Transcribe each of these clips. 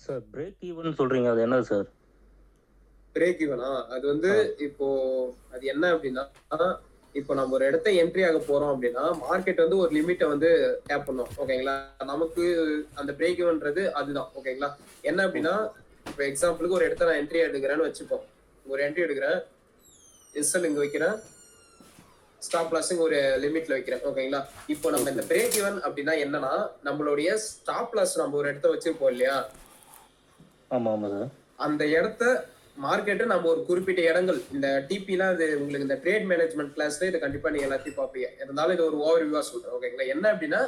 Sir break even சொல்றீங்க, அது என்ன சார்? பிரேக் ஈவனா அது வந்து இப்போ அது என்ன அப்படின்னா, இப்போ நம்ம ஒரு இடத்த என்ட்ரி ஆக போறோம் அப்படின்னா மார்க்கெட் வந்து ஒரு லிமிட்டை வந்து டேப் பண்ணும். ஓகேங்களா? நமக்கு அந்த பிரேக் ஈவன்றது அதுதான். ஓகேங்களா? என்ன அப்படின்னா, இப்போ எக்ஸாம்பிளுக்கு ஒரு இடத்த நான் என்ட்ரி எடுக்கிறேன்னு வச்சுப்போம். ஒரு என்ட்ரி எடுக்கிறேன், எஸ்எல் இங்க வைக்கிறேன், ஸ்டாப் லாஸ் ஒரு லிமிட்ல வைக்கிறேன். ஓகேங்களா? இப்போ நம்ம இந்த பிரேக் ஈவன் அப்படின்னா என்னன்னா, நம்மளுடைய ஸ்டாப் லாஸ் நம்ம ஒரு இடத்த வச்சிருப்போம் இல்லையா? ஆமா ஆமா சார். அந்த இடத்த மார்க்கெட்டு நம்ம ஒரு குறிப்பிட்ட இடங்கள் இந்த டிபிலாம் அது உங்களுக்கு இந்த ட்ரேட் மேனேஜ்மெண்ட் கிளாஸ்ல இதை கண்டிப்பா நீங்க எல்லாத்தையும் பார்ப்பீங்க. இருந்தாலும் இது ஒரு ஓவர் வியூவா சொல்றேன். ஓகேங்களா? என்ன அப்படின்னா,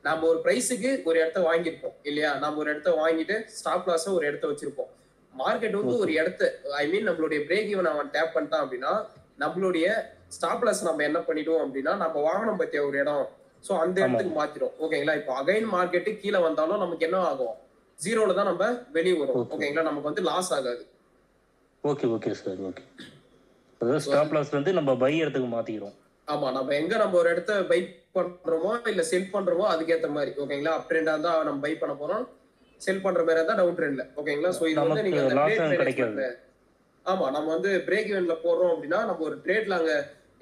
நம்ம ஒரு பிரைஸுக்கு ஒரு இடத்த வாங்கியிருப்போம் இல்லையா? நம்ம ஒரு இடத்த வாங்கிட்டு ஸ்டாப் லாஸ் ஒரு இடத்த வச்சிருப்போம். மார்க்கெட் வந்து ஒரு இடத்த ஐ மீன் நம்மளுடைய பிரேக் ஈவன் அவன் டேப் பண்ணிட்டான் அப்படின்னா, நம்மளுடைய ஸ்டாப் லாஸ் நம்ம என்ன பண்ணிடுவோம் அப்படின்னா, நம்ம வாகனம் பத்திய ஒரு இடம் ஸோ அந்த இடத்துக்கு மாத்திடும். ஓகேங்களா? இப்போ அகைன் மார்க்கெட்டு கீழே வந்தாலும் நமக்கு என்ன ஆகும்? ஜீரோல தான் நம்ம வெளியே வரும். ஓகேங்களா? நமக்கு வந்து லாஸ் ஆகாது. Okay okay sir. ஓகே, அதாவது ஸ்டாப் லாஸ்ல இருந்து நம்ம பை இடத்துக்கு மாத்திக்கிறோம். ஆமா, நம்ம ஒரு இடத்த பை பண்றோமோ இல்ல செல் பண்றோமோ அதுக்கேத்த மாதிரி. ஓகேங்களா? அப் ட்ரெண்டா இருந்தா நம்ம பை பண்ண போறோம், செல் பண்ற மாதிரி இருந்தா டவுன் ட்ரெண்ட்ல. ஓகேங்களா? சோ இது வந்து நீங்க அந்த ட்ரேட் கிடைக்காது. ஆமா, நம்ம வந்து பிரேக் ஈவன்ல போறோம் அப்படின்னா நம்ம ஒரு ட்ரேட்ல அங்க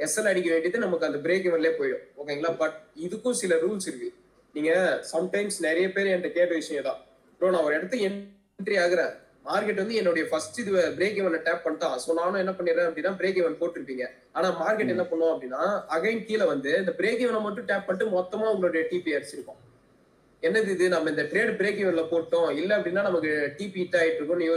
எஸ்எல் அடிக்க வேண்டியது நமக்கு அந்த பிரேக் ஈவன்லயே போயிடும். ஓகேங்களா? பட் இதுக்கும் சில ரூல்ஸ் இருக்கு. நீங்க சம்டைம்ஸ் நிறைய பேர் என்கிட்ட கேட்ட விஷயம் தான், ப்ரோ நான் ஒரு இடத்துக்கு என்ட்ரி ஆகுறேன், மார்க்கெட் வந்து என்னுடைய ஃபர்ஸ்ட் இது பிரேக் ஈவன் டேப் பண்ணிட்டான், சோ நானும் என்ன பண்ணிடுறேன் அப்படின்னா பிரேக் ஈவன் போட்டிருப்பீங்க. ஆனா மார்க்கெட் என்ன பண்ணுவோம் அப்படின்னா அகைன் கீழே வந்து இந்த பிரேக் ஈவனை மட்டும் டேப் பண்ணிட்டு மொத்தமா உங்களுடைய டிபி அடிச்சிருக்கும். என்னது இது, நம்ம இந்த ட்ரேட் பிரேக் ஈவன்ல போட்டோம் இல்ல அப்படின்னா நமக்கு டிபி ஹிட் ஆயிட்டு இருக்கும்னு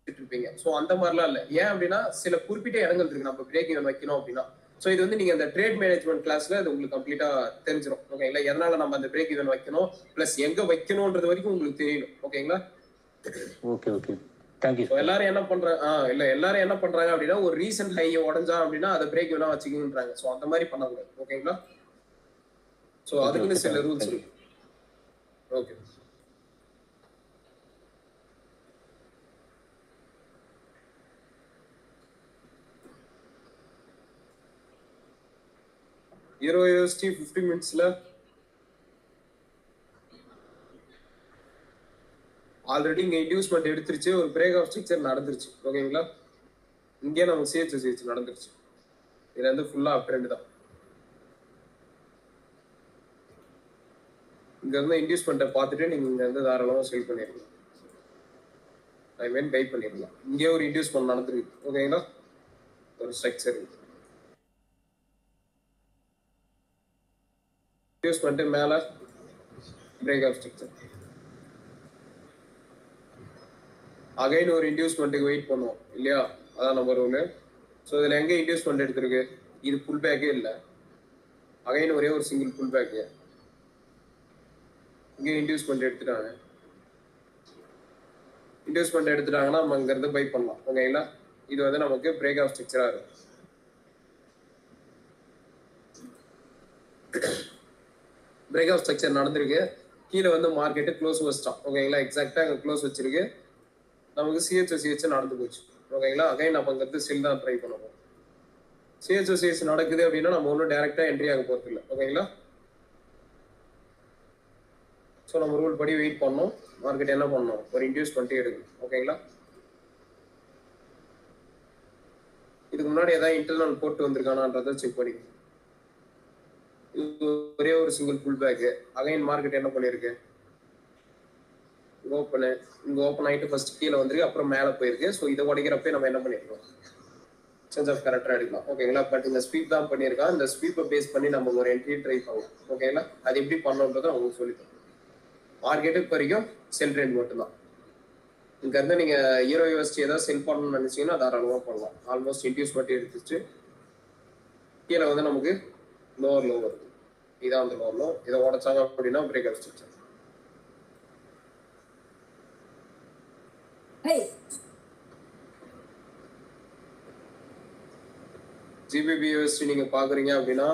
இருப்பீங்க. சோ அந்த மாதிரிலாம் இல்ல. ஏன் அப்படின்னா சில குறிப்பிட்ட இடங்கள் இருக்கு நம்ம பிரேக் ஈவன் வைக்கணும் அப்படின்னா. சோ இது வந்து நீங்க அந்த ட்ரேட் மேனேஜ்மெண்ட் கிளாஸ்ல அது உங்களுக்கு கம்ப்ளீட்டா தெரிஞ்சிடும். ஓகேங்களா? எதனால நம்ம அந்த பிரேக் ஈவன் வைக்கணும் பிளஸ் எங்க வைக்கணும்ன்றது வரைக்கும் உங்களுக்கு தெரியணும். ஓகேங்களா? Okay okay, thank you. எல்லாரும் என்ன பண்றாங்க எல்லாரும் என்ன பண்றாங்க அப்படின்னா ஒரு ரீசன்ட் ஹை உடஞ்சா அப்படின்னா அதை பிரேக் ஈவனா வச்சுக்கணும்ன்றாங்க. சோ அந்த மாதிரி பண்ணக்கூடாது. ஓகேங்களா? சோ அதுக்குன்னு சில ரூல்ஸ் இருக்கு. ஓகே, யூஎஸ்டி 50 மினிட்ஸ்ல ஆல்ரெடி இங்க இன்டியூஸ்மெண்ட் எடுத்துருச்சு, ஒரு பிரேக் ஆஃப் ஸ்ட்ரக்சர் நடந்துருச்சு. ஓகேங்களா? இங்கே நமக்கு சிஹெச் நடந்துருச்சு. இதுல இருந்து ஃபுல்லா அப் ட்ரெண்ட் தான். இங்க இருந்து இன்டியூஸ்மெண்ட்டை பார்த்துட்டு நீங்க இங்க இருந்து தாராளமா செல் பண்ணிடலாம். ஐ மீன் பை பண்ணிடலாம். இங்கே ஒரு இன்டியூஸ்மெண்ட் நடந்துருக்கு. ஓகேங்களா? ஒரு ஸ்ட்ரக்சர் இன்டியூஸ்மெண்ட் மேல பிரேக் ஆஃப் ஸ்ட்ரக்சர் அகைன் ஒரு இன்டியூஸ்மெண்ட்டுக்கு வெயிட் பண்ணுவோம் இல்லையா? அதான் நம்ம ரூலு. ஸோ இதில் எங்கே இன்டியூஸ்மெண்ட் எடுத்திருக்கு? இது புல் பேக்கே இல்லை, அகைன் ஒரே ஒரு சிங்கிள் புல் பேக்கு. இங்கே இன்டியூஸ்மெண்ட் எடுத்துட்டாங்க. இன்டியூஸ்மெண்ட் எடுத்துட்டாங்கன்னா நம்ம அங்கேருந்து பை பண்ணலாம். ஓகேங்களா? இது வந்து நமக்கு பிரேக் ஆஃப் ஸ்ட்ரக்சராக இருக்கும். பிரேக் ஆஃப் ஸ்ட்ரக்சர் நடந்திருக்கு. கீழே வந்து மார்க்கெட்டு க்ளோஸ் வச்சிட்டான். ஓகேங்களா? எக்ஸாக்டாக அங்கே க்ளோஸ் வச்சிருக்கு. நமக்கு சிஹெச் நடந்து போச்சு. ஓகேங்களா? அகைன் நம்ம அங்கே செல் தான் ட்ரை பண்ணுவோம். சிஹெச் நடக்குது அப்படின்னா நம்ம ஒன்றும் டைரக்டா என்ட்ரி ஆக போறது இல்லை. ஓகேங்களா? ஸோ நம்ம ரூல் படி வெயிட் பண்ணோம். மார்க்கெட் என்ன பண்ணோம்? ஒரு இன்டியூஸ் பண்ணிட்டு எடுக்கும். ஓகேங்களா? இதுக்கு முன்னாடி ஏதாவது இன்டர்னல் போட்டு வந்திருக்கானான்றதை செக் பண்ணிக்கணும். ஒரே ஒரு சிங்கிள் புல் பேக்கு. அகைன் மார்க்கெட் என்ன பண்ணிருக்கு? இங்க ஓப்பன் ஆயிட்டு ஃபர்ஸ்ட் கீழே வந்துருக்கு, அப்புறம் மேலே போயிருக்கு. ஸோ இதை உடைக்கிறப்ப நம்ம என்ன பண்ணிருக்கோம்? சேஞ்ச் ஆஃப் கரெக்டாக எடுக்கலாம். ஓகேங்களா? பட் இந்த ஸ்வீப் தான் பண்ணியிருக்கான். இந்த ஸ்வீப்பை பேஸ் பண்ணி நம்ம ஒரு என்ட்ரி ட்ரை பண்ணலாம். ஓகேங்களா? அது எப்படி பண்ணணுன்றதை அவங்க சொல்லித்தரோம். மார்க்கெட்டுக்கு வரைக்கும் செல் ட்ரெண்ட் மட்டும்தான். இங்க இருந்து நீங்க யூஎஸ்டி ஏதாவது செல் பண்ணணும்னு நினைச்சீங்கன்னா தாராளமா பண்ணலாம். ஆல்மோஸ்ட் இன்டியூஸ் மட்டும் எடுத்துச்சு. கீழே வந்து நமக்கு லோவர் லோ வருது. இதான் அந்த லோவர் லோ. இதை உடைச்சாங்க அப்படின்னா பிரேக் அடிச்சிச்சு. ஜிபிபிஎஸ்டி நீங்க பாக்குறீங்க அப்படின்னா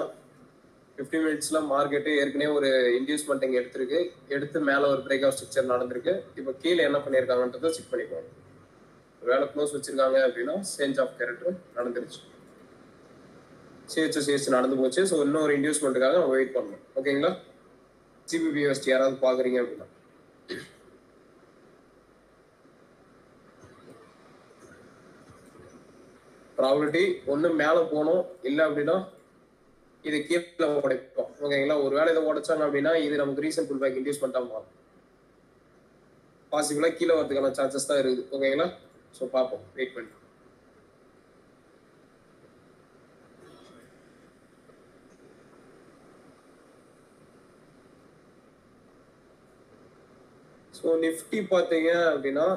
50 மினிட்ஸ்ல மார்க்கெட்டு ஏற்கனவே ஒரு இன்டியூஸ்மெண்ட் இங்கே எடுத்திருக்கு. எடுத்து மேலே ஒரு பிரேக் ஆஃப் ஸ்ட்ரக்சர் நடந்திருக்கு. இப்போ கீழே என்ன பண்ணியிருக்காங்கன்றதை செக் பண்ணிக்கோங்க. வேலை க்ளோஸ் வச்சிருக்காங்க அப்படின்னா சேஞ்ச் ஆஃப் கேரக்டர் நடந்துருச்சு. சிஹெச் நடந்து போச்சு. ஸோ இன்னொரு இன்டியூஸ்மெண்ட்டுக்காக நம்ம வெயிட் பண்ணணும். ஓகேங்களா? ஜிபிபிஎஸ்டி யாராவது பார்க்குறீங்க அப்படின்னா ப்ராபபிலிட்டி ஒண்ணு மேல போகணும், இல்ல அப்படின்னா இது கீழே உடைப்போம். ஓகேங்களா? ஒருவேளை இதை உடைச்சாங்க அப்படின்னா இது நமக்கு ரீசன்ட் புல் பேக் இன்டியூஸ் பண்ணிட்டா மாறும். பாசிபிளா கீழே வரதுக்கான சான்சஸ் தான் இருக்குது. ஓகேங்களா? ஸோ பார்ப்போம், வெயிட் பண்ணி. ஸோ நிஃப்டி பார்த்தீங்க அப்படின்னா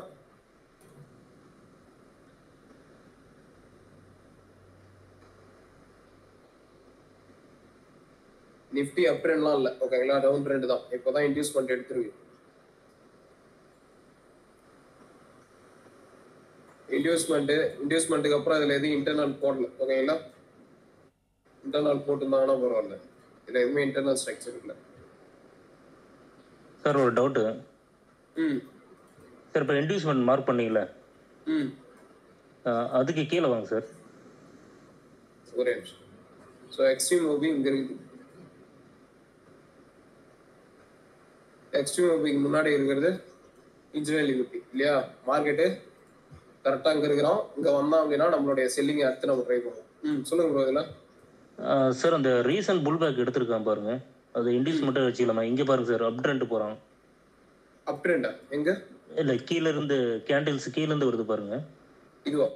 நிஃப்டி அப் ட்ரெண்ட்லாம் இல்லை. ஓகேங்களா? டவுன் ட்ரெண்ட் தான். இப்போதான் இன்டியூஸ்மெண்ட் எடுத்துருக்கு. இன்டியூஸ்மெண்ட்டுக்கு அப்புறம் இதுல எதுவும் இன்டர்னல் போடல. ஓகேங்களா? இன்டர்னல் போட்டுருந்தாங்கன்னா பரவாயில்ல. இதுல எதுவுமே இன்டர்னல் ஸ்ட்ரக்சர் இல்லை. சார் ஒரு டவுட்டு. சார் இப்போ இன்டியூஸ்மெண்ட் மார்க் பண்ணீங்களா? அதுக்கு கீழே வாங்க சார். ஒரே நிமிஷம். ஸோ எக்ஸ்ட்ரீம் மூவி இங்க இருக்குது. எக்ஸ்ட்ரீம் மூவிக்கு முன்னாடி இருக்கிறது இன்ஜினியர் லிக்விட்டி இல்லையா? மார்க்கெட்டு கரெக்டாக இங்கே இருக்கிறோம். இங்கே வந்தோம் அப்படின்னா நம்மளுடைய செல்லிங் அடுத்து நம்ம ட்ரை பண்ணுவோம். சொல்லுங்க ப்ரோ. இதில் சார் அந்த ரீசன்ட் புல் பேக் எடுத்திருக்கான் பாருங்க, அது இண்டியூஸ் மட்டும் வச்சுக்கலாமா? இங்கே பாருங்க சார், அப் ட்ரெண்ட் போகிறான். அப் ட்ரெண்டா? எங்க? இல்லை, கீழே இருந்து கேண்டில்ஸ் கீழே இருந்து வருது பாருங்க. இதுவா?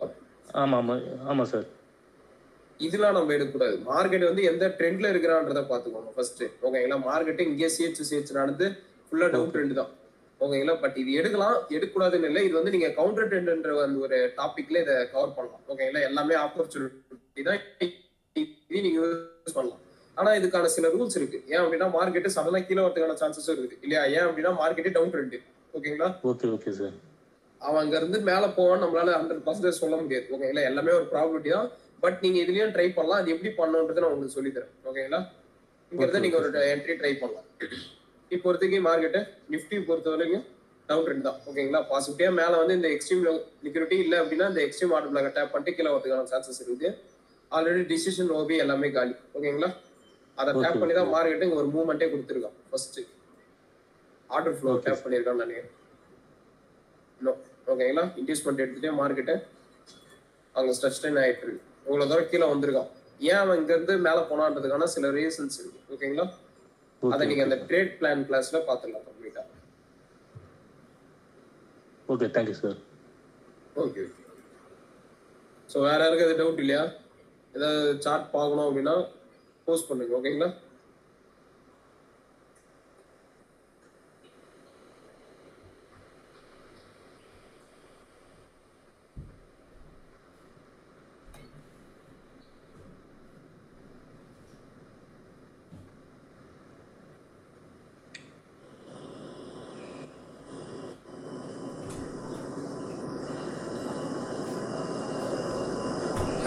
ஆமாம் ஆமாம் ஆமாம் சார். இதெல்லாம் நம்ம எடுக்கக்கூடாது. மார்க்கெட் வந்து எந்த ட்ரெண்ட்ல இருக்கிறான்றத பார்த்துக்கோங்க ஃபர்ஸ்ட். ஓகேங்களா? மார்க்கெட்டு இங்கே சிஹெச் நடந்து ஃபுல்லாக டவுன் ட்ரெண்ட் தான். ஓகேங்களா? பட் இது எடுக்கலாம், எடுக்கக்கூடாதுன்னு இல்லை. இது வந்து நீங்க கவுண்டர் ட்ரெண்ட்ன்ற அந்த ஒரு டாபிக்ல இதை கவர் பண்ணலாம். ஓகேங்களா? எல்லாமே ஆப்பர்ச்சுனிட்டி தான், நீங்க யூஸ் பண்ணலாம். ஆனா இதுக்கான சில ரூல்ஸ் இருக்கு. ஏன் அப்படின்னா மார்க்கெட் சடனா கீழே வரதுக்கான சான்சஸ் இருக்குது இல்லையா? ஏன் அப்படின்னா மார்க்கெட்டே டவுன் ட்ரெண்ட். ஓகேங்களா? Okay sir. அவன் அங்க இருந்து மேல போவான்னு நம்மளால 100% சொல்ல முடியாது. ஓகேங்களா? எல்லாமே ஒரு ப்ராபபிலிட்டி தான். பட் நீங்க இதுலயும் ட்ரை பண்ணலாம். அது எப்படி பண்ணணும்ன்றதை நான் உங்களுக்கு சொல்லி தரேன். ஓகேங்களா? இங்க இருந்து நீங்க ஒரு என்ட்ரி ட்ரை பண்ணலாம். இப்போ ஒருத்தருக்கு மார்க்கெட்டு நிஃப்டி பொறுத்த வரைக்கும் டவுன் ட்ரெண்ட் தான். ஓகேங்களா? பாசிட்டிவா மேல வந்து இந்த எக்ஸ்ட்ரீம் லிக்விடிட்டி இல்லை அப்படின்னா இந்த எக்ஸ்ட்ரீம் ஆர்டர் பிளாக் டேப் பண்ணிட்டு கீழே வரதுக்கான சான்சஸ் இருக்குது. ஆல்ரெடி டிசிஷன் ஓபி எல்லாமே காலி. ஓகேங்களா? அதை டேப் பண்ணி தான் மார்க்கெட்டு இங்க ஒரு மூவ்மெண்ட்டே கொடுத்துருக்கான். ஃபர்ஸ்ட் ஆர்டர் ஃப்ளோ டேப் பண்ணியிருக்கான்னு நினைக்கிறேன். ஓகேங்களா? இன்டியூஸ்மெண்ட் எடுத்துட்டே மார்க்கெட்டை அங்க ஸ்ட்ரெயின் ஆயிட்டு இருக்கு. இவ்வளவு தூரம் கீழே வந்திருக்கான். ஏன் அவன் இங்க இருந்து மேல போனான்றதுக்கான சில ரீசன்ஸ் இருக்கு. ஓகேங்களா? அதை நீங்க அந்த ட்ரேட் பிளான் கிளாஸ்ல பாத்துடலாம் கம்ப்ளீட்டா. Okay, thank you sir. Okay. So வேற யாருக்கு எது டவுட் இல்லையா? ஏதாவது சார்ட் பார்க்கணும் அப்படின்னா போஸ்ட் பண்ணுங்க. ஓகேங்களா?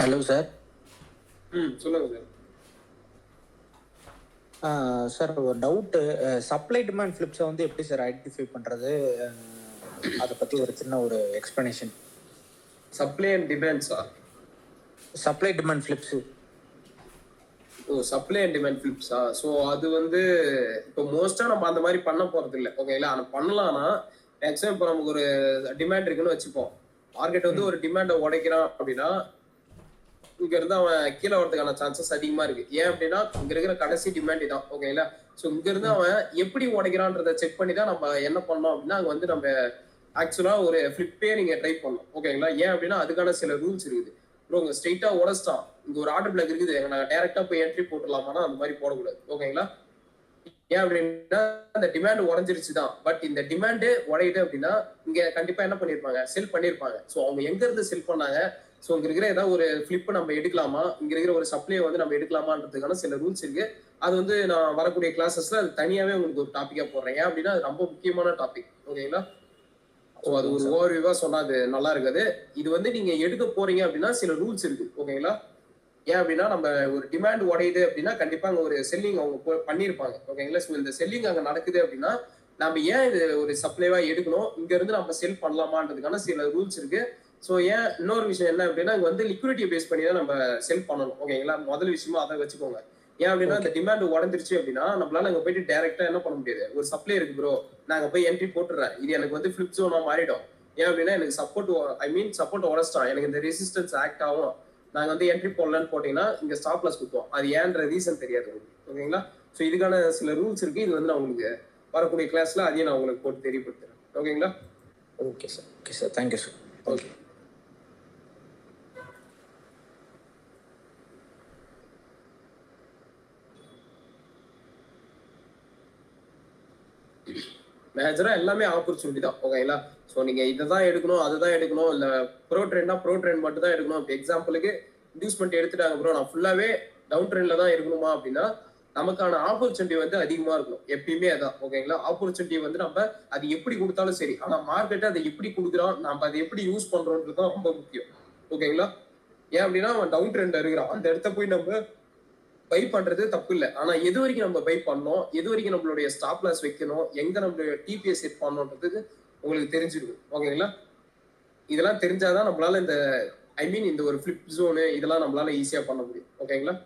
Hello sir. சொல்லுங்க சார். சார் ஒரு டவுட்டு. சப்ளை டிமாண்ட் ஃபிளிப்ஸை வந்து எப்படி சார் ஐடென்டிஃபை பண்ணுறது? அதை பற்றி ஒரு சின்ன ஒரு எக்ஸ்பிளனேஷன். சப்ளை அண்ட் டிமாண்ட்ஸா? Supply demand flips. Supply and demand ஃபிளிப்ஸா? ஸோ அது வந்து இப்போ மோஸ்ட்டாக நம்ம அந்த மாதிரி பண்ண போகிறது இல்லை. ஓகேங்களா? ஆனால் பண்ணலாம்னா மேக்ஸிமம் இப்போ நமக்கு ஒரு டிமாண்ட் இருக்குன்னு வச்சுப்போம். மார்க்கெட் வந்து ஒரு டிமாண்டை உடைக்கிறான் அப்படின்னா இங்க இருந்து அவன் கீழே வரதுக்கான சான்சஸ் அதிகமா இருக்கு. ஏன் அப்படின்னா இங்க இருக்கிற கடைசி டிமாண்ட் தான். ஓகேங்களா? ஸோ இங்க இருந்து அவன் எப்படி உடைக்கிறான்றத செக் பண்ணி தான் நம்ம என்ன பண்ணோம் அப்படின்னா அங்க வந்து நம்ம ஆக்சுவலா ஒரு ஃபிளிப்பே நீங்க ட்ரை பண்ணணும். ஓகேங்களா? ஏன் அப்படின்னா அதுக்கான சில ரூல்ஸ் இருக்குது. ப்ரோ உங்க ஸ்ட்ரெயிட்டா உடச்சிட்டான், இங்க ஒரு ஆர்டர் பிளாக் இருக்குது, நாங்க டைரக்டா போய் என்ட்ரி போட்டுடலாமான்னா அந்த மாதிரி போடக்கூடாது. ஓகேங்களா? ஏன் அப்படின்னா அந்த டிமாண்ட் உடஞ்சிருச்சு தான். பட் இந்த டிமாண்டு உடையுது அப்படின்னா இங்க கண்டிப்பா என்ன பண்ணிருப்பாங்க? செல் பண்ணிருப்பாங்க. ஸோ அவங்க எங்க இருந்து செல் பண்ணாங்க, ஸோ இங்க இருக்கிற ஏதாவது ஒரு ஃபிளிப் நம்ம எடுக்கலாமா, இங்க இருக்கிற ஒரு சப்ளையை வந்து நம்ம எடுக்கலாமான்றதுக்கான சில ரூல்ஸ் இருக்கு. அது வந்து நான் வரக்கூடிய கிளாஸஸ்ல அது தனியாவே உங்களுக்கு ஒரு டாபிக்கா போடுறேன். ஏன் அப்படின்னா அது ரொம்ப முக்கியமான டாபிக். ஓகேங்களா? ஸோ அது ஒரு ஓவர்வியூவா சொன்னா அது நல்லா இருக்காது. இது வந்து நீங்க எடுக்க போறீங்க அப்படின்னா சில ரூல்ஸ் இருக்கு. ஓகேங்களா? ஏன் அப்படின்னா நம்ம ஒரு டிமாண்ட் உடையுது அப்படின்னா கண்டிப்பா அங்க ஒரு செல்லிங் அவங்க பண்ணிருப்பாங்க. ஓகேங்களா? ஸோ இந்த செல்லிங் அங்க நடக்குது அப்படின்னா நம்ம ஏன் இது ஒரு சப்ளைவா எடுக்கணும், இங்க இருந்து நம்ம செல் பண்ணலாமான்றதுக்கான சில ரூல்ஸ் இருக்கு. ஸோ ஏன் இன்னொரு விஷயம் என்ன அப்படின்னா இங்க வந்து லிக்விடிட்டியை பேஸ் பண்ணி தான் நம்ம செல் பண்ணணும். ஓகேங்களா? முதல் விஷயமா அதை வச்சுக்கோங்க. ஏன் அப்படின்னா இந்த டிமாண்ட் உடஞ்சிருச்சு அப்படின்னா நம்மளால அங்க போயிட்டு டைரக்டா என்ன பண்ண முடியாது. ஒரு சப்ளை இருக்கு ப்ரோ, நாங்க போய் என்ட்ரி போட்டுறேன், இது எனக்கு வந்து ஃபிளிப் ஜோனா மாறிடும். ஏன் அப்படின்னா எனக்கு சப்போர்ட் உடச்சிட்டான், எனக்கு இந்த ரெசிஸ்டன்ஸ் ஆக்ட் ஆகும், நாங்க வந்து என்ட்ரி போடலான்னு போட்டீங்கன்னா இங்க ஸ்டாப் லாஸ் கொடுப்போம். அது ஏன்ற ரீசன் தெரியாது உங்களுக்கு. ஓகேங்களா? ஸோ இதுக்கான சில ரூல்ஸ் இருக்கு. இது வந்து நான் உங்களுக்கு வரக்கூடிய கிளாஸ்ல அதையும் நான் உங்களுக்கு போட்டு தெரியப்படுத்துறேன். ஓகேங்களா? Okay sir thank you sir. Okay. மேஜரா எல்லாமே ஆப்பர்ச்சுனிட்டி தான். ஓகேங்களா? ஸோ நீங்க இதை எடுக்கணும், அதுதான் எடுக்கணும், இல்ல ப்ரோ ட்ரெண்ட் மட்டும் தான் எடுக்கணும். இப்போ எக்ஸாம்பிளுக்கு இன்டியூஸ்மெண்ட் எடுத்துட்டாங்க ப்ரோ, நான் ஃபுல்லாவே டவுன் ட்ரெண்ட்ல தான் இருக்கணுமா அப்படின்னா, நமக்கான ஆப்பர்ச்சுனிட்டி வந்து அதிகமா இருக்கணும். எப்பயுமே அதான். ஓகேங்களா? ஆப்பர்ச்சுனிட்டி வந்து நம்ம அது எப்படி கொடுத்தாலும் சரி, ஆனா மார்க்கெட் அதை எப்படி கொடுக்குறோம், நம்ம அதை எப்படி யூஸ் பண்றோம்ன்றது தான் ரொம்ப முக்கியம். ஓகேங்களா? ஏன் அப்படின்னா அவன் டவுன் ட்ரெண்ட்ல இருக்கிறான், அந்த இடத்த போய் நம்ம பை பண்றது தப்பு இல்லை. ஆனா எது வரைக்கும் நம்ம பை பண்ணணும், எது வரைக்கும் நம்மளுடைய ஸ்டாப் லாஸ் வைக்கணும், எங்க நம்மளுடைய டிபிஎஸ் செட் பண்ணணும்ன்றது உங்களுக்கு தெரிஞ்சிருக்கும். ஓகேங்களா? இதெல்லாம் தெரிஞ்சாதான் நம்மளால இந்த ஒரு ஃபிளிப் ஜோனு இதெல்லாம் நம்மளால ஈஸியா பண்ண முடியும். ஓகேங்களா?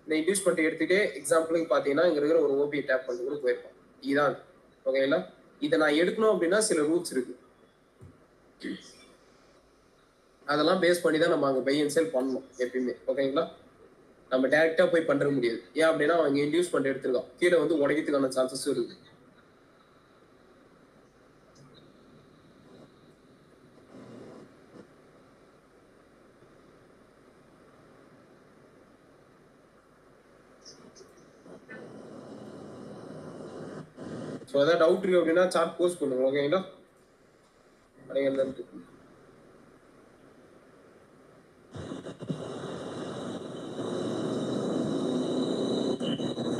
இந்த இன்டியூஸ்மெண்ட் எடுத்துட்டு எக்ஸாம்பிளுக்கு பாத்தீங்கன்னா இங்க இருக்கிற ஒரு ஓபி டேப் பண்ணி கூட போயிருக்கோம். இதான். ஓகேங்களா? இதை நான் எடுக்கணும் அப்படின்னா சில ரூல்ஸ் இருக்கு. அதெல்லாம் பேஸ் பண்ணி தான் நம்ம அங்க பை அண்ட் செல் பண்ணணும் எப்பயுமே. ஓகேங்களா? நம்ம டைரக்டா போய் பண்ற முடியாது. ஏன் அப்படின்னா அவங்க இன்டியூஸ்மெண்ட் எடுத்திருக்கான், கீழே வந்து உடைக்கிறதுக்கான சான்சஸ் இருக்கு. ஸோ ஏதாவது டவுட் இருக்கு அப்படின்னா சார்ட் போஸ்ட் பண்ணுங்க. ஓகேங்களா?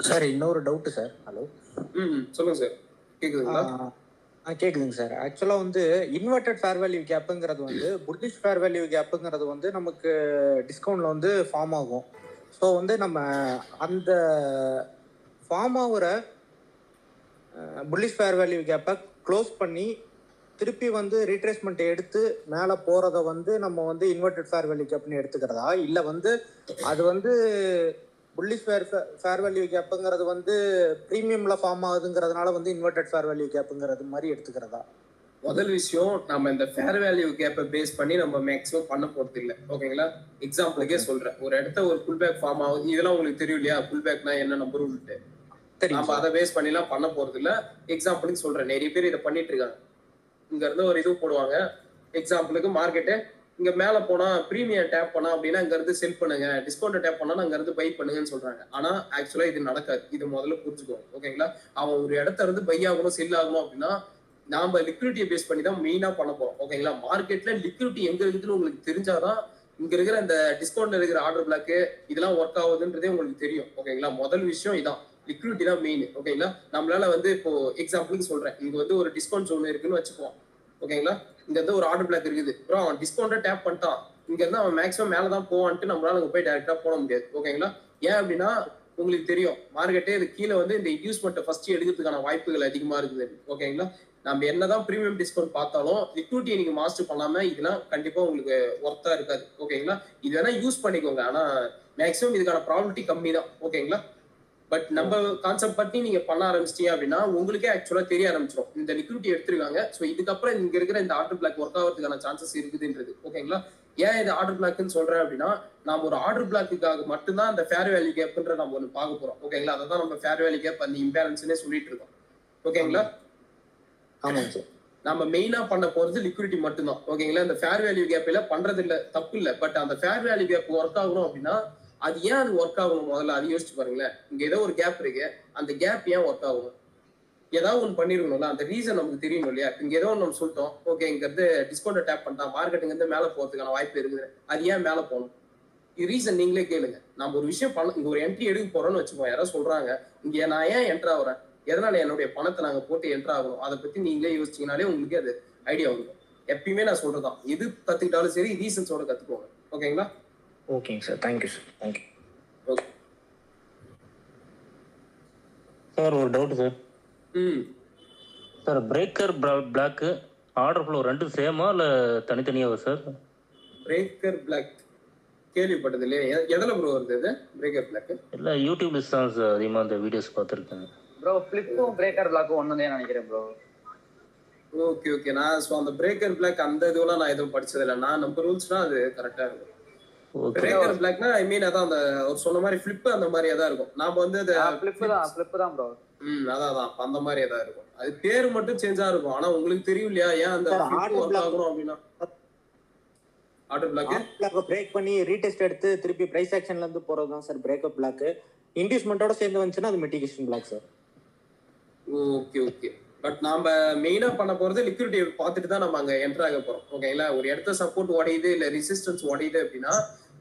சார் இன்னொரு டவுட் சார். ஹலோ. சொல்லுங்க சார். கேக்குதுங்களா? கேக்குதுங்க சார். ஆக்சுவலா வந்து இன்வெர்டட் ஃபேர் வேல்யூ கேப்புங்கிறது வந்து புல்லிஷ் ஃபேர் வேல்யூ கேப்புங்கிறது வந்து நமக்கு டிஸ்கவுண்ட்ல வந்து ஃபார்ம் ஆகும். ஸோ வந்து நம்ம அந்த ஃபார்ம் ஆகிற புல்லிஷ் ஃபேர் வேல்யூ கேப்பை க்ளோஸ் பண்ணி திருப்பி வந்து ரீட்ரேஸ்மெண்ட் எடுத்து மேலே போகிறத வந்து நம்ம வந்து இன்வெர்டட் ஃபேர் வேல்யூ கேப்னு எடுத்துக்கிறதா, இல்லை வந்து அது வந்து புல்லிஷ் ஃபேர் வேல்யூ கேப்புங்கிறது வந்து ப்ரீமியம்ல ஃபார்ம் ஆகுதுங்கிறதுனால வந்து இன்வெர்டட் ஃபேர் வேல்யூ கேப்புங்கிறது மாதிரி எடுத்துக்கிறதா? முதல் விஷயம், நம்ம இந்த ஃபேர் வேல்யூ கேப்பை பேஸ் பண்ணி நம்ம மேக்ஸிமம் பண்ண போறது இல்லை. ஓகேங்களா? எக்ஸாம்பிளுக்கே சொல்றேன், ஒரு இடத்த ஒரு புல் பேக் ஃபார்ம் ஆகுது, இதெல்லாம் உங்களுக்கு தெரியும் இல்லையா? புல் பேக்னா என்ன நம்பர் உண்டு, நம்ம அதை பேஸ் பண்ணிலாம் பண்ண போறது இல்லை. எக்ஸாம்பிளுக்கு சொல்றேன், நிறைய பேர் இதை பண்ணிட்டு இருக்காங்க. இங்க இருந்து ஒரு இது போடுவாங்க. எக்ஸாம்பிளுக்கு மார்க்கெட்டு இங்க மேல போனா பிரீமியம் டேப் பண்ணா அப்படின்னா இங்க இருந்து செல் பண்ணுங்க, டிஸ்கவுண்ட் டேப் பண்ணா அங்க இருந்து பை பண்ணுங்கன்னு சொல்றாங்க. ஆனா ஆக்சுவலா இது நடக்காது. இது முதல்ல புரிஞ்சுக்கோங்க. ஓகேங்களா? அவன் ஒரு இடத்த இருந்து பை ஆகணும், செல் ஆகணும் அப்படின்னா நாம லிக்விடிட்டியை பேஸ் பண்ணி தான் மெயினா பண்ண போறோம். ஓகேங்களா? மார்க்கெட்ல லிக்விடிட்டி எங்க இருக்குதுன்னு உங்களுக்கு தெரிஞ்சாதான் இங்க இருக்கிற இந்த டிஸ்கவுண்ட்ல இருக்கிற ஆர்டர் பிளாக் இதெல்லாம் ஒர்க் ஆகுதுன்றதே உங்களுக்கு தெரியும். ஓகேங்களா? முதல் விஷயம் இதான், லிக்விடிட்டி தான் மெயின். ஓகேங்களா? நம்மளால வந்து இப்போ எக்ஸாம்பிளுக்கு சொல்றேன், இங்க வந்து ஒரு டிஸ்கவுண்ட் ஜோன் இருக்குன்னு வச்சுப்போம். ஓகேங்களா? இங்க இருந்து ஒரு ஆர்டர் பிளாக் இருக்குது, அப்புறம் அவன் டிஸ்கவுண்ட்டை டேப் பண்ணிட்டான், இங்க இருந்து அவன் மேக்ஸிமம் மேலதான் போவான்ட்டு நம்மளால அங்க போய் டைரக்டா போட முடியாது. ஓகேங்களா? ஏன் அப்படின்னா உங்களுக்கு தெரியும், மார்க்கெட்டே இது கீழே வந்து இந்த இன்டியூஸ்மெண்ட்டை ஃபர்ஸ்ட் எடுக்கிறதுக்கான வாய்ப்புகள் அதிகமா இருக்குது. ஓகேங்களா? நம்ம என்னதான் பிரீமியம் டிஸ்கவுண்ட் பார்த்தாலும் லிக்விடிட்டியை நீங்க மாஸ்டர் பண்ணாம இதெல்லாம் கண்டிப்பா உங்களுக்கு ஒர்த்தா இருக்காது. ஓகேங்களா? இது வேணா யூஸ் பண்ணிக்கோங்க, ஆனா மேக்ஸிமம் இதுக்கான ப்ராபபிலிட்டி கம்மி தான். ஓகேங்களா? பட் நம்ம கான்செப்ட் பத்தி நீங்க பண்ண ஆரம்பிச்சிட்டீங்க அப்படின்னா உங்களுக்கே ஆக்சுவலா தெரிய ஆரம்பிச்சிடும், இந்த லிக்விடிட்டி எடுத்திருக்காங்க, ஸோ இதுக்கப்புறம் இங்க இருக்கிற இந்த ஆர்டர் பிளாக் ஒர்க் ஆகிறதுக்கான சான்சஸ் இருக்குதுன்றது. ஓகேங்களா? ஏன் இது ஆர்டர் பிளாக்னு சொல்றேன் அப்படின்னா, நம்ம ஒரு ஆர்டர் பிளாக்குக்காக மட்டும்தான் அந்த ஃபேர் வேல்யூ கேப்ன்ற நம்ம ஒன்று பார்க்க போறோம். ஓகேங்களா? அதை தான் நம்ம ஃபேர் வேல்யூ கேப் அந்த இம்பேலன்ஸ்னே சொல்லிட்டு இருக்கோம். ஓகேங்களா? ஆமாங்க சார். நம்ம மெயினா பண்ண போறது லிக்விடிட்டி மட்டும்தான். ஓகேங்களா? இந்த ஃபேர் வேல்யூ கேப்ல பண்றது இல்ல, தப்பு இல்லை. பட் அந்த ஃபேர் வேல்யூ கேப் ஒர்க் ஆகணும் அப்படின்னா அது ஏன் அது ஒர்க் ஆகணும், முதல்ல அது யோசிச்சு பாருங்களேன். இங்க ஏதோ ஒரு கேப் இருக்கு, அந்த கேப் ஏன் ஒர்க் ஆகணும்? ஏதாவது ஒன்று பண்ணிருக்கணும்ல, அந்த ரீசன் நமக்கு தெரியணும் இல்லையா? இங்க ஏதோ ஒன்று நம்ம சொல்லிட்டோம், ஓகே இங்க இருந்து டிஸ்கவுண்ட் டேப் பண்ணிட்டா மார்க்கெட்டுங்க இருந்து மேல போறதுக்கான வாய்ப்பு இருக்குது, அது ஏன் மேல போகணும்? இது ரீசன் நீங்களே கேளுங்க. நம்ம ஒரு விஷயம் பண்ண, இங்க ஒரு என்ட்ரி எடுக்க போறோம்னு வச்சுக்கோங்க, யாராவது சொல்றாங்க இங்க நான் ஏன் என்ட்ரு ஆகுறேன், எதனால என்னுடைய பணத்தை நாங்க போட்டு என்ட்ரு ஆகணும், அதை பத்தி நீங்களே யோசிச்சீங்கனாலே உங்களுக்கு அது ஐடியா வரும். எப்பயுமே நான் சொல்றதான், எது கத்துக்கிட்டாலும் சரி ரீசன்ஸோட கத்துக்கோங்க. ஓகேங்களா? ஓகேங்க sir. Thank you sir. Thank you. Okay sir ஒரு doubt sir. Sir breaker block order flow ரெண்டும் சேமா இல்லை தனித்தனியாவா சார்? பிரேக்கர் பிளாக் கேள்விப்பட்டது இல்லையா? எதில் ப்ரோ வருது இது பிரேக்கர் பிளாக்? இல்லை யூடியூப்ல தான் சார் அதிகமாக அந்த வீடியோஸ் பார்த்துருக்கேன் ப்ரோ. ஃபிளிப்பும் பிரேக்கர் பிளாக்கும் ஒன்று தான் நினைக்கிறேன் ப்ரோ. ஓகே நான் ஸோ அந்த பிரேக்கர் பிளாக் அந்த இதுவெல்லாம் நான் எதுவும் படிச்சதில்லை. நான் நம்ம ரூல்ஸ்னா அது கரெக்டாக இருக்கும். ஓகே பிரேக்கர் பிளாக்னா ஐ மீன் அதான் அந்த அவர் சொன்ன மாதிரி ஃபிளிப் அந்த மாதிரியே தான் இருக்கும். நாம வந்து அந்த ஃபிளிப் தான் ப்ரோ. அதான் அந்த மாதிரியே தான் இருக்கும். அது பேரு மட்டும் சேஞ்சா இருக்கும். ஆனா உங்களுக்கு தெரியும் இல்லையா ஏன் அந்த ஃபிளிப் ஒர்க் ஆகணும் அப்படின்னா ஆட்டோ பிளாக் பிரேக் பண்ணி ரீடெஸ்ட் எடுத்து திருப்பி பிரைஸ் ஆக்ஷன்ல இருந்து போறது தான் சார் பிரேக்கப் பிளாக். இன்டியூஸ்மென்ட்டோட சேர்ந்து வந்துச்சுன்னா அது mitigation block sir. Okay okay. But நாம மெயினா பண்ண போறது லிக்விடிட்டி பார்த்துட்டு தான் நம்ம அங்க என்டர் ஆக போறோம். ஓகேங்களா? ஒரு இடத்த சப்போர்ட் உடையுது இல்ல ரெசிஸ்டன்ஸ் உடையுது அப்படின்னா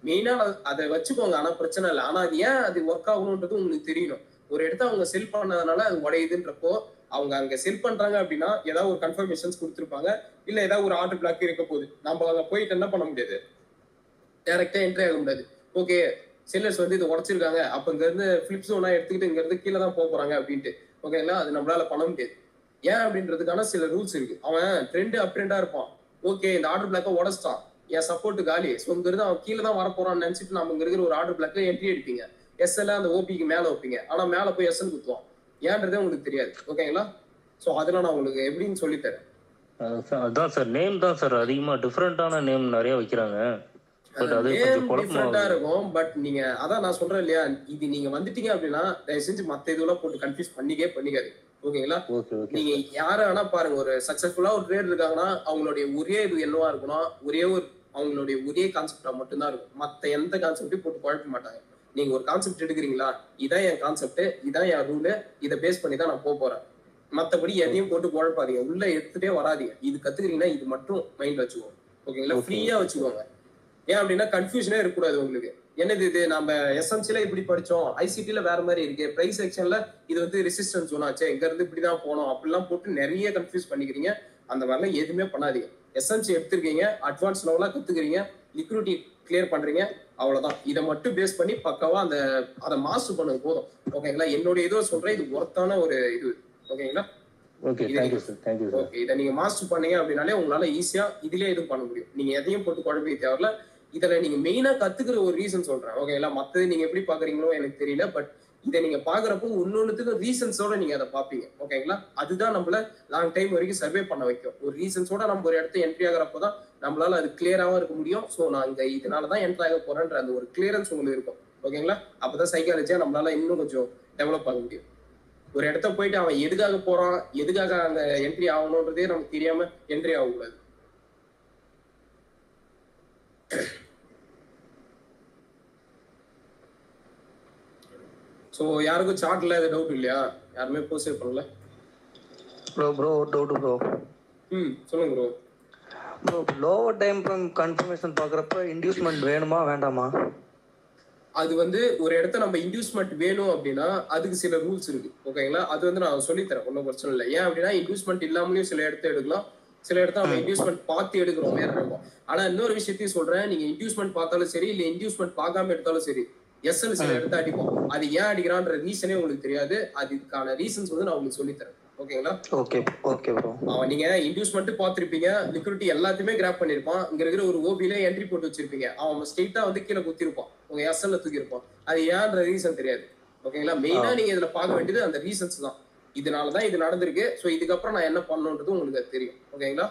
மெயினா அதை வச்சுக்கோங்க. ஆனா பிரச்சனை இல்லை. ஆனா அது ஏன் அது ஒர்க் ஆகணும்ன்றது உங்களுக்கு தெரியணும். ஒரு இடத்த அவங்க செல் பண்ணதுனால அது உடையுதுன்றப்போ அவங்க அங்க செல் பண்றாங்க அப்படின்னா ஏதாவது ஒரு கன்ஃபர்மேஷன்ஸ் கொடுத்துருப்பாங்க. இல்ல ஏதாவது ஒரு ஆர்டர் பிளாக் இருக்க போகுது. நம்ம அங்க போயிட்டு என்ன பண்ண முடியாது, டைரக்டா என்ட்ரி ஆக முடியாது. ஓகே செல்லர்ஸ் வந்து இது உடைச்சிருக்காங்க, அப்ப இங்க இருந்து பிளிப்ஸ் ஒன்னா எடுத்துக்கிட்டு இங்க இருந்து கீழே தான் போறாங்க அப்படின்ட்டு ஓகேங்களா? அது நம்மளால பண்ண முடியாது. ஏன் அப்படின்றதுக்கான சில ரூல்ஸ் இருக்கு. அவன் ட்ரெண்ட் அப் ட்ரெண்டா இருப்பான். ஓகே இந்த ஆர்டர் பிளாக்க உடச்சிட்டான், என் சப்போர்ட் காலி, ஸோ இங்க இருந்து அவன் கீழே தான் வரப்போறான்னு நினைச்சிட்டு நம்ம இங்க இருக்கிற ஒரு ஆர்டர் பிளாக்ல என்ட்ரி எடுப்பீங்க. எஸ்எல் அந்த ஓபிக்கு மேல வைப்பீங்க. ஆனா மேல போய் எஸ்எல் குத்துவான். ஏன்றதே உங்களுக்கு தெரியாது. ஓகேங்களா? ஸோ அதெல்லாம் நான் உங்களுக்கு எப்படின்னு சொல்லித்தரேன். அதான் சார் நேம் தான் சார் அதிகமா டிஃப்ரெண்டான நேம் நிறைய வைக்கிறாங்க. பட் அது கொஞ்சம் டிஃபரெண்டா இருக்கும். பட் நீங்க அதான் நான் சொல்றேன் இல்லையா, இது நீங்க வந்துட்டீங்க அப்படின்னா தயவு செஞ்சு மத்த இதெல்லாம் போட்டு கன்ஃபியூஸ் பண்ணிக்காது. ஓகேங்களா? நீங்க யார வேணா பாருங்க, ஒரு சக்சஸ்ஃபுல்லா ஒரு ட்ரேட் இருக்காங்கன்னா அவங்களுடைய ஒரே இது என்னவா இருக்குன்னா அவங்களுடைய ஒரே கான்செப்டா மட்டும்தான் இருக்கும். மத்த எந்த கான்செப்டையும் போட்டு குழப்ப மாட்டாங்க. நீங்க ஒரு கான்செப்ட் எடுக்கிறீங்களா, இதான் என் கான்செப்ட், இதான் என் ரூலு, இதை பேஸ் பண்ணி தான் நான் போறேன். மத்தபடி எதையும் போட்டு குழப்பாதீங்க, உள்ள எடுத்துட்டே வராதீங்க. இது கத்துக்கிறீங்கன்னா இது மட்டும் மைண்ட்ல வச்சுக்கோங்க. ஓகேங்களா? ஃப்ரீயா வச்சுக்கோங்க. ஏன் அப்படின்னா கன்ஃபியூஷனே இருக்கக்கூடாது உங்களுக்கு. என்னது இது, நம்ம எஸ்எம்சில இப்படி படிச்சோம், ஐசிடில வேற மாதிரி இருக்கு, பிரைஸ் செக்ஷன்ல இது வந்து ரெசிஸ்டன்ஸ் ஒன்னாச்சு, இங்க இருந்து இப்படிதான் போனோம் அப்படிலாம் போட்டு நிறைய கன்ஃபியூஸ் பண்ணிக்கிறீங்க. அந்த மாதிரிலாம் எதுவுமே பண்ணாதீங்க. எஸ்எம்சி எடுத்திருக்கீங்க, அட்வான்ஸ் லெவலா கத்துக்கிறீங்க, லிக்விடிட்டி கிளியர் பண்றீங்க, அவ்வளவுதான். இதை மட்டும் பேஸ் பண்ணி பக்காவா அதை மாஸ்டர் பண்ணது போதும். ஓகேங்களா? என்னோட இதோ சொல்றேன், இது ஒர்த்தான ஒரு இது. ஓகேங்களா? ஓகே இதை நீங்க மாஸ்டர் பண்ணீங்க அப்படின்னாலே உங்களால ஈஸியா இதுலயே இது பண்ண முடியும். நீங்க எதையும் போட்டு குழப்பிக்க தேவையில்ல. இதுல நீங்க மெயினா கத்துக்கிற ஒரு ரீசன் சொல்றேன். ஓகேங்களா? மத்தது நீங்க எப்படி பாக்குறீங்களோ எனக்கு தெரியல. பட் இதை நீங்க பாக்குறப்போ ஒன்னொன்னுக்கு ரீசன்ஸோட நீங்க அதை பாப்பீங்க. ஓகேங்களா? அதுதான் நம்மள லாங் டைம் வரைக்கும் சர்வே பண்ண வைக்கும். ஒரு ரீசன்ஸோட நம்ம ஒரு இடத்த என்ட்ரி ஆகிறப்பதான் நம்மளால அது கிளியராவும் இருக்க முடியும். சோ நான் இங்க இதனாலதான் என்ட்ரி ஆக போறேன்ற அந்த ஒரு கிளியரன்ஸ் உங்களுக்கு இருக்கும். ஓகேங்களா? அப்பதான் சைக்காலஜியா நம்மளால இன்னும் கொஞ்சம் டெவலப் ஆக முடியும். ஒரு இடத்த போயிட்டு அவன் எதுக்காக போறான், எதுக்காக அந்த என்ட்ரி ஆகணும்ன்றதே நமக்கு தெரியாம என்ட்ரி ஆகக்கூடாது. சோ யாருக்கும் சார்ட்ல எது டவுட் இல்லையா? யாருமே போஸ்ட் பண்ணல. Bro doubt bro. சொல்லுங்க bro. Lower time from confirmation பார்க்குறப்ப இன்டியூஸ்மெண்ட் வேணுமா வேண்டாமா? அது வந்து ஒரு இடத்த நம்ம இன்டியூஸ்மெண்ட் வேணும் அப்படின்னா அதுக்கு சில ரூல்ஸ் இருக்கு. ஓகேங்களா? அது வந்து நான் சொல்லித்தரேன், ஒன்றும் பிரச்சனை இல்லை. ஏன் அப்படின்னா இன்டியூஸ்மெண்ட் இல்லாமலேயும் சில இடத்த எடுக்கலாம், சில இடத்த நம்ம இன்டியூஸ்மெண்ட் பார்த்து எடுக்கிறோம் மாதிரி இருக்கும். ஆனா இன்னொரு விஷயத்தையும் சொல்றேன், நீங்க இன்டியூஸ்மெண்ட் பார்த்தாலும் சரி இல்ல இன்டியூஸ்மெண்ட் பார்க்காம எடுத்தாலும் சரி, எஸ்எல் சில இடத்த அடிப்போம். அது ஏன் அடிக்கிறான்ற ரீசனே உங்களுக்கு தெரியாது. அதுக்கான ரீசன்ஸ் வந்து நான் உங்களுக்கு சொல்லித்தரேன். ஓகேங்களா? Okay bro. நீங்க இன்டியூஸ்மெண்ட் பார்த்திருப்பீங்க, லிக்விடிட்டி எல்லாத்தையுமே கிராப் பண்ணிருப்பான். இங்க இருக்கிற ஒரு ஓபில என்ட்ரி போட்டு வச்சிருப்பீங்க, அவன் ஸ்ட்ரெயிட்டா வந்து கீழே குத்திருப்பான், உங்க எஸ்எல்ல தூக்கி இருப்பான். அது ஏன்ற ரீசன் தெரியாது. ஓகேங்களா? மெயினா நீங்க இதுல பார்க்க வேண்டியது அந்த ரீசன்ஸ் தான். இதனாலதான் இது நடந்திருக்கு, சோ இதுக்கப்புறம் நான் என்ன பண்ணணும்ன்றது உங்களுக்கு அது தெரியும். ஓகேங்களா?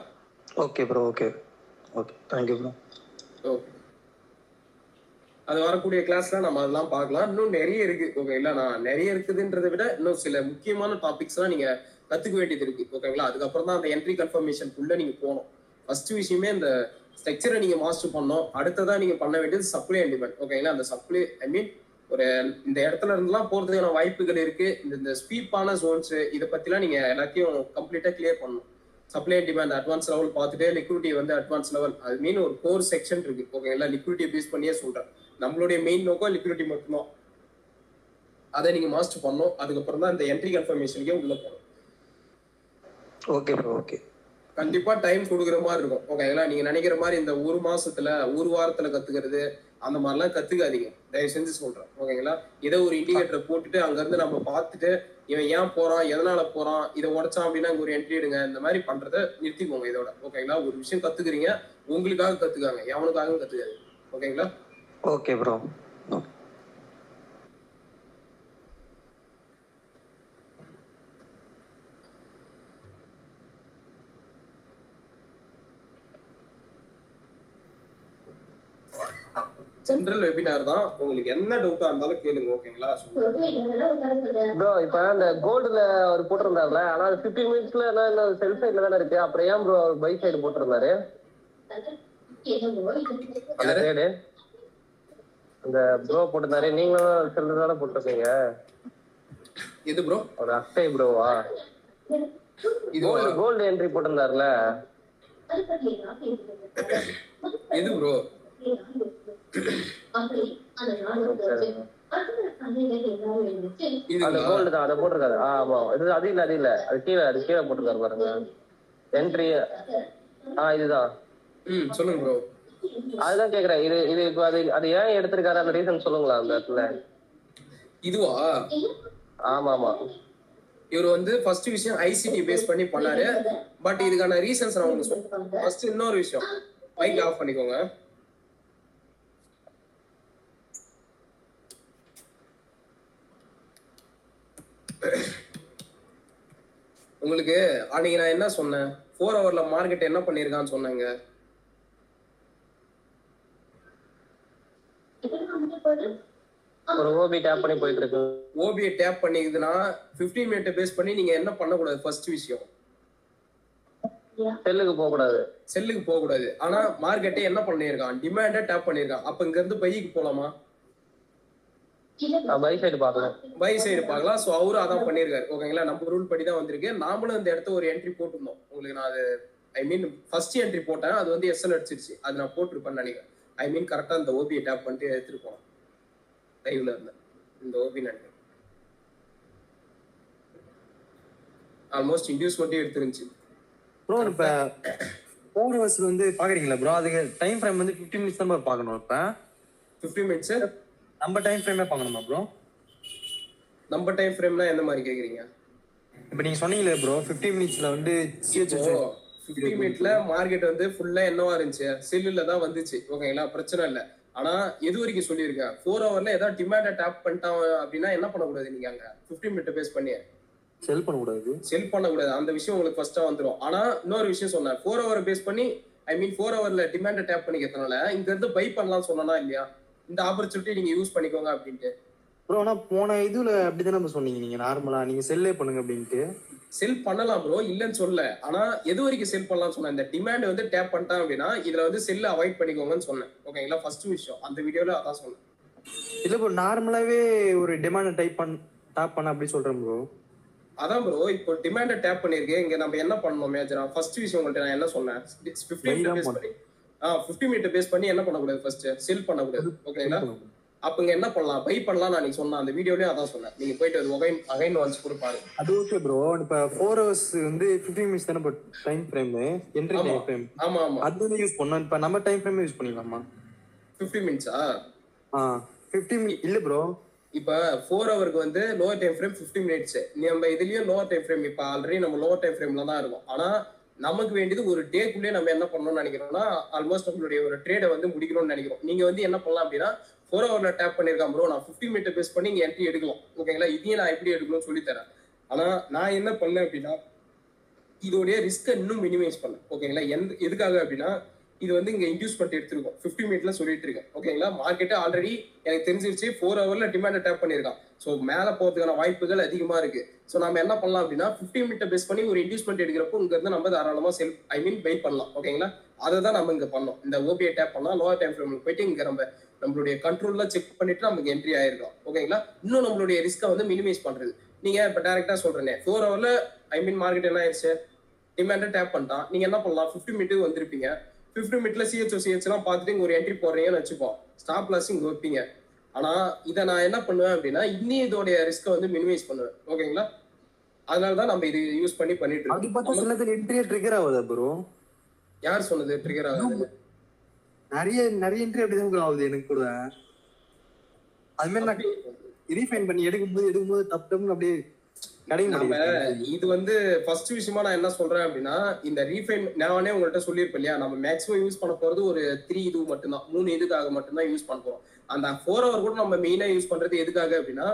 Okay bro. Okay thank you bro. Okay, அது வரக்கூடிய கிளாஸ்ல நம்ம அதெல்லாம் பார்க்கலாம். இன்னும் நிறைய இருக்கு. ஓகேங்களா? நான் நிறைய இருக்குதுன்றதை விட இன்னும் சில முக்கியமான டாபிக்ஸ் எல்லாம் நீங்க கத்துக்க வேண்டியது இருக்கு. ஓகேங்களா? அதுக்கப்புறம் தான் அந்த என்ட்ரி கன்ஃபர்மேஷனுக்குள்ள நீங்க போகணும். ஃபர்ஸ்ட் விஷயமே இந்த ஸ்ட்ரக்சரை நீங்க மாஸ்டர் பண்ணணும். அடுத்ததான் நீங்க பண்ண வேண்டியது சப்ளை அண்ட் டிமாண்ட். ஓகேங்களா? அந்த சப்ளை ஐ மீன் ஒரு இந்த இடத்துல இருந்துலாம் போறதுக்கான வாய்ப்புகள் இருக்கு. இந்த ஸ்வீப்பான ஜோன்ஸ் இதை பத்திலாம் நீங்க எல்லாத்தையும் கம்ப்ளீட்டா கிளியர் பண்ணணும். Supply and demand advance level பார்த்துட்டு லிக்விடிட்டி வந்து அட்வான்ஸ் லெவல், அது மீன் ஒரு கோர் செக்ஷன் இருக்கு. ஓகேங்களா? லிக்விடிட்டியை பேஸ் பண்ணியே சொல்றேன். நம்மளுடைய மெயின் நோக்கம் லிக்விடிட்டி மட்டும்தான். அதை நீங்க மாஸ்டர் பண்ணணும். அதுக்கப்புறம் தான் இந்த என்ட்ரி கன்ஃபர்மேஷனுக்கே உள்ள போகணும். Okay bro. ஓகே, கண்டிப்பா டைம் கொடுக்குற மாதிரி இருக்கும். ஓகேங்களா? நீங்க நினைக்கிற மாதிரி இந்த ஒரு மாசத்துல ஒரு வாரத்துல கத்துக்கிறது அந்த மாதிரிலாம் கத்துக்காதீங்க, தயவு செஞ்சு சொல்றேன். ஓகேங்களா? ஏதோ ஒரு இண்டிகேட்டரை போட்டுட்டு அங்க இருந்து நம்ம பார்த்துட்டு இவன் ஏன் போறான், எதனால போறான், இதை உடைச்சான் அப்படின்னா ஒரு என்ட்ரி எடுங்க, இந்த மாதிரி பண்றதை நிறுத்திக்கோங்க இதோட. ஓகேங்களா? ஒரு விஷயம் கத்துக்கிறீங்க, உங்களுக்காக கத்துக்காங்க, எவனுக்காகவும் கத்துக்காது. ஓகேங்களா? Okay bro. ஜென்ரல் வெபினார் தான், உங்களுக்கு என்ன டவுட்டா இருந்தாலும் கேளுங்க. ஓகேங்களா? ப்ரோ இப்ப அந்த கோல்டுல அவர் போட்டிருந்தாருல, ஆனா 15 மினிட்ஸ்ல செல் சைட்ல தானே இருக்கு, அப்புறம் ஏன் ப்ரோ பை சைடு போட்டிருந்தாரு அந்த ட்ரேடு? அந்த ப்ரோ போட்டிருந்தாரு, நீங்களும் செல் தானே போட்டிருக்கீங்க. எது ப்ரோ? ஒரு அக்ஷய் ப்ரோவா கோல்டு என்ட்ரி போட்டிருந்தாருல, எது ப்ரோ? அந்த கோல்டு தான், அதை போட்டிருக்காரு. ஆமா, இது அது இல்ல அது கீழே போட்டிருக்காரு பாருங்க என்ட்ரி. இதுதான். சொல்லுங்க ப்ரோ. அதுதான் கேக்குறேன், இது இப்போ அது ஏன் எடுத்திருக்காரு, அந்த ரீசன் சொல்லுங்களா அந்த இடத்துல. இதுவா? ஆமா இவர் வந்து ஃபர்ஸ்ட் விஷயம் ஐசிடி பேஸ் பண்ணி பண்ணாரு. பட் இதுக்கான ரீசன்ஸ் நான் உங்களுக்கு சொல்றேன். ஃபர்ஸ்ட் இன்னொரு விஷயம், மைக் ஆஃப் பண்ணிக்கோங்க. உங்களுக்கு அன்னைக்கு நான் என்ன சொன்னேன், 4 ஹவர்ல மார்க்கெட் என்ன பண்ணிருக்கான்னு சொன்னேங்க. ஒரு ஓபி டேப் பண்ணி போயிட்டு இருக்கு. ஓபியை டேப் பண்ணிக்குதுன்னா 15 மினிட் பேஸ் பண்ணி நீங்க என்ன பண்ணக்கூடாது? ஃபர்ஸ்ட் விஷயம் செல்லுக்கு போக கூடாது, செல்லுக்கு போக கூடாது. ஆனா மார்க்கெட்டே என்ன பண்ணிருக்கான், டிமாண்ட டேப் பண்ணிருக்கான். அப்ப இங்க இருந்து பைக்கு போலாமா? பை சைடு பார்க்கலாம், பை சைடு பார்க்கலாம். ஸோ அவரும் அதான் பண்ணிருக்காரு. ஓகேங்களா? நம்ம ரூல் படி தான் வந்திருக்கு. நாமளும் இந்த இடத்த ஒரு என்ட்ரி போட்டிருந்தோம். உங்களுக்கு நான் அது ஃபர்ஸ்ட் என்ட்ரி போட்டேன், அது வந்து எஸ்எல் அடிச்சிருச்சு. அது நான் போட்டிருப்பேன்னு நினைக்கிறேன். கரெக்டா இந்த ஓபியை டேப் பண்ணிட்டு எடுத்துட்டு போனோம். லைவ்ல இருந்தேன் இந்த ஓபி நினைக்கிறேன். ஆல்மோஸ்ட் இன்டியூஸ்மெண்ட்டே எடுத்துருந்துச்சு ப்ரோ. இப்ப 4 hours வந்து பாக்குறீங்களா ப்ரோ? அதுக்கு டைம் ஃப்ரேம் வந்து 15 minutes தான் பார்க்கணும். இப்ப 15 மினிட்ஸ் நம்ம டைம் ஃப்ரேமே பார்க்கணுமா ப்ரோ? நம்ம டைம் ஃப்ரேம்னா எந்த மாதிரி கேக்குறீங்க? இப்ப நீங்க சொன்னீங்களே ப்ரோ 15 minutesல வந்து 15 மினிட்ல மார்க்கெட் வந்து ஃபுல்லா என்னவா இருந்துச்சு, செல்லுல தான் வந்துச்சு. ஓகேங்களா? பிரச்சனை இல்லை. ஆனா எது வரைக்கும் சொல்லியிருக்கேன், 4 ஹவர்ல ஏதாவது டிமாண்ட டேப் பண்ணிட்டான் அப்படின்னா என்ன பண்ணக்கூடாது? நீங்க அங்க 15 மினிட் பேஸ் பண்ணி செல் பண்ணக்கூடாது, செல் பண்ணக்கூடாது. அந்த விஷயம் உங்களுக்கு ஃபர்ஸ்டா வந்துடும். ஆனா இன்னொரு விஷயம் சொன்னேன், 4 ஹவர் பேஸ் பண்ணி 4 ஹவர்ல டிமாண்ட டேப் பண்ணிக்கிறதுனால இங்க இருந்து பை பண்ணலாம் சொன்னா இல்லையா, இந்த ஆப்பர்ச்சுனிட்டி நீங்க யூஸ் பண்ணிக்கோங்க அப்படின்ட்டு. ப்ரோ ஆனா போன இதுல அப்படிதானே சொன்னீங்க, நீங்க நார்மலா நீங்க செல்லே பண்ணுங்க அப்படின்ட்டு. செல் பண்ணலாம் ப்ரோ, இல்லன்னு சொல்ல. ஆனா எது வரைக்கும் செல் பண்ணலாம் சொன்னேன், இந்த டிமாண்ட் வந்து டேப் பண்ணிட்டான் அப்படின்னா இதுல வந்து செல்ல அவாய்ட் பண்ணிக்கோங்கன்னு சொன்னேன். ஓகேங்களா? ஃபர்ஸ்ட் விஷயம் அந்த வீடியோல அதான் சொன்னேன். இல்ல ப்ரோ, நார்மலாவே ஒரு டிமாண்ட் டேப் பண்ண அப்படி சொல்றேன் ப்ரோ. அதான் ப்ரோ, இப்போ டிமாண்ட டேப் பண்ணிருக்கேன். இங்க நம்ம என்ன பண்ணணும் மேஜரா? ஃபர்ஸ்ட் விஷயம் உங்கள்ட்ட நான் என்ன சொன்னேன், 15 மினிட் பேஸ் பண்ணி என்ன பண்ணக்கூடாது? ஃபர்ஸ்ட் செல் பண்ணக்கூடாது. ஓகேங்களா? அப்ப இங்க என்ன பண்ணலாம், பை பண்ணலாம். நான் நீங்க சொன்ன அந்த வீடியோலயே அதான் சொன்னேன். நீங்க போயிட்டு அது அகைன் ஒன்ஸ் கொடுப்பாரு. அது ஓகே ப்ரோ. இப்ப 4 hours வந்து 15 minutes தானே time frame, entry time frame. ஆமா அது வந்து யூஸ் பண்ணோம். இப்ப நம்ம டைம் ஃப்ரேம் யூஸ் பண்ணிக்கலாமா? 15 மினிட்ஸா? 15 minutes இல்ல ப்ரோ. இப்ப 4 ஹவருக்கு வந்து லோவர் டைம் ஃப்ரேம் 15 மினிட்ஸ். நம்ம இதுலயும் லோவர் டைம் ஃப்ரேம். இப்ப ஆல்ரெடி நம்ம லோவர் டைம் ஃப்ரேம்ல தான் இருக்கும். ஆனா நமக்கு வேண்டியது ஒரு டேக்குள்ளே நம்ம என்ன பண்ணணும்னு நினைக்கிறோம்னா, ஆல்மோஸ்ட் நம்மளுடைய ஒரு ட்ரேடை வந்து முடிக்கணும்னு நினைக்கிறோம். நீங்க வந்து என்ன பண்ணலாம் அப்படின்னா, 4 ஹவர்ல டேப் பண்ணிருக்கான் ப்ரோ, நான் 15 மினிட் பேஸ் பண்ணி இங்க என்ட்ரி எடுக்கலாம். ஓகேங்களா? இதையும் நான் எப்படி எடுக்கணும்னு சொல்லி தரேன். ஆனா நான் என்ன பண்ணேன் அப்படின்னா, இதோடைய ரிஸ்கை இன்னும் மினிமைஸ் பண்ணேன். ஓகேங்களா? எதுக்காக அப்படின்னா, இது வந்து இங்க இன்டியூஸ்மெண்ட் எடுத்திருக்கோம் 15 மினிட்ல சொல்லிட்டு இருக்கேன். ஓகேங்களா? மார்க்கெட் ஆல்ரெடி எனக்கு தெரிஞ்சிருச்சு 4 ஹவர்ல டிமாண்ட் டேப் பண்ணிருக்கான். ஸோ மேல போறதுக்கான வாய்ப்புகள் அதிகமா இருக்கு. ஸோ நம்ம என்ன பண்ணலாம் அப்படின்னா, 15 மினிட் பேஸ் பண்ணி ஒரு இன்டியூஸ்மெண்ட் எடுக்கிறப்போ இங்க இருந்து நம்ம தாராளமா பை பண்ணலாம். ஓகேங்களா? அதை தான் நம்ம இங்க பண்ணோம். இந்த ஓபிஐ டேப் பண்ணலாம், லோவர் டைம் ஃப்ரேம்ல போயிட்டு இங்க நம்மளுடைய கண்ட்ரோல்ல செக் பண்ணிட்டு நமக்கு என்ட்ரி ஆயிருக்கும். ஓகேங்களா? இன்னும் நம்மளுடைய ரிஸ்கை வந்து மினிமைஸ் பண்றது. நீங்க இப்ப டைரக்டா சொல்றேன், 4 ஹவர்ல மார்க்கெட் என்ன ஆயிடுச்சு, டிமாண்ட டேப் பண்ணிட்டான். நீங்க என்ன பண்ணலாம், 15 மினிட் வந்திருப்பீங்க. 15 மினிட்ல சிஹெச் எல்லாம் பார்த்துட்டு ஒரு என்ட்ரி போடுறீங்கன்னு வச்சுப்போம். ஸ்டாப் லாஸ் இங்க வைப்பீங்க. ஆனா இதை நான் என்ன பண்ணுவேன் அப்படின்னா, இன்னும் இதோடைய ரிஸ்கை வந்து மினிமைஸ் பண்ணுவேன். ஓகேங்களா? அதனாலதான் நம்ம இது யூஸ் பண்ணிட்டு இருக்கோம். என்ட்ரியே ட்ரிகர் ஆகுதா ப்ரோ? யார் சொன்னது ட்ரிகர் ஆகுது? நிறைய என்ட்ரி அப்படிதான் ஆகுது எனக்கு கூட. அது மாதிரி நான் ரீஃபைன் பண்ணி எடுக்கும்போது தப்புன்னு அப்படியே இது வந்து ஃபர்ஸ்ட் விஷயமா நான் என்ன சொல்றேன் அப்படின்னா, இந்த ரீஃபைன் நானே உங்கள்கிட்ட சொல்லியிருப்பேன் இல்லையா, நம்ம மேக்ஸிமம் யூஸ் பண்ண போறது ஒரு 3 இது மட்டும்தான், 3 இதுக்காக மட்டும்தான் யூஸ் பண்ண போறோம். அந்த 4 ஹவர் கூட நம்ம மெயினா யூஸ் பண்றது எதுக்காக அப்படின்னா,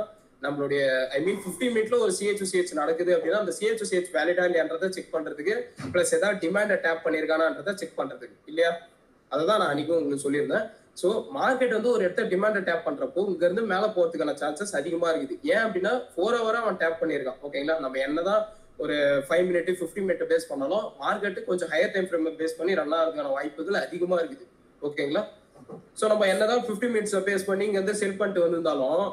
நம்மளுடைய 15 மினிட்ல ஒரு சிஹெச் நடக்குது அப்படின்னா, அந்த சிஹெச் வேலிடா இல்லையான்றதை செக் பண்றதுக்கு, பிளஸ் ஏதாவது டிமாண்ட டேப் பண்ணிருக்கானான்றதை செக் பண்றதுக்கு இல்லையா. அதுதான் நான் அன்னைக்கும் உங்களுக்கு சொல்லியிருந்தேன். ஸோ மார்க்கெட் வந்து ஒரு இடத்த டிமாண்டை டேப் பண்றப்போ இங்க இருந்து மேல போறதுக்கான சான்சஸ் அதிகமா இருக்குது. ஏன் அப்படின்னா 4 ஹவரா அவன் டேப் பண்ணியிருக்கான். ஓகேங்களா, நம்ம என்னதான் ஒரு 5 மினிட் 50 மினிட் பேஸ் பண்ணாலும் மார்க்கெட் கொஞ்சம் ஹையர் டைம் ஃப்ரேம் பேஸ் பண்ணி ரன் ஆகிறதுக்கான வாய்ப்புகள் அதிகமா இருக்குது. ஓகேங்களா, ஸோ நம்ம என்னதான் 50 மினிட்ஸ் பேஸ் பண்ணி இங்க இருந்து செல் பண்ணிட்டு வந்திருந்தாலும்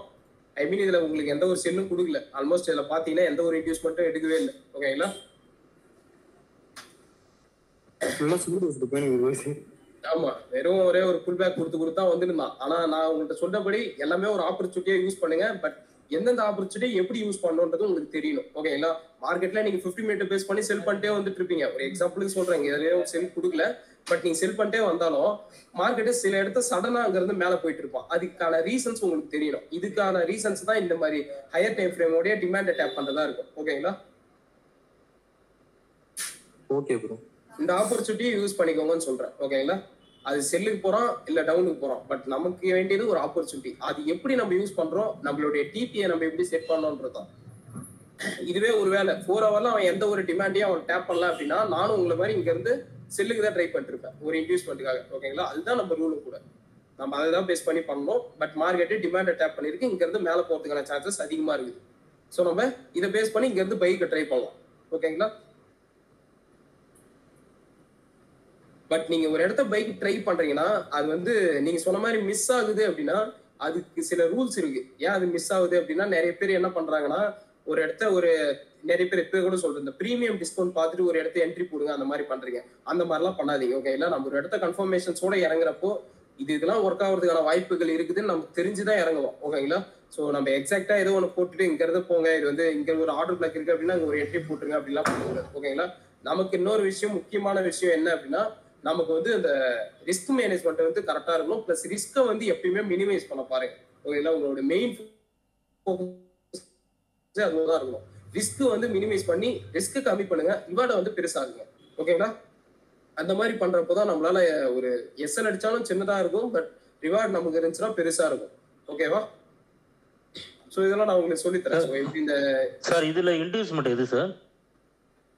ஐ மீன் இதுல உங்களுக்கு எந்த ஒரு செல்லும் கொடுக்கல. ஆல்மோஸ்ட் இதுல பாத்தீங்கன்னா எந்த ஒரு இன்டியூஸ்மெண்ட்டும் எடுக்கவே இல்லை. ஓகேங்களா, ஆமா, வெறும் ஒரே ஒரு புல் பேக் கொடுத்தா வந்துருந்தான். ஆனா நான் உங்கள்கிட்ட சொன்னபடி எல்லாமே ஒரு ஆப்பர்ச்சுனிட்டியா யூஸ் பண்ணுங்க. பட் எந்தெந்த ஆப்பர்ச்சுனிட்டி எப்படி யூஸ் பண்ணணுன்றது உங்களுக்கு தெரியணும். ஓகேங்களா, மார்க்கெட்ல நீங்க 50 மினிட் பேஸ் பண்ணி செல் பண்ணிட்டே வந்துட்டு இருப்பீங்க. ஒரு எக்ஸாம்பிளுக்கு சொல்றேன், எதுலயும் செல் கொடுக்கல, பட் நீங்க செல் பண்ணிட்டே வந்தாலும் மார்க்கெட் சில இடத்த சடனா அங்க இருந்து மேல போயிட்டு இருப்பான். அதுக்கான ரீசன்ஸ் உங்களுக்கு தெரியணும். இதுக்கான ரீசன்ஸ் தான் இந்த மாதிரி ஹையர் டைம் ஃப்ரேமோட டிமாண்ட் டேப் பண்றதா இருக்கும். ஓகேங்களா, ஓகே ப்ரோ, இந்த ஆப்பர்ச்சுனிட்டியை யூஸ் பண்ணிக்கோங்கன்னு சொல்றேன். ஓகேங்களா, அது செல்லுக்கு போறோம் இல்ல டவுனுக்கு போறோம், பட் நமக்கு வேண்டியது ஒரு ஆப்பர்ச்சுனிட்டி. அது எப்படி நம்ம யூஸ் பண்றோம், நம்மளுடைய டிபியை நம்ம எப்படி செட் பண்ணோன்றதுதான். இதுவே ஒருவேளை 4 ஹவர்ல அவன் எந்த ஒரு டிமாண்டையும் அவன் டேப் பண்ணல அப்படின்னா நானும் உங்களை மாதிரி இங்க இருந்து செல்லுக்கு தான் ட்ரை பண்ணிட்டு இருப்பேன் ஒரு இன்வெஸ்ட்மெண்ட்டுக்காக. ஓகேங்களா, அதுதான் நம்ம ரூலும் கூட. நம்ம அதை தான் பேஸ் பண்ணி பண்ணணும். பட் மார்க்கெட்டு டிமாண்டை டேப் பண்ணிருக்கு, இங்க இருந்து மேல போறதுக்கான சான்சஸ் அதிகமா இருக்குது. ஸோ நம்ம இதை பேஸ் பண்ணி இங்க இருந்து பைக்கை ட்ரை பண்ணலாம். ஓகேங்களா, பட் நீங்க ஒரு இடத்த பைக் ட்ரை பண்றீங்கன்னா அது வந்து நீங்க சொன்ன மாதிரி மிஸ் ஆகுது அப்படின்னா அதுக்கு சில ரூல்ஸ் இருக்கு. ஏன் அது மிஸ் ஆகுது அப்படின்னா நிறைய பேர் என்ன பண்றாங்கன்னா ஒரு இடத்த நிறைய பேர் இப்போ கூட சொல்றேன், இந்த பிரீமியம் டிஸ்கவுண்ட் பார்த்துட்டு ஒரு இடத்த என்ட்ரி போடுங்க அந்த மாதிரி பண்றீங்க. அந்த மாதிரிலாம் பண்ணாதீங்க. ஓகேங்களா, நம்ம ஒரு இடத்த கன்ஃபர்மேஷன்ஸோட இறங்குறப்போ இதெல்லாம் ஒர்க் ஆகுறதுக்கான வாய்ப்புகள் இருக்குதுன்னு நமக்கு தெரிஞ்சுதான் இறங்குவோம். ஓகேங்களா, ஸோ நம்ம எக்ஸாக்டா ஏதோ ஒன்று போட்டுட்டு இங்க இருந்து போங்க, இது வந்து இங்க ஒரு ஆர்டர் பிளாக் இருக்கு அப்படின்னா அங்க ஒரு என்ட்ரி போட்டுருங்க அப்படிலாம் பண்ணுவாங்க. ஓகேங்களா, நமக்கு இன்னொரு விஷயம், முக்கியமான விஷயம் என்ன அப்படின்னா நமக்கு வந்து அந்த ரிஸ்க் மேனேஜ்மெண்ட் வந்து கரெக்டா இருக்கணும். பிளஸ் ரிஸ்கை வந்து எப்பயுமே மினிமைஸ் பண்ண பாருங்க. ஓகேங்களா, உங்களோட மெயின் அதுதான் இருக்கணும். ரிஸ்க் வந்து மினிமைஸ் பண்ணி ரிஸ்க் கம்மி பண்ணுங்க, ரிவார்டை வந்து பெருசாகுங்க. ஓகேங்களா, அந்த மாதிரி பண்றப்போதான் நம்மளால ஒரு எஸ்எல் அடிச்சாலும் சின்னதா இருக்கும், பட் ரிவார்டு நமக்கு இருந்துச்சுன்னா பெருசா இருக்கும். ஓகேவா, சோ இதெல்லாம் நான் உங்களுக்கு சொல்லி தரேன். இந்த சார் இதுல இன்வெஸ்ட்மெண்ட் எது சார்?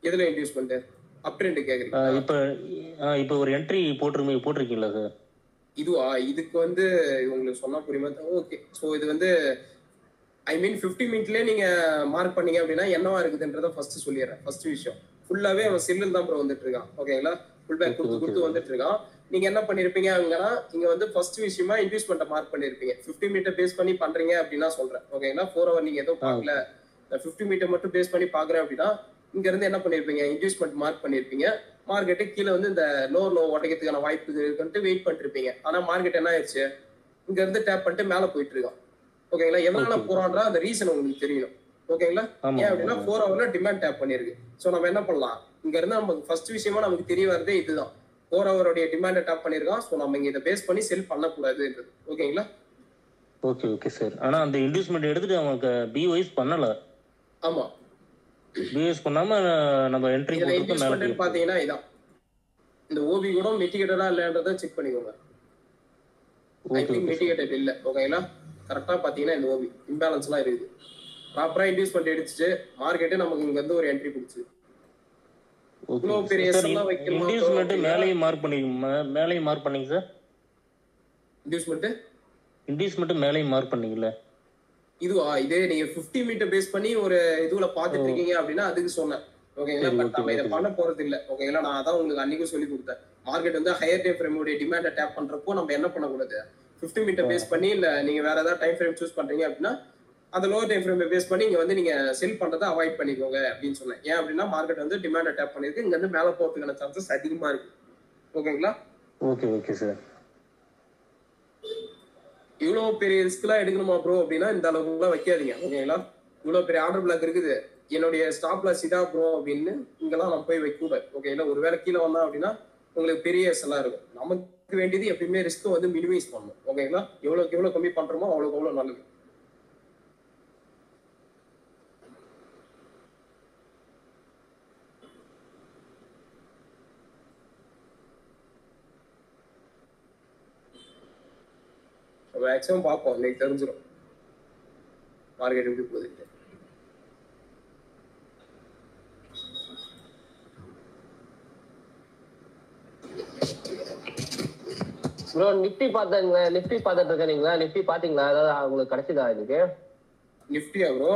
எதுல இன்வெஸ்ட்மெண்ட் அப் ட்ரெண்ட் கேக்குறீங்க? இப்போ ஒரு என்ட்ரி போட்டிருக்கீங்களா சார்? இதுவா, இதுக்கு வந்து உங்களுக்கு சொன்னா புரியுமா? ஓகே, ஸோ இது வந்து ஐ மீன் 50 மினிட்லேயே நீங்க மார்க் பண்ணீங்க அப்படின்னா என்னவா இருக்குதுன்றத ஃபர்ஸ்ட் சொல்லிடுறேன். ஃபர்ஸ்ட் விஷயம் ஃபுல்லாவே அவன் சில்லில் தான் ப்ரோ வந்துட்டு இருக்கான். ஓகேங்களா, ஃபுல் பேக் கொடுத்து வந்துட்டு இருக்கான். நீங்க என்ன பண்ணிருப்பீங்க அப்படின்னா இங்க வந்து ஃபர்ஸ்ட் விஷயமா இன்வெஸ்ட்மெண்ட்டை மார்க் பண்ணிருப்பீங்க. 50 மீட்டர் பேஸ் பண்ணி பண்றீங்க அப்படின்னா சொல்றேன். ஓகேங்களா, 4 ஹவர் நீங்க எதுவும் பார்க்கல, 50 மீட்டர் மட்டும் பேஸ் பண்ணி பாக்குறேன் அப்படின்னா இங்க இருந்து என்ன பண்ணிருப்பீங்க, இன்வெஸ்ட்மெண்ட் மார்க் பண்ணிருப்பீங்க. மார்க்கெட்டு கீழே வந்து இந்த லோ உடைக்கிறதுக்கான வாய்ப்பு இருக்குன்ட்டு வெயிட் பண்ணிட்டு இருப்பீங்க. ஆனா மார்க்கெட் என்ன ஆயிடுச்சு, இங்க இருந்து டேப் பண்ணிட்டு மேல போயிட்டு இருக்கான். ஓகேங்களா, எதனால போறான்ற அந்த ரீசன் உங்களுக்கு தெரியணும். ஓகேங்களா, ஏன் அப்படின்னா 4 ஹவர்ல டிமாண்ட் டேப் பண்ணிருக்கு. ஸோ நம்ம என்ன பண்ணலாம், இங்க இருந்து நமக்கு ஃபர்ஸ்ட் விஷயமா நமக்கு தெரிய வரதே இதுதான். 4 ஹவருடைய டிமாண்டை டேப் பண்ணிருக்கான். ஸோ நம்ம இங்க இதை பேஸ் பண்ணி செல் பண்ணக்கூடாதுன்றது. ஓகேங்களா, ஓகே சார். ஆனா அந்த இன்வெஸ்ட்மெண்ட் எடுத்துட்டு அவங்க பிஒய்ஸ் பண்ணல. ஆமா, பிஎஸ் பண்ணாம நம்ம என்ட்ரி போட்டு பாத்தீங்கன்னா இதான் இந்த ஓபி கூட மிட்டிகேட்டடா இல்லன்றதை செக் பண்ணிக்கோங்க. ஐ திங்க் மிட்டிகேட்டட் இல்ல. ஓகேங்களா, கரெக்டா பாத்தீங்கன்னா இந்த ஓபி இம்பேலன்ஸ்லாம் இருக்குது. ப்ராப்பரா இன்வெஸ்ட்மெண்ட் எடுத்துட்டு மார்க்கெட்டே நமக்கு இங்க வந்து ஒரு என்ட்ரி கொடுத்து இவ்வளவு பெரிய எஸ்எல்லாம் வைக்கணும். இன்வெஸ்ட்மெண்ட் மேலேயும் மார்க் பண்ணீங்க சார். இன்வெஸ்ட்மெண்ட் மேலேயும் மார்க் பண்ணீங்கல்ல, இதுவா, இதே நீங்க 50 மீட்டர் பேஸ் பண்ணி ஒரு இதுல பாத்துட்டு இருக்கீங்க அப்படின்னா அதுக்கு சொன்னேன். ஓகேங்களா, பட் நம்ம இதை பண்ண போறது இல்ல. ஓகேங்களா, நான் அதான் உங்களுக்கு அன்னைக்கும் சொல்லி கொடுத்தேன். மார்க்கெட் வந்து ஹையர் டைம் ஃப்ரேமோட டிமாண்டை டேப் பண்றப்போ நம்ம என்ன பண்ணக்கூடாது, 50 மீட்டர் பேஸ் பண்ணி இல்ல நீங்க வேற ஏதாவது டைம் ஃப்ரேம் சூஸ் பண்றீங்க அப்படின்னா அந்த லோவர் டைம் ஃப்ரேம் பேஸ் பண்ணி இங்க வந்து நீங்க செல் பண்றதை அவாய்ட் பண்ணிக்கோங்க அப்படின்னு சொன்னேன். ஏன் அப்படின்னா மார்க்கெட் வந்து டிமாண்டை டேப் பண்ணிருக்கு, இங்க இருந்து மேல போறதுக்கான சான்சஸ் அதிகமா இருக்கு. ஓகேங்களா, ஓகே சார். இவ்வளவு பெரிய ரிஸ்க்லாம் எடுக்கணுமா ப்ரோ அப்படின்னா இந்த அளவுக்குலாம் வைக்காதீங்க. ஓகேங்களா, இவ்வளவு பெரிய ஆர்டர் பிளாக் இருக்குது, என்னுடைய ஸ்டாப் லாஸ் இதா ப்ரோ அப்படின்னு இங்கெல்லாம் நம்ம போய் வைக்கூடாது. ஓகேங்களா, ஒரு வேலை கீழே வந்தா அப்படின்னா உங்களுக்கு பெரிய எல்லாம் இருக்கும். நமக்கு வேண்டியது எப்பயுமே ரிஸ்க் வந்து மினிமைஸ் பண்ணணும். ஓகேங்களா, எவ்வளவு கம்மி பண்றோமோ அவ்வளவு நல்லது. மேக்ஸிமம் பார்ப்போம், இன்னைக்கு தெரிஞ்சிடும் மார்க்கெட் எப்படி போகுது. ப்ரோ நிஃப்டி பாத்தீங்களா? நிஃப்டி பாத்துட்டு இருக்கீங்களா? நிஃப்டி பாத்தீங்களா? அதாவது உங்களுக்கு கிடைச்சதா இதுக்கு? நிஃப்டியா ப்ரோ?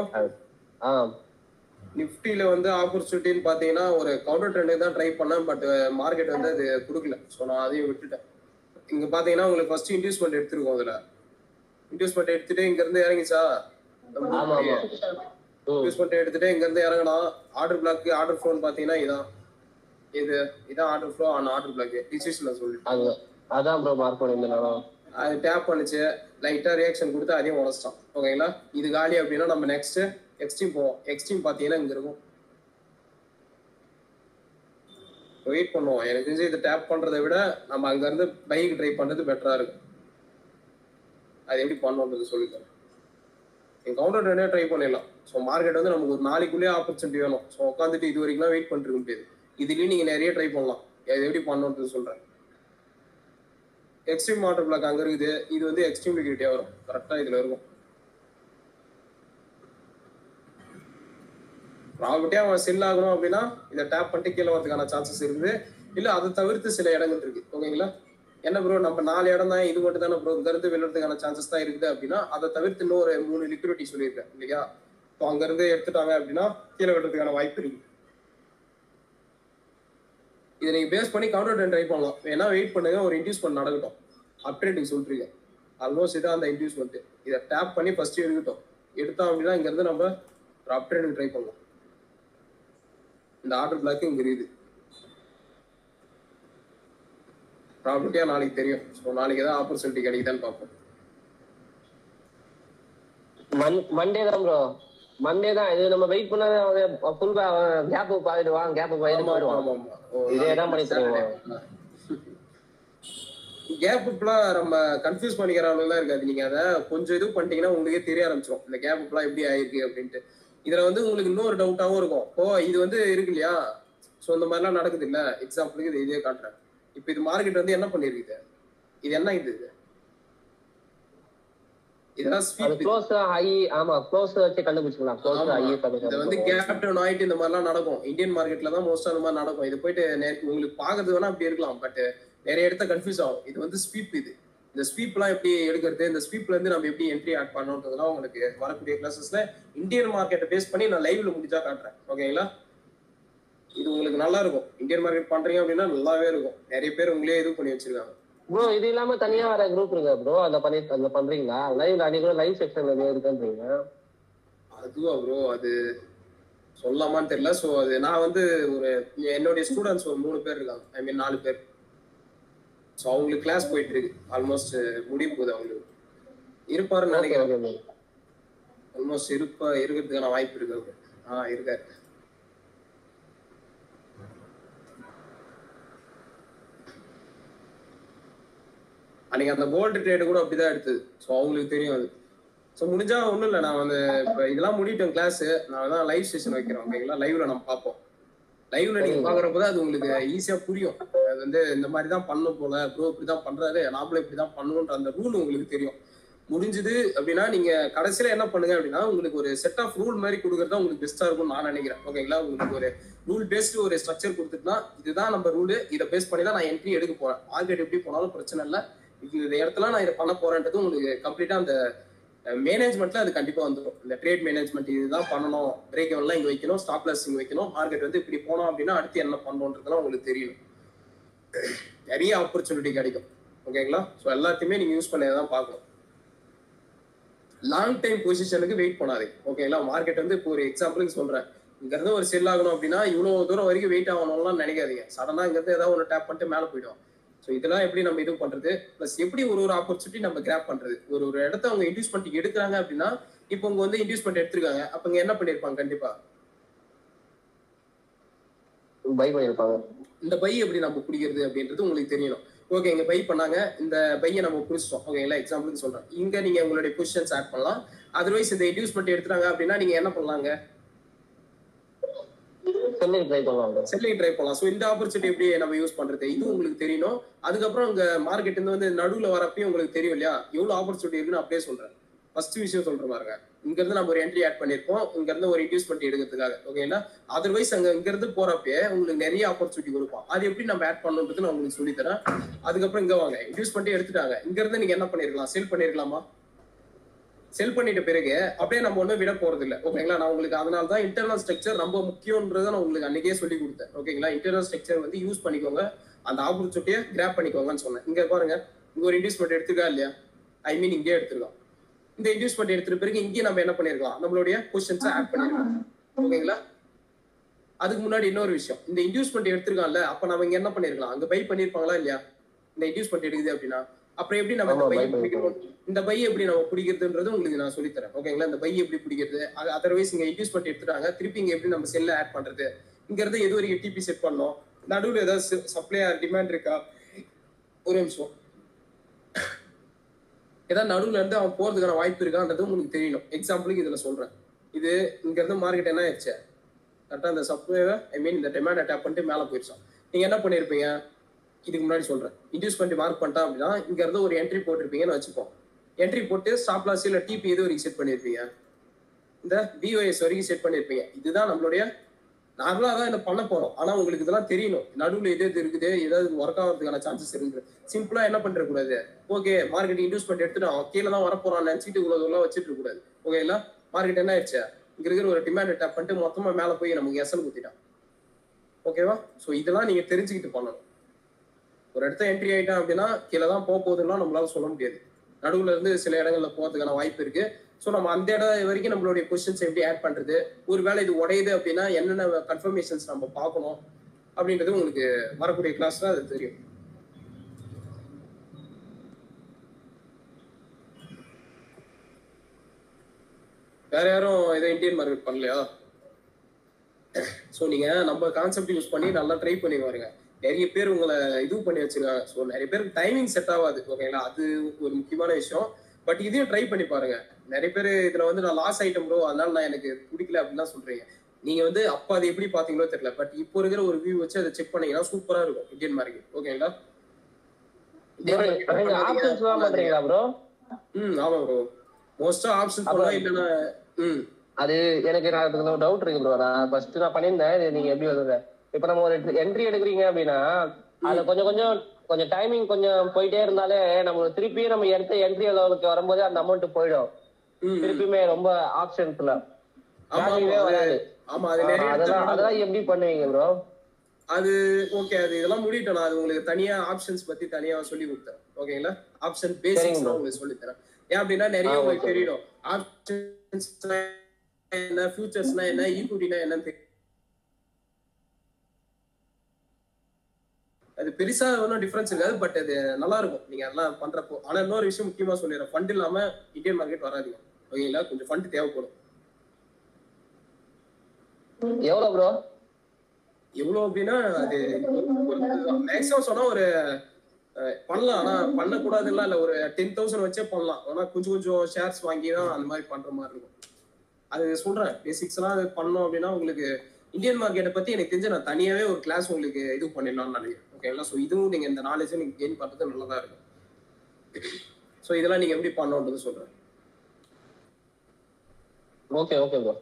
நிஃப்டில வந்து ஆப்பர்ச்சுனிட்டின்னு பாத்தீங்கன்னா ஒரு கவுண்டர் ட்ரெண்ட் தான் ட்ரை பண்ணேன். பட் மார்க்கெட் வந்து அது கொடுக்கல. ஸோ நான் அதையும் விட்டுட்டேன். இங்க பாத்தீங்கன்னா உங்களுக்கு ஃபர்ஸ்ட் இன்வெஸ்ட்மெண்ட் எடுத்துருக்கோம். அதுல இன்வெஸ்ட்மெண்ட் எடுத்துட்டு இங்க இருந்து இறங்கிச்சா, இன்வெஸ்ட்மெண்ட் எடுத்துட்டு இங்க இருந்து இறங்கலாம். ஆர்டர் பிளாக் ஆர்டர் ஃப்ளோன்னு பாத்தீங்கன்னா இதான் order flow on order block டிசிஷன்ல சொல்லிட்டு அதான் ப்ரோ மார்க் பண்ணிருந்தேன். அது டேப் பண்ணிச்சு, லைட்டா ரியாக்ஷன் கொடுத்து அதையும் உடச்சிட்டான். ஓகேங்களா, இது காலி அப்படின்னா நம்ம நெக்ஸ்ட் எக்ஸ்ட்ரீம் போவோம். எக்ஸ்ட்ரீம் பாத்தீங்கன்னா இங்க இருக்கும். வெயிட் பண்ணுவோம். எனக்கு தெரிஞ்சு இதை டேப் பண்றதை விட நம்ம அங்க இருந்து பைக் ட்ரை பண்றது பெட்டரா இருக்கும். அது எப்படி பண்ணணுன்றது சொல்லித்தரேன். என் கவுண்டர் ட்ரெண்டே ட்ரை பண்ணிடலாம். ஸோ மார்க்கெட் வந்து நமக்கு ஒரு நாளைக்குள்ளேயே ஆப்பர்ச்சுனிட்டி வேணும். ஸோ உட்காந்துட்டு இது வரைக்கும் வெயிட் பண்ணிட்டு இருக்க முடியாது. இதுலயும் நீங்க நிறைய ட்ரை பண்ணலாம். அது எப்படி பண்ணணுன்றது சொல்றேன். எக்ஸ்ட்ரீம் ஆர்டர் பிளாக் அங்க இருக்குது. இது வந்து எக்ஸ்ட்ரீம் லிக்விடிட்டியா வரும். கரெக்டா இதுல இருக்கும். ப்ராபர்ட்டியா அவன் செல் ஆகணும் அப்படின்னா இதை டேப் பண்ணிட்டு கீழே வரதுக்கான சான்சஸ் இருக்குது. இல்ல அதை தவிர்த்து சில இடங்கள் இருக்கு. ஓகேங்களா, என்ன ப்ரோ நம்ம 4 இடம் தான், இது மட்டும் தானே ப்ரோ இங்க இருந்து வெளிறதுக்கான சான்சஸ் தான் இருக்குது அப்படின்னா அதை தவிர்த்து இன்னொரு 3 லிக்விடிட்டி சொல்லியிருக்கேன் இல்லையா. ஸோ அங்க இருந்து எடுத்துட்டாங்க அப்படின்னா கீழே விடுறதுக்கான வாய்ப்பு இருக்கு. இதை நீங்க பேஸ் பண்ணி கவுண்டர் ட்ரெண்ட் ட்ரை பண்ணலாம். வேணா வெயிட் பண்ணுங்க, ஒரு இன்டியூஸ்மெண்ட் நடக்கட்டும். அப் ட்ரெண்டிங் சொல்றீங்க ஆல்மோஸ்ட் இதான் அந்த இன்டியூஸ்மெண்ட். இதை டேப் பண்ணி ஃபர்ஸ்ட் எடுக்கட்டும். எடுத்தோம் அப்படின்னா இங்க இருந்து நம்ம ஒரு அப் ட்ரெண்டிங் ட்ரை பண்ணலாம். இந்த ஆர்டர் பிளாக் இங்க இருக்குது. ப்ராபர்ட்டியா நாளைக்கு தெரியும். ஸோ நாளைக்கு ஏதாவது ஆப்பர்ச்சுனிட்டி கிடைக்குதான்னு பார்ப்போம். மண்டே தான் ப்ரோ, மண்டே தான் இது. நம்ம வெயிட் பண்ண ஃபுல் கேப் பாத்துடுவான், கேப் போயிடுவான். இதே தான் பண்ணி தருவோம். கேப் இப்பெல்லாம் நம்ம கன்ஃபியூஸ் பண்ணிக்கிறவங்கலாம் இருக்காது. நீங்க அதை கொஞ்சம் இது பண்ணிட்டீங்கன்னா உங்களுக்கே தெரிய ஆரம்பிச்சிடும் இந்த கேப் இப்பெல்லாம் எப்படி ஆயிருக்கு அப்படின்ட்டு. இதுல வந்து உங்களுக்கு இன்னொரு டவுட்டாவும் இருக்கும். ஓ இது வந்து இருக்கு இல்லையா, ஸோ இந்த மாதிரிலாம் நடக்குது இல்ல. எக்ஸாம்பிளுக்கு இது இதே காட்டுறேன். இப்போ இது மார்க்கெட் வந்து என்ன பண்ணிருக்குது, இது என்ன இது இதெல்லாம் ஸ்வீப் க்ளோஸ் ஹை. ஆமா க்ளோஸ் வச்சு கண்டுபிடிச்சிடலாம். க்ளோஸ் ஹை இது வந்து கேப் டவுன் ஆயிட்டு இந்த மாதிரிலாம் நடக்கும். இந்தியன் மார்க்கெட்ல தான் மோஸ்டா அந்த மாதிரி நடக்கும். இது போயிட்டு உங்களுக்கு பாக்குறது வேணா அப்படி இருக்கலாம். பட் நிறைய இடத்த கன்ஃபியூஸ் ஆகும். இது வந்து ஸ்வீப். இது இந்த ஸ்வீப்லாம் எப்படி எடுக்கிறது, இந்த ஸ்வீப்ல இருந்து நம்ம எப்படி என்ட்ரி ஆட் பண்ணணுன்றதுலாம் உங்களுக்கு வரக்கூடிய கிளாஸஸ்ல இந்தியன் மார்க்கெட்டை பேஸ் பண்ணி நான் லைவ்ல முடிஞ்சா காட்டுறேன். ஓகேங்களா, இது உங்களுக்கு நல்லா இருக்கும். இந்தியன் மார்க்கெட் பண்றீங்க அப்படின்னா நல்லாவே இருக்கும். நிறைய பேர் உங்களே இது பண்ணி வச்சிருக்காங்க. ப்ரோ இது இல்லாம தனியா வர குரூப் இருக்கு ப்ரோ, அதை பண்றீங்களா? லைவ் அன்னைக்கு லைவ் செக்ஷன்ல இருக்குன்றீங்க. அதுவா ப்ரோ, அது சொல்லலாமான்னு தெரியல. ஸோ அது நான் வந்து ஒரு என்னுடைய ஸ்டூடெண்ட்ஸ் ஒரு 3 பேர் இருக்காங்க. ஐ மீன் 4 பேர். ஸோ அவங்களுக்கு கிளாஸ் போயிட்டு இருக்கு. ஆல்மோஸ்ட் முடிய போகுது. அவங்களுக்கு இருப்பாருன்னு நினைக்கிறேன். ஆல்மோஸ்ட் இருக்கிறதுக்கான வாய்ப்பு இருக்கு. இருக்காரு. அன்னைக்கு அந்த கோல்டு ட்ரேடு கூட அப்படிதான் எடுத்தது. ஸோ அவங்களுக்கு தெரியும் அது. ஸோ முடிஞ்சா ஒன்றும் இல்லை, நான் வந்து இப்போ இதெல்லாம் முடிட்டோம் கிளாஸ். நான் தான் லைவ் செஷன் வைக்கிறேன். ஓகேங்களா, லைவ்ல நம்ம பார்ப்போம். லைவ்ல நீங்க பாக்குறப்ப தான் அது உங்களுக்கு ஈஸியா புரியும். அது வந்து இந்த மாதிரி தான் பண்ணும் போல, ப்ரோ இப்படிதான் பண்றாரு, நாமளும் இப்படிதான் பண்ணணுன்ற அந்த ரூல் உங்களுக்கு தெரியும். முடிஞ்சது அப்படின்னா நீங்க கடைசியில என்ன பண்ணுங்க அப்படின்னா உங்களுக்கு ஒரு செட் ஆஃப் ரூல் மாதிரி கொடுக்கறதா உங்களுக்கு பெஸ்டா இருக்கும்னு நான் நினைக்கிறேன். ஓகேங்களா, உங்களுக்கு ஒரு ரூல் பேஸ்டு ஒரு ஸ்ட்ரக்சர் கொடுத்துட்டுனா இதுதான் நம்ம ரூலு, இதை பேஸ் பண்ணி தான் நான் என்ட்ரி எடுக்க போறேன். மார்க்கெட் எப்படி போனாலும் பிரச்சனை இல்லை, இந்த இடத்துல நான் இதை பண்ண போறேன்றது உங்களுக்கு கம்ப்ளீட்டா அந்த மேனேஜ்மெண்ட்ல அது கண்டிப்பா வந்துடும். இந்த ட்ரேட் மேனேஜ்மெண்ட் இதுதான் பண்ணணும், பிரேக் எல்லாம் இங்க வைக்கணும், ஸ்டாப் லாஸ் இங்க வைக்கணும், மார்க்கெட் வந்து இப்படி போனோம் அப்படின்னா அடுத்து என்ன பண்ணணுன்றதுலாம் உங்களுக்கு தெரியும். நிறைய ஆப்பர்ச்சுனிட்டி கிடைக்கும். ஓகேங்களா, ஸோ எல்லாத்தையுமே நீங்க யூஸ் பண்ணி தான் பார்க்கணும். லாங் டைம் பொசிஷனுக்கு வெயிட் பண்ணாதே. ஓகேங்களா, மார்க்கெட் வந்து இப்போ ஒரு எக்ஸாம்பிளுக்கு சொல்றேன், இங்க இருந்து ஒரு செல் ஆகணும் அப்படின்னா இவ்வளவு தூரம் வரைக்கும் வெயிட் ஆகணும்லாம் நினைக்காதீங்க. சடனா இங்க இருந்து ஏதாவது ஒரு டேப் பண்ணிட்டு மேலே போயிடும். ஸோ இதெல்லாம் எப்படி நம்ம இது பண்றது, பிளஸ் எப்படி ஒரு ஆப்பர்ச்சுனிட்டி நம்ம கிராப் பண்றது. ஒரு இடத்த அவங்க இன்வெஸ்ட்மெண்ட் எடுக்கிறாங்க அப்படின்னா இப்போ உங்க வந்து இன்வெஸ்ட்மெண்ட் எடுத்திருக்காங்க, அப்ப இங்க என்ன பண்ணிருப்பாங்க, கண்டிப்பா பை பண்ணிருப்பாங்க. இந்த பை எப்படி நம்ம பிடிக்கிறது அப்படின்றது உங்களுக்கு தெரியணும். ஓகே, இங்க பை பண்ணாங்க, இந்த பையை நம்ம பிடிச்சிட்டோம். ஓகேங்களா, எக்ஸாம்பிளுக்கு சொல்றேன், இங்க நீங்க உங்களுடைய பொசிஷன்ஸ் ஆட் பண்ணலாம். அதர்வைஸ் இந்த இன்வெஸ்ட்மெண்ட் எடுத்துறாங்க அப்படின்னா நீங்க என்ன பண்ணலாங்க, செல்லிங் ட்ரை பண்ணலாம். ஸோ இந்த ஆப்பர்ச்சுனிட்டி எப்படி நம்ம யூஸ் பண்றது இது உங்களுக்கு தெரியணும். அதுக்கப்புறம் உங்க மார்க்கெட் வந்து நடுவில் வரப்பயும் உங்களுக்கு தெரியும் இல்லையா, எவ்வளவு ஆப்பர்ச்சுனிட்டி இருக்குன்னு அப்படியே சொல்றேன். ஃபர்ஸ்ட் விஷயம் சொல்ற பாருங்க. இங்க இருந்து நம்ம ஒரு என்ட்ரி ஆட் பண்ணிருப்போம், இங்க இருந்து ஒரு இன்டியூஸ்மெண்ட் எடுக்கிறதுக்காக. ஓகேங்களா? அதர்வைஸ் இங்க இருந்து போறப்பே உங்களுக்கு நிறைய ஆப்பர்ச்சுனிட்டி கொடுப்போம். அது எப்படி நம்ம ஆட் பண்ணணுன்றது நான் உங்களுக்கு சொல்லி தரேன். அதுக்கப்புறம் இங்க வாங்க, இன்டியூஸ்மெண்ட் எடுத்துட்டாங்க. இங்க இருந்து நீங்க என்ன பண்ணிருக்கலாம், செல் பண்ணிருக்கலாமா? செல் பண்ணிட்ட பிறகு அப்படியே நம்ம ஒன்றும் விட போறது இல்லை. ஓகேங்களா? நான் உங்களுக்கு அதனால தான் இன்டர்னல் ஸ்ட்ரக்சர் ரொம்ப முக்கியன்றதை நான் உங்களுக்கு அன்னைக்கே சொல்லி கொடுத்தேன். ஓகேங்களா? இன்டர்னல் ஸ்ட்ரக்சர் வந்து யூஸ் பண்ணிக்கோங்க, அந்த ஆப்பர்ச்சுனிட்டியை கிராப் பண்ணிக்கோங்கன்னு சொன்னேன். இங்க பாருங்க, இங்க ஒரு இன்டியூஸ்மெண்ட் எடுத்துக்கா இல்லையா? ஐ மீன் இங்கே எடுத்துருக்கோம். இந்த இன்டியூஸ்மெண்ட் எடுத்துட்ட பிறகு இங்கேயும் நம்ம என்ன பண்ணிருக்கலாம், நம்மளுடைய கொஸ்டின்ஸை ஆட் பண்ணிருக்கோம். ஓகேங்களா? அதுக்கு முன்னாடி இன்னொரு விஷயம், இந்த இன்டியூஸ்மெண்ட் எடுத்திருக்கான்ல, அப்ப நம்ம இங்க என்ன பண்ணிருக்கலாம், அங்க பை பண்ணிருப்பாங்களா இல்லையா? இந்த இன்டியூஸ்மெண்ட் எடுக்குது அப்படின்னா அப்புறம் எப்படி நம்ம இந்த பையை பிடிக்கணும், இந்த பையை எப்படி நம்ம பிடிக்கிறதுன்றது உங்களுக்கு நான் சொல்லித்தரேன். ஓகேங்களா? இந்த பையை எப்படி பிடிக்கிறது, அதர்வைஸ் இங்க இன்டியூஸ்மெண்ட் எடுத்துட்டாங்க, திருப்பி இங்க எப்படி நம்ம செல்ல ஆட் பண்றது, இங்க இருந்து எது வரைக்கும் டிபி செட் பண்ணோம், நடுவில் ஏதாவது சப்ளை டிமாண்ட் இருக்கா, ஒரு நிமிஷம், ஏதாவது நடுவில் இருந்து அவன் போறதுக்கான வாய்ப்பு இருக்கான்றது உங்களுக்கு தெரியணும். எக்ஸாம்பிளுக்கு இதுல சொல்றேன், இது இங்க இருந்து மார்க்கெட் என்ன ஆயிடுச்சு, கரெக்டா இந்த சப்ளைவை ஐ மீன் இந்த டிமாண்ட் அட்டாக் பண்ணிட்டு மேலே போயிடுச்சோம். நீங்க என்ன பண்ணிருப்பீங்க, இதுக்கு முன்னாடி சொல்றேன், இன்டியூஸ் பண்ணி மார்க் பண்ணிட்டா அப்படின்னா இங்க இருந்து ஒரு என்ட்ரி போட்டிருப்பீங்கன்னு வச்சுப்போம். என்ட்ரி போட்டு ஸ்டாப் லாஸ் இல்ல டிபி எது வரைக்கும் செட் பண்ணிருப்பீங்க, இந்த பிஓஎஸ் வரைக்கும் செட் பண்ணிருப்பீங்க. இதுதான் நம்மளுடைய நார்மலா தான் இதை பண்ண போறோம். ஆனா உங்களுக்கு இதெல்லாம் தெரியணும், நடுவில் எது எது இருக்குது, ஏதாவது ஒர்க் ஆகிறதுக்கான சான்சஸ் இருக்குது. சிம்பிளா என்ன பண்ற கூடாது, ஓகே மார்க்கெட் இன்டியூஸ் பண்ணி எடுத்துட்டோம், கீழே தான் வரப்போறான்னு நினைச்சிட்டு இவ்வளவு வச்சுட்டு இருக்க கூடாது. ஓகே இல்ல, மார்க்கெட் என்ன ஆயிடுச்சு, இங்க இருக்கிற ஒரு டிமாண்ட் அட்டாக் பண்ணிட்டு மொத்தமா மேல போய் நமக்கு எஸ்எல் குத்திட்டான். ஓகேவா? ஸோ இதெல்லாம் நீங்க தெரிஞ்சுக்கிட்டு பண்ணணும். ஒரு இடத்த என்ட்ரி ஆயிட்டான் அப்படின்னா கீழே தான் போக போகுதுன்னா நம்மளால சொல்ல முடியாது, நடுவுல இருந்து சில இடங்கள்ல போறதுக்கான வாய்ப்பு இருக்கு. ஸோ நம்ம அந்த இடம் வரைக்கும் நம்மளுடைய கொஸ்டின்ஸ் எப்படி ஆட் பண்றது, ஒருவேளை இது உடையுது அப்படின்னா என்னென்ன கன்ஃபர்மேஷன்ஸ் நம்ம பார்க்கணும் அப்படின்றது உங்களுக்கு வரக்கூடிய கிளாஸ்ல அது தெரியும். வேற யாரும் ஏதோ இந்தியன் மார்க்கெட் பண்ணலையா? ஸோ நீங்க நம்ம கான்செப்ட் யூஸ் பண்ணி நல்லா ட்ரை பண்ணி பாருங்க. நிறைய பேர் உங்களை இது பண்ணி வச்சிருக்காங்க. ஸோ நிறைய பேருக்கு டைமிங் செட் ஆகாது. ஓகேங்களா? அது ஒரு முக்கியமான விஷயம். பட் இதையும் ட்ரை பண்ணி பாருங்க. நிறைய பேர் இதுல வந்து நான் லாஸ் ஐட்டம் ப்ரோ அதனால நான் எனக்கு பிடிக்கல அப்படின்னு சொல்றீங்க. நீங்க வந்து அப்ப அதை எப்படி பாத்தீங்களோ தெரியல. பட் இப்போ இருக்கிற ஒரு வியூ வச்சு அதை செக் பண்ணீங்கன்னா சூப்பரா இருக்கும் இந்தியன் மார்க்கெட். ஓகேங்களா? ஆமா ப்ரோ, மோஸ்டா ஆப்ஷன்ஸ் பண்ணலாம் இல்லைன்னா அது எனக்கு நான் டவுட் இருக்கு ப்ரோ. நான் ஃபர்ஸ்ட் நான் பண்ணியிருந்தேன், நீங்க எப்படி வருது, இப்ப நம்ம ஒரு என்ட்ரி எடுக்கிறீங்க அப்படின்னா அதுல கொஞ்சம் டைமிங் கொஞ்சம் போயிட்டே இருந்தாலே நம்ம திருப்பியும் நம்ம எடுத்த என்ட்ரி லெவலுக்கு வரும்போது அந்த அமௌண்ட் போயிடும். திருப்பியுமே ரொம்ப ஆப்ஷன்ஸ்ல வராது. அதெல்லாம் எப்படி பண்ணுவீங்க ப்ரோ? அது ஓகே, அது இதெல்லாம் முடிட்டோம். நான் அது உங்களுக்கு தனியா ஆப்ஷன்ஸ் பத்தி தனியா சொல்லி கொடுத்தேன். ஓகேங்களா? ஆப்ஷன் பேசிக்ஸ் உங்களுக்கு சொல்லி தரேன். ஏன் அப்படின்னா நிறைய உங்களுக்கு தெரியணும். ஆப்ஷன்ஸ் என்ன, ஃபியூச்சர்ஸ்னா என்ன, ஈக்விட்டினா என்னன்னு அது பெருசா ஒன்றும் டிஃபரன்ஸ் இருக்காது. பட் அது நல்லா இருக்கும் நீங்க அதெல்லாம் பண்றப்போ. ஆனா இன்னொரு விஷயம் முக்கியமா சொல்லிடுறேன், ஃபண்ட் இல்லாம இந்தியன் மார்க்கெட் வராதீங்க. ஓகேங்களா? கொஞ்சம் ஃபண்ட் தேவைப்படும். எவ்வளவு ப்ரோ? எவ்வளவு அப்படின்னா அது மேக்ஸிமம் சொன்னா ஒரு பண்ணலாம். ஆனா பண்ணக்கூடாதுலாம் இல்ல, ஒரு 10,000 வச்சே பண்ணலாம். ஆனா கொஞ்சம் ஷேர்ஸ் வாங்கி தான் அந்த மாதிரி பண்ற மாதிரி இருக்கும். அது சொல்றேன், பேசிக்ஸ் எல்லாம் அது பண்ணோம் அப்படின்னா உங்களுக்கு இந்தியன் மார்க்கெட்டை பத்தி எனக்கு தெரிஞ்சு நான் தனியாவே ஒரு கிளாஸ் உங்களுக்கு இது பண்ணிடலாம்னு நினைக்கிறேன். ஓகேங்களா? ஸோ இதுவும் நீங்க இந்த நாலேஜை நீங்க கெயின் பண்றது நல்லதா இருக்கும். ஸோ இதெல்லாம் நீங்க எப்படி பண்ணணுன்றது சொல்றேன். Okay okay bro.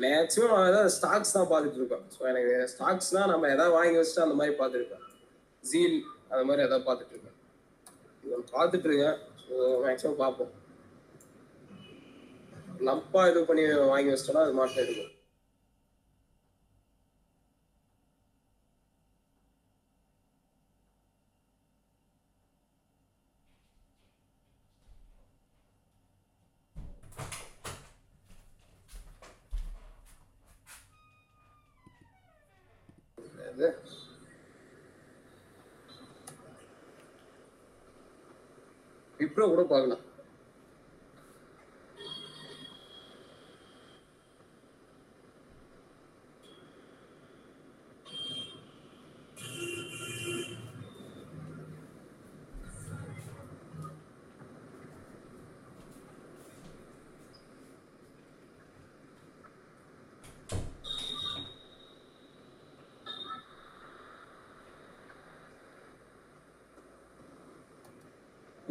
மேக்ஸிமம் அதாவது ஸ்டாக்ஸ் தான் பார்த்துட்டு இருக்கோம். ஸோ எனக்கு ஸ்டாக்ஸ்னா நம்ம எதாவது வாங்கி வச்சுட்டு அந்த மாதிரி பார்த்துருக்கேன். ஜீல் அது மாதிரி எதாவது பார்த்துட்டு இருக்கேன். இது பார்த்துட்டு இருக்கேன். ஸோ மேக்ஸிமம் பார்ப்போம். லம்பா இது பண்ணி வாங்கி வச்சிட்டோம்னா அது மாற்றம் இருக்கும். விப்ரோ கூட பார்க்கலாம்.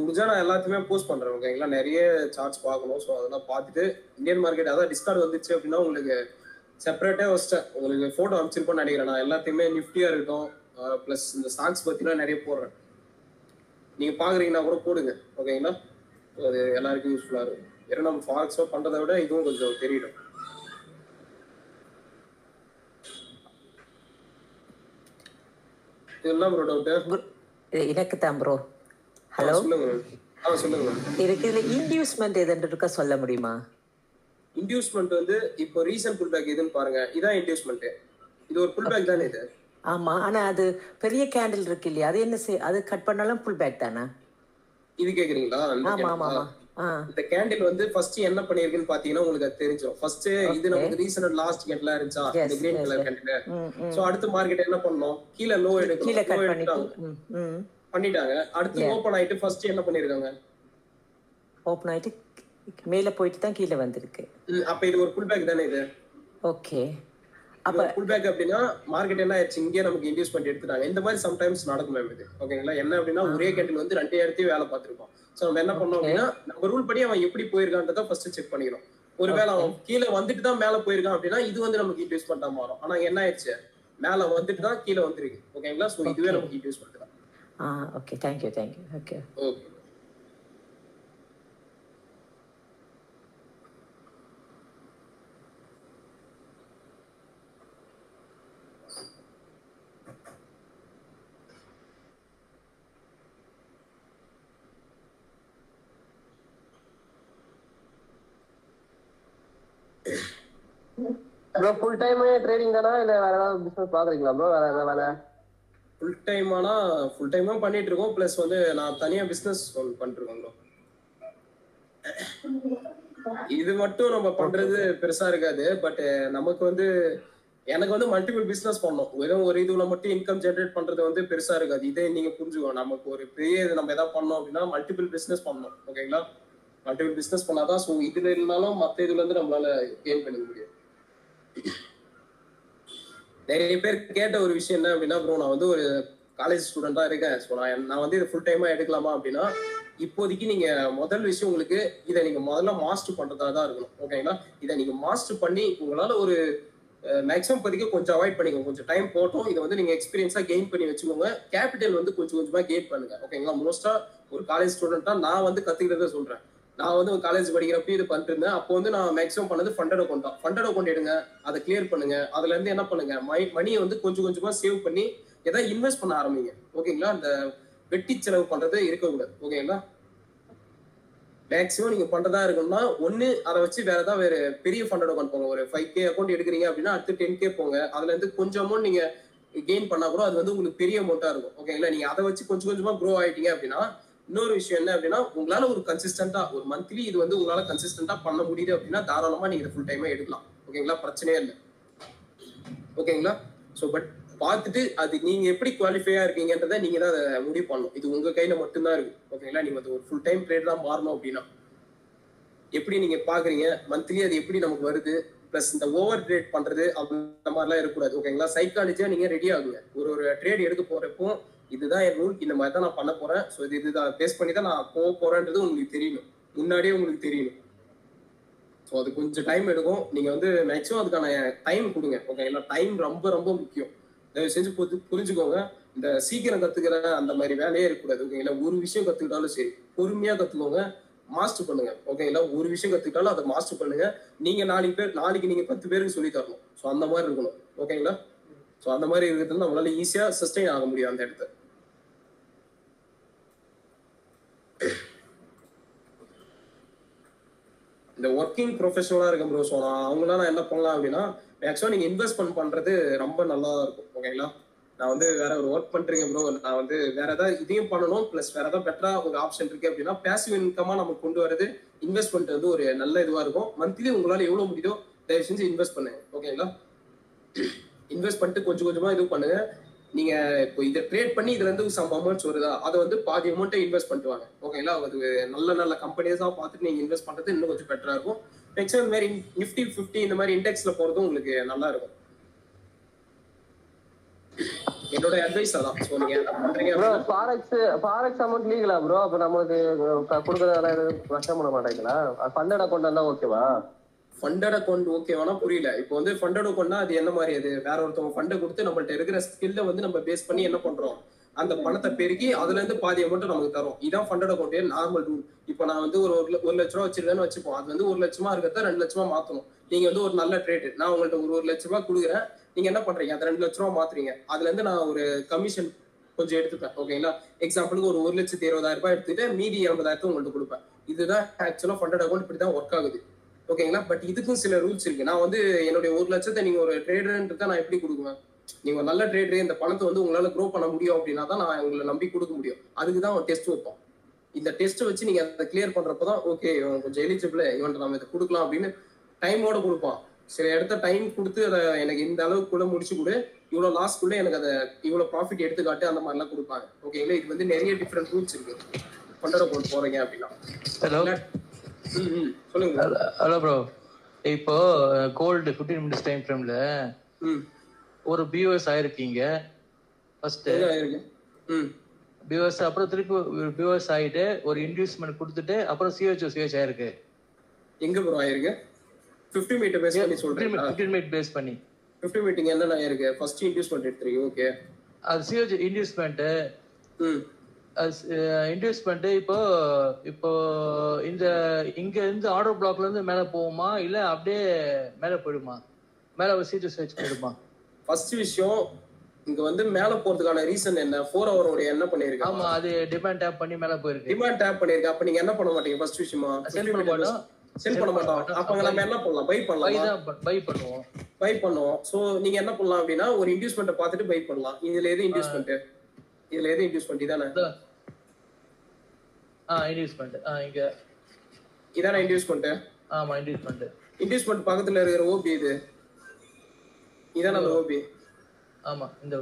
முடிஞ்சா நான் எல்லாத்தையுமே போஸ்ட் பண்றேன் ஓகேங்களா. நிறைய சார்ட்ஸ் பார்க்கணும். ஸோ அதெல்லாம் பார்த்துட்டு இந்தியன் மார்க்கெட் அதான் டிஸ்கார்ட் வந்துச்சு அப்படின்னா உங்களுக்கு செப்பரேட்டே வச்சிட்டேன். உங்களுக்கு போட்டோ அனுப்பிச்சிருப்பேன்னு நினைக்கிறேன். நான் எல்லாத்தையுமே நிஃப்டியா இருக்கட்டும் பிளஸ் இந்த ஸ்டாக்ஸ் பத்திலாம் நிறைய போடுறேன். நீங்க பாக்குறீங்கன்னா கூட போடுங்க ஓகேங்களா. அது எல்லாருக்கும் யூஸ்ஃபுல்லா இருக்கும். ஏன்னா நம்ம ஃபாரெக்ஸோ பண்றதை விட இதுவும் கொஞ்சம் தெரியும். இதெல்லாம் ப்ரோ டவுட் எனக்கு தான் ப்ரோ. ஹலோ சொல்லுங்க. சொல்லுங்க. இதுக்கு இதுல இன்டியூஸ்மெண்ட் எதுன்னு இருக்கா சொல்ல முடியுமா? இன்டியூஸ்மெண்ட் வந்து இப்போ ரீசன்ட் புல் பேக் எதுன்னு பாருங்க. இதான் இன்டியூஸ்மெண்ட். இது ஒரு புல் பேக் தானே இது? ஆமா, ஆனா அது பெரிய கேண்டில் இருக்கு இல்லையா, அது என்ன அது கட் பண்ணாலும் புல் பேக் தானே? இது கேக்குறீங்களா? ஆமா ஆமா ஆமா. இந்த கேண்டில் வந்து ஃபர்ஸ்ட் என்ன பண்ணிருக்குன்னு பாத்தீங்கன்னா உங்களுக்கு அது தெரிஞ்சிடும். ஃபர்ஸ்ட் இது நமக்கு ரீசன்ட் லாஸ்ட் கேண்ட்ல இருந்துச்சா இந்த கிரீன் கலர் கேண்டில். சோ அடுத்து மார்க்கெட் என்ன பண்ணோம், கீழ லோ எடுக்கணும், பண்ணிட்டாங்க. அடுத்து ஓபன் ஆயிட்டு ஃபர்ஸ்ட் என்ன பண்ணிருக்காங்க, ஓபன் ஆயிட்டு மேல போயிட்டு தான் கீழ வந்திருக்கு. அப்ப இது ஒரு புல் பேக் தானே இது? ஓகே. அப்ப புல் பேக் அப்படின்னா மார்க்கெட் என்ன ஆயிடுச்சு, இங்கே நமக்கு இன்டியூஸ்மெண்ட் எடுத்துட்டாங்க. இந்த மாதிரி சம்டைம்ஸ் நடக்கும் மேம் இது ஓகேங்களா. என்ன அப்படின்னா ஒரே கேண்டில் வந்து 2 இடத்தையும் வேலை பார்த்திருக்கோம். சோ நம்ம என்ன பண்ணோம் அப்படின்னா நம்ம ரூல் படி அவன் எப்படி போயிருக்கான்றத ஃபர்ஸ்ட் செக் பண்ணிக்கிறோம். ஒருவேளை அவன் கீழே வந்துட்டு தான் மேல போயிருக்கான் அப்படின்னா இது வந்து நமக்கு இன்டியூஸ்மெண்டா மாறும். ஆனா என்ன ஆயிடுச்சு, மேல வந்துட்டு தான் கீழே வந்துருக்கு ஓகேங்களா. சோ இதுவே நமக்கு இன்டியூஸ்மெண்ட் தான். Okay, thank you. Okay okay. Bro full time trading தானா இல்ல வேற ஏதாவது பிசினஸ் பாக்குறீங்களா ப்ரோ? வேற ஏதாவது வேலை? ஃபுல் டைமானா ஃபுல் டைமா பண்ணிட்டு இருக்கோம். பிளஸ் வந்து நான் தனியா பிசினஸ் பண்ணிட்டு இருக்கோம் ப்ரோ. இது மட்டும் நம்ம பண்றது பெருசா இருக்காது. பட் நமக்கு வந்து எனக்கு வந்து மல்டிபிள் பிசினஸ் பண்ணணும். வெறும் ஒரு இதுல மட்டும் இன்கம் ஜெனரேட் பண்றது வந்து பெருசா இருக்காது. இதே நீங்க புரிஞ்சுக்கணும். நமக்கு ஒரு பெரிய நம்ம எதாவது பண்ணோம் அப்படின்னா மல்டிபிள் பிசினஸ் பண்ணணும் ஓகேங்களா. மல்டிபிள் பிசினஸ் பண்ணாதான் ஸோ இதுல இருந்தாலும் மற்ற இதுல இருந்து நம்மளால கெயின் பண்ணிக்க முடியும். நிறைய பேர் கேட்ட ஒரு விஷயம் என்ன அப்படின்னா ப்ரோ, நான் வந்து ஒரு காலேஜ் ஸ்டூடெண்டா இருக்கேன். ஸோ நான் வந்து இதை ஃபுல் டைமா எடுக்கலாமா அப்படின்னா, இப்போதைக்கு நீங்க முதல் விஷயம் உங்களுக்கு இதை நீங்க முதல்ல மாஸ்டர் பண்றதா தான் இருக்கணும் ஓகேங்களா. இதை நீங்க மாஸ்டர் பண்ணி உங்களால ஒரு மேக்ஸிமம் இப்போதைக்கு கொஞ்சம் அவாய்ட் பண்ணிக்கோங்க. கொஞ்சம் டைம் போட்டோம் இதை வந்து நீங்க எக்ஸ்பீரியன்ஸா கெயின் பண்ணி வச்சுக்கோங்க. கேபிட்டல் வந்து கொஞ்சம் கொஞ்சமா கெயின் பண்ணுங்க ஓகேங்களா. மோஸ்டா ஒரு காலேஜ் ஸ்டூடெண்டா நான் வந்து கத்துக்கிறத சொல்றேன். நான் வந்து காலேஜ் படிக்கிறப்ப இது பண்ணிட்டு இருந்தேன். அப்போ வந்து நான் மேக்ஸிமம் பண்ணது ஃபண்டட் அக்கௌண்ட் தான். ஃபண்டட் அக்கௌண்ட் எடுங்க, அதை கிளியர் பண்ணுங்க. அதுல இருந்து என்ன பண்ணுங்க, மணியை வந்து கொஞ்சம் கொஞ்சமா சேவ் பண்ணி ஏதாவது இன்வெஸ்ட் பண்ண ஆரம்பிங்க ஓகேங்களா. அந்த வெட்டி செலவு பண்றது இருக்கக்கூடாது ஓகேங்களா. மேக்ஸிமம் நீங்க பண்றதா இருக்கணும்னா ஒண்ணு அதை வச்சு வேற ஏதாவது வேற பெரிய ஃபண்டட் அக்கௌண்ட் போங்க. ஒரு 5K அக்கௌண்ட் எடுக்கிறீங்க அப்படின்னா அடுத்து 10K போங்க. அதுல இருந்து கொஞ்சம் அமௌண்ட் நீங்க கெயின் பண்ணா கூட அது வந்து உங்களுக்கு பெரிய அமௌண்டா இருக்கும் ஓகேங்களா. நீங்க அதை வச்சு கொஞ்சம் கொஞ்சமா க்ரோ ஆயிட்டீங்க அப்படின்னா இன்னொரு விஷயம் என்ன அப்படின்னா உங்களால ஒரு கன்சிஸ்டன்டா ஒரு மந்த்லி இது வந்து உங்களால கன்சிஸ்டன்டா பண்ண முடியுது அப்படின்னா தாராளமா நீங்க ஃபுல் டைமா எடுக்கலாம் ஓகேங்களா. பிரச்சனையே இல்லை ஓகேங்களா. ஸோ பட் பார்த்துட்டு அது நீங்க எப்படி குவாலிஃபையா இருக்கீங்கன்றதை நீங்க தான் அதை முடிவு பண்ணணும். இது உங்க கையில மட்டும்தான் இருக்கு ஓகேங்களா. நீங்க அது ஒரு ஃபுல் டைம் ட்ரேடரா மாறணும் அப்படின்னா எப்படி நீங்க பாக்குறீங்க, மந்த்லி அது எப்படி நமக்கு வருது, பிளஸ் இந்த ஓவர் ட்ரேட் பண்றது அந்த மாதிரிலாம் இருக்கக்கூடாது ஓகேங்களா. சைக்காலஜியா நீங்க ரெடி ஆகுங்க. ஒரு ட்ரேட் எடுக்க போறப்போ இதுதான் என் ரூல், இந்த மாதிரி தான் நான் பண்ண போறேன். ஸோ இதுதான் பேஸ் பண்ணி தான் நான் போக போறேன்றது உங்களுக்கு தெரியணும், முன்னாடியே உங்களுக்கு தெரியணும். ஸோ அது கொஞ்சம் டைம் எடுக்கும். நீங்க வந்து மேக்ஸிமம் அதுக்கான டைம் கொடுங்க ஓகேங்களா. டைம் ரொம்ப ரொம்ப முக்கியம். தயவு செஞ்சு புரிஞ்சுக்கோங்க. இந்த சீக்கிரம் கத்துக்கிற அந்த மாதிரி வேலையே இருக்கக்கூடாது ஓகேங்களா. ஒரு விஷயம் கத்துக்கிட்டாலும் சரி பொறுமையா கத்துக்கோங்க, மாஸ்டர் பண்ணுங்க ஓகேங்களா. ஒரு விஷயம் கத்துக்கிட்டாலும் அதை மாஸ்டர் பண்ணுங்க. நீங்க நாளைக்கு நீங்க 10 பேருக்கு சொல்லி தரணும். ஸோ அந்த மாதிரி இருக்கணும் ஓகேங்களா. ஸோ அந்த மாதிரி இருக்கிறது நம்மளால ஈஸியா சஸ்டெயின் ஆக முடியும் அந்த இடத்த. இந்த ஒர்க்கிங் ப்ரொஃபஷனலா இருக்கும் ப்ரோ. ஸோ நான் என்ன பண்ணலாம் அப்படின்னா மேக்ஸிமம் நீங்க இன்வெஸ்ட்மெண்ட் பண்றது ரொம்ப நல்லா இருக்கும் ஓகேங்களா. நான் வந்து வேற ஒரு ஒர்க் பண்றீங்க ப்ரோ, நான் வந்து வேற ஏதாவது இதையும் பண்ணணும் பிளஸ் வேற ஏதாவது பெட்டரா ஒரு ஆப்ஷன் இருக்கு அப்படின்னா பேசிவ் இன்கமா நம்ம கொண்டு வரது இன்வெஸ்ட்மெண்ட் வந்து ஒரு நல்ல இதுவா இருக்கும். மந்த்லி உங்களால எவ்வளவு முடியுதோ தயவு செஞ்சு இன்வெஸ்ட் பண்ணுங்க ஓகேங்களா. இன்வெஸ்ட் பண்ணிட்டு கொஞ்சம் கொஞ்சமா இது பண்ணுங்க. நீங்க இப்போ இதை ட்ரேட் பண்ணி இதுல இருந்து சம் அமௌண்ட்ஸ் வருதா அதை வந்து பாதி அமௌண்ட்டை இன்வெஸ்ட் பண்ணிட்டு வாங்க ஓகேங்களா. அது நல்ல கம்பெனிஸா பார்த்துட்டு நீங்க இன்வெஸ்ட் பண்றது இன்னும் கொஞ்சம் பெட்டரா இருக்கும். மேக்ஸிமம் இந்த மாதிரி நிஃப்டி 50 இந்த மாதிரி இண்டெக்ஸ்ல போறதும் உங்களுக்கு நல்லா இருக்கும். என்னோட அட்வைஸ் அதான். ஸோ நீங்க என்ன பண்றீங்க ப்ரோ அப்படின்னா ஃபாரெக்ஸ் அமௌண்ட் லீகலா ப்ரோ? அப்ப நம்மளுக்கு கொடுக்கறதெல்லாம் எதுவும் நஷ்டம் பண்ண மாட்டேங்களா? ஃபண்டட் அக்கௌண்ட் இருந்தா ஓகேவா? ஃபண்டட் அக்கௌண்ட் ஓகேவானா புரியல. இப்போ வந்து ஃபண்டட் அக்கௌண்ட்னா அது என்ன மாதிரி? அது வேற ஒருத்தவங்க ஃபண்டை கொடுத்து நம்மள்ட்ட இருக்கிற ஸ்கில்ல வந்து நம்ம பேஸ் பண்ணி என்ன பண்றோம், அந்த பணத்தை பெருக்கி அதுல இருந்து பாதி அமௌண்ட் நமக்கு தரும். இதான் ஃபண்டட் அக்கௌண்ட் நார்மல் ரூல். இப்போ நான் வந்து ஒரு 1,00,000 ரூபா வச்சிருக்கேன்னு வச்சுப்போம். அது வந்து 1 லட்சமா இருக்கிறத 2 லட்சமா மாத்தணும். நீங்க வந்து ஒரு நல்ல ட்ரேட், நான் உங்கள்ட்ட ஒரு 1 லட்ச ரூபாய் கொடுக்குறேன், நீங்க என்ன பண்றீங்க, அந்த 2 லட்ச ரூபா மாத்துறீங்க. அதுல இருந்து நான் ஒரு கமிஷன் கொஞ்சம் எடுத்துப்பேன். ஓகேங்களா? எக்ஸாம்பிளுக்கு ஒரு 1,20,000 ரூபாய் எடுத்துட்டு மீதி 80,000 உங்கள்ட்ட கொடுப்பேன். இதுதான் ஆக்சுவலா ஃபண்டட் அக்கௌண்ட். இப்படிதான் ஒர்க் ஆகுது. ஓகேங்களா? பட் இதுக்கும் சில ரூல்ஸ் இருக்கு. நான் வந்து என்னுடைய 1 லட்சத்தை நீங்க ஒரு ட்ரேடர்ன்றத நான் எப்படி கொடுக்குவேன்? நீங்க ஒரு நல்ல ட்ரேடர், இந்த பணத்தை வந்து உங்களால க்ரோ பண்ண முடியும் அப்படின்னா தான் நான் உங்களை நம்பி கொடுக்க முடியும். அதுக்கு தான் ஒரு டெஸ்ட் வைப்போம். இந்த டெஸ்ட் வச்சு நீங்க அதை கிளியர் பண்றப்பதான் ஓகே இவன் கொஞ்சம் எலிஜிபிள், இவன் நம்ம இதை கொடுக்கலாம் அப்படின்னு டைமோட கொடுப்பான். சில இடத்த டைம் கொடுத்து அதை எனக்கு இந்த அளவுக்குள்ள முடிச்சு கொடு, இவ்வளவு லாஸ்க்குள்ள எனக்கு அதை இவ்வளவு ப்ராஃபிட் எடுத்துக்காட்டு, அந்த மாதிரிலாம் கொடுப்பாங்க. ஓகேங்களா? இது வந்து நிறைய டிஃப்ரெண்ட் ரூல்ஸ் இருக்கு ஃபண்டட் அக்கௌண்ட் போறீங்க அப்படின்னா. ஹலோ சொல்லுங்க. ஹலோ ப்ரோ, இப்போ கோல்டு 15 மினிட்ஸ் டைம் ஃப்ரேம்ல ஒரு பிஓஎஸ் ஆயிருக்கீங்க. ஃபர்ஸ்ட் பிஓஎஸ், அப்புறம் திருப்பி பிஓஎஸ் ஆயிட்டு ஒரு இன்வெஸ்ட்மெண்ட் கொடுத்துட்டு அப்புறம் சிஹெச் ஆயிருக்கு. எங்க ப்ரோ ஆயிருக்கு? 50 மீட்டர் பேஸ் பண்ணி சொல்றேன். 15 மினிட் பேஸ் பண்ணி 50 மீட்டிங் என்னென்ன ஆயிருக்கு? ஃபர்ஸ்ட் இன்வெஸ்ட்மெண்ட் எடுத்துறீங்க. ஓகே, அது சிஹெச் இன்வெஸ்ட்மெண்ட். இன்வெஸ்ட்மெண்ட் இப்போ இந்த இங்க இருந்து ஆர்டர் பிளாக்ல இருந்து மேல போகுமா, இல்ல அப்படியே மேல போயிடுமா? மேல சிஹெச் போயிடுமா? ஃபர்ஸ்ட் விஷயம், இங்க வந்து மேல போறதுக்கான ரீசன் என்ன? 4 ஹவரோட என்ன பண்ணிருக்கு? ஆமா, அது டிமாண்ட் டேப் பண்ணி மேல போயிருக்கு. டிமாண்ட் டேப் பண்ணிருக்கு. அப்ப நீங்க என்ன பண்ண மாட்டீங்க? ஃபர்ஸ்ட் விஷயமா செல் பண்ண மாட்டோம். அப்ப நம்ம என்ன பண்ணலாம்? பை பண்ணலாம். பை பண்ணுவோம். சோ நீங்க என்ன பண்ணலாம் அப்படின்னா, ஒரு இன்வெஸ்ட்மென்ட் பார்த்துட்டு பை பண்ணலாம். இதுல எது இன்வெஸ்ட்மென்ட்? இதானே இன்வெஸ்ட்மென்ட். இங்க இதானே இன்வெஸ்ட்மென்ட்? ஆமா, இன்வெஸ்ட்மென்ட் பக்கத்துல இருக்கிற ஓபி இதானே அந்த ஓபி. ஆமா, இந்த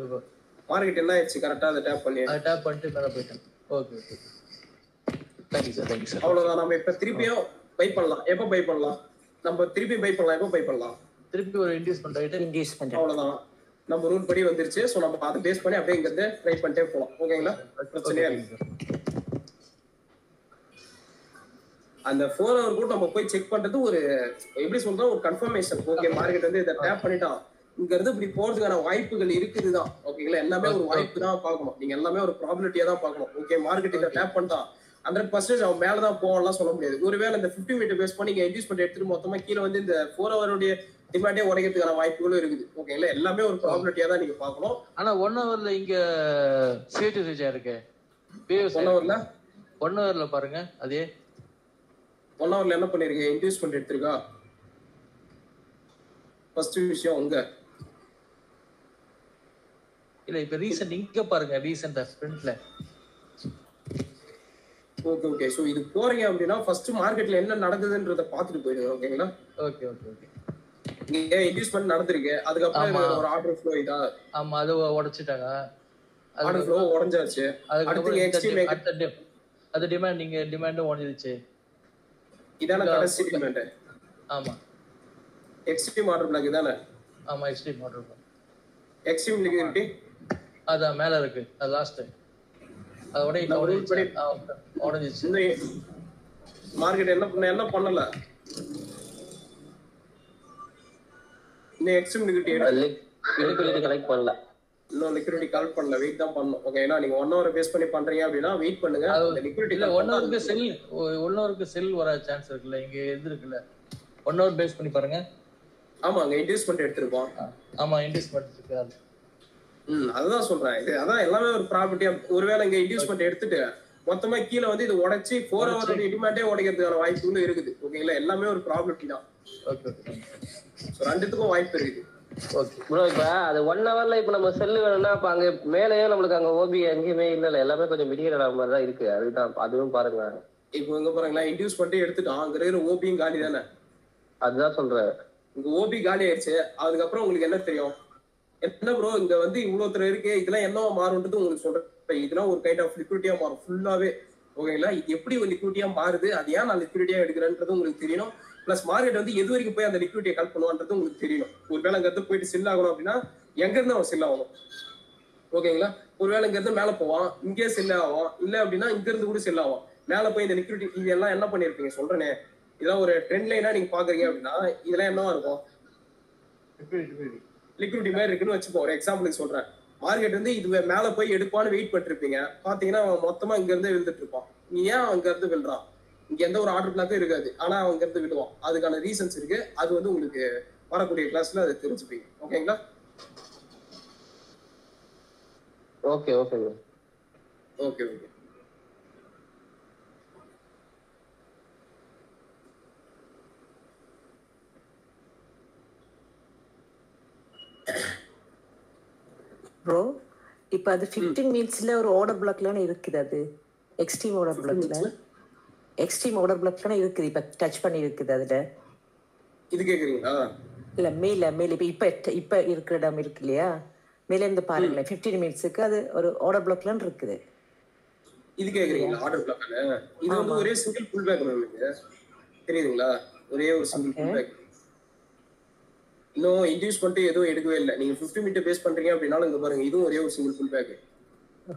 மார்க்கெட் என்ன ஆயிடுச்சு? கரெக்டா அதை டேப் பண்ணிட்டு மேல போயிட்டேன். ஓகே. Thank you sir. அவ்வளவுதான். நம்ம இப்ப திருப்பியும் பை பண்ணலாம். எப்ப பை பண்ணலாம்? நம்ம திருப்பி பை பண்ணலாம். எப்ப பை பண்ணலாம்? திருப்பி ஒரு இன்வெஸ்ட்மெண்ட் ஆயிட்டு. அவ்வளவுதான். நம்ம ரூல் படி வந்துருச்சு. சோ நம்ம அதை பேஸ் பண்ணி அப்படியே இங்க ட்ரை பண்ணிட்டே போலாம். ஓகேங்களா? பிரச்சனையா இருக்கு. அந்த 4 ஹவர் கூட நம்ம போய் செக் பண்றது ஒரு எப்படி சொல்றோம், ஒரு கன்ஃபர்மேஷன். ஓகே, மார்க்கெட் வந்து இதை டேப் பண்ணிட்டான், இங்க இருந்து இப்படி போறதுக்கான வாய்ப்புகள் இருக்குதுதான். ஓகேங்களா? எல்லாமே ஒரு வாய்ப்பு தான் பார்க்கணும். நீங்க எல்லாமே ஒரு ப்ராபபிலிட்டியா தான் பார்க்கணும். ஓகே, மார்க்கெட் இதை டேப் பண்ணிட்டான் 100% அவன் மேலதான் போகலாம் சொல்ல முடியாது. ஒருவேளை இந்த 50 மீட்டர் பேஸ் பண்ணி நீங்க இன்வெஸ்ட்மெண்ட் எடுத்துட்டு மொத்தமா கீழே வந்து இந்த 4 ஹவருடைய டிமாண்டே உடைக்கிறதுக்கான வாய்ப்புகளும் இருக்குது. ஓகேங்களா? எல்லாமே ஒரு ப்ராபபிலிட்டியா தான் நீங்க பார்க்கணும். ஆனா 1 ஹவர்ல இங்க சிஹெச் இருக்கு. 1 ஹவர்ல பாருங்க. அதே 1 ஹவர்ல என்ன பண்ணிருக்க? இன்வெஸ்ட்மெண்ட் எடுத்திருக்கா? ஃபர்ஸ்ட் விஷயம் உங்க இல்ல, இப்ப ரீசன்ட் இங்க பாருங்க, ரீசன்ட்டா ஃப்ரண்ட்ல. ஓகே. சோ இது போறீங்க அப்படின்னா ஃபர்ஸ்ட் மார்க்கெட்ல என்ன நடக்குதுன்றத பாத்துட்டு போயிடுங்க. ஓகேங்களா? ஓகே. இங்க இன்வெஸ்ட்மெண்ட் நடந்திருக்கு, அதுக்கப்புறம் ஒரு ஆர்டர் ஃப்ளோ இதா. ஆமா, அது உடைச்சிட்டாங்க. Order flow உடைஞ்சாச்சு. அடுத்து அது டிமாண்ட் உடைஞ்சிருச்சு. இதான கடைசி டிமாண்ட். ஆமா, எக்ஸ்ட்ரீம் ஆர்டர் பிளாக் இதானே? ஆமா, extreme order black. Extreme liquidity அதான் மேல இருக்கு. அது லாஸ்ட். அது உடைஞ்சிருச்சு. மார்க்கெட் என்ன பண்ணல? இன்னும் எக்ஸ்ட்ரீம் லிக்விடிட்டி கலெக்ட் பண்ணல. இன்னும் லிக்விடிட்டி கலெக்ட் பண்ணல. வெயிட் தான் பண்ணணும். ஓகேங்களா? நீங்க 1 ஹவர் பேஸ் பண்ணி பண்றீங்க அப்படின்னா வெயிட் பண்ணுங்க. அந்த லிக்விடிட்டி இல்ல 1 ஹவருக்கு செல் வர சான்ஸ் இருக்குல்ல, இங்க எது இருக்குல்ல. 1 ஹவர் பேஸ் பண்ணி பாருங்க. ஆமா, அங்க இன்வெஸ்ட்மெண்ட் எடுத்துருப்போம். ஆமா, இன்வெஸ்ட்மெண்ட் இருக்கு. அதுதான் சொல்றேன். இது அதான் எல்லாமே ஒரு ப்ராப்பர்ட்டியா. ஒருவேளை இங்க இன்வெஸ்ட்மெண்ட் எடுத்துட்டு மொத்தமா கீழே வந்து இது உடைச்சி 4 ஹவர் டிமாண்டே உடைக்கிறதுக்கான வாய்ப்புகளும் இருக்குது. ஓகேங்களா? எல்லாமே ஒரு ப்ராப்பர்ட்டி தான். ரெண்டுத்துக்கும் வாய்ப்பு இருக்குது. ப்ரோ, இப்ப அது 1 ஹவர்ல இப்ப நம்ம செல்லு வேணும்னா அப்ப அங்க மேலேயே நம்மளுக்கு அங்க ஓபி எங்கேயுமே இல்ல, எல்லாமே கொஞ்சம் மிடியல் மாதிரி தான் இருக்கு. அதுதான், அதுவும் பாருங்க. இப்போ இங்க பாருங்களா, இன்டியூஸ் பண்ணிட்டு எடுத்துட்டோம், அங்க இருக்கிற ஓபியும் காலி தானே. அதுதான் சொல்றேன். இங்க ஓபி காலி ஆயிடுச்சு. அதுக்கப்புறம் உங்களுக்கு என்ன தெரியும்? என்ன ப்ரோ இங்க வந்து இவ்வளவு இருக்கு, இதெல்லாம் என்னவா மாறும்ன்றது உங்களுக்கு சொல்றேன். இதெல்லாம் ஒரு கைண்ட் ஆஃப் லிக்விடிட்டியா மாறும் ஃபுல்லாவே. ஓகேங்களா? இது எப்படி ஒரு லிக்விடிட்டியா மாறுது, அது ஏன் நான் லிக்விடிட்டியா எடுக்கிறேன்றது உங்களுக்கு தெரியணும். பிளஸ் மார்க்கெட் வந்து எது வரைக்கும் போய் அந்த லிக்விடிட்டியை கலெக்ட் பண்ணுவான்றது உங்களுக்கு தெரியணும். ஒருவேளை அங்க இருந்து போயிட்டு செல் ஆகணும் அப்படின்னா எங்க இருந்து அவன் செல் ஆகணும்? ஓகேங்களா. ஒருவேளை இங்க இருந்து மேல போவான், இங்கே செல் ஆகும், இல்ல அப்படின்னா இங்க இருந்து கூட செல் ஆகும். மேல போய் இந்த லிக்விடிட்டி இதெல்லாம் என்ன பண்ணிருப்பீங்க சொல்றேனே, இதெல்லாம் ஒரு ட்ரெண்ட் லைனா நீங்க பாக்குறீங்க அப்படின்னா இதெல்லாம் என்னவா இருக்கும்? லிக்விடிட்டி மாதிரி இருக்குன்னு வச்சுப்போம். ஒரு எக்ஸாம்பிளுக்கு சொல்றேன். மார்க்கெட் வந்து இது மேல போய் எடுப்பான்னு வெயிட் பண்ணிருப்பீங்க. பாத்தீங்கன்னா அவன் மொத்தமா இங்க இருந்து விழுந்துட்டு இருப்பான். நீ ஏன் அங்க இருந்து விழுறான்? இங்க எந்த ஒரு ஆர்டர் பிளாக்கும் இருக்காது, ஆனா அவன் இங்க இருந்து விழுவான். அதுக்கான ரீசன்ஸ் இருக்கு. அது வந்து உங்களுக்கு வரக்கூடிய கிளாஸ்ல அதை தெரிஞ்சுப்பீங்க. ஓகேங்களா? Okay okay okay okay. Bro இப்போ அது 15 மினிட்ஸ்ல ஒரு ஆர்டர் பிளாக்லாம் இருக்குது. அது எக்ஸ்ட்ரீம் ஆர்டர் பிளாக்லாம் இருக்குது. இப்போ டச் பண்ணி இருக்குது அதுல. இது கேக்குறீங்களா? இல்ல மேல இப்ப இருக்கிற இடம் இருக்கு இல்லையா, மேல இருந்து பாருங்களேன். 15 மினிட்ஸுக்கு அது ஒரு ஆர்டர் பிளாக்லாம் இருக்குது. இது கேக்குறீங்களா? ஆர்டர் பிளாக்ல இது வந்து ஒரே சிங்கிள் புல் பேக் மேம். தெரியுதுங்களா? ஒரே ஒரு சிங்கிள் புல் பேக். இன்னும் இன்டியூஸ் பண்ணிட்டு எதுவும் எடுக்கவே இல்லை. நீங்க 50 மினிட் பேஸ் பண்றீங்க அப்படின்னாலும் இங்க பாருங்க, இதுவும் ஒரே ஒரு சிங்கிள் புல் பேக்.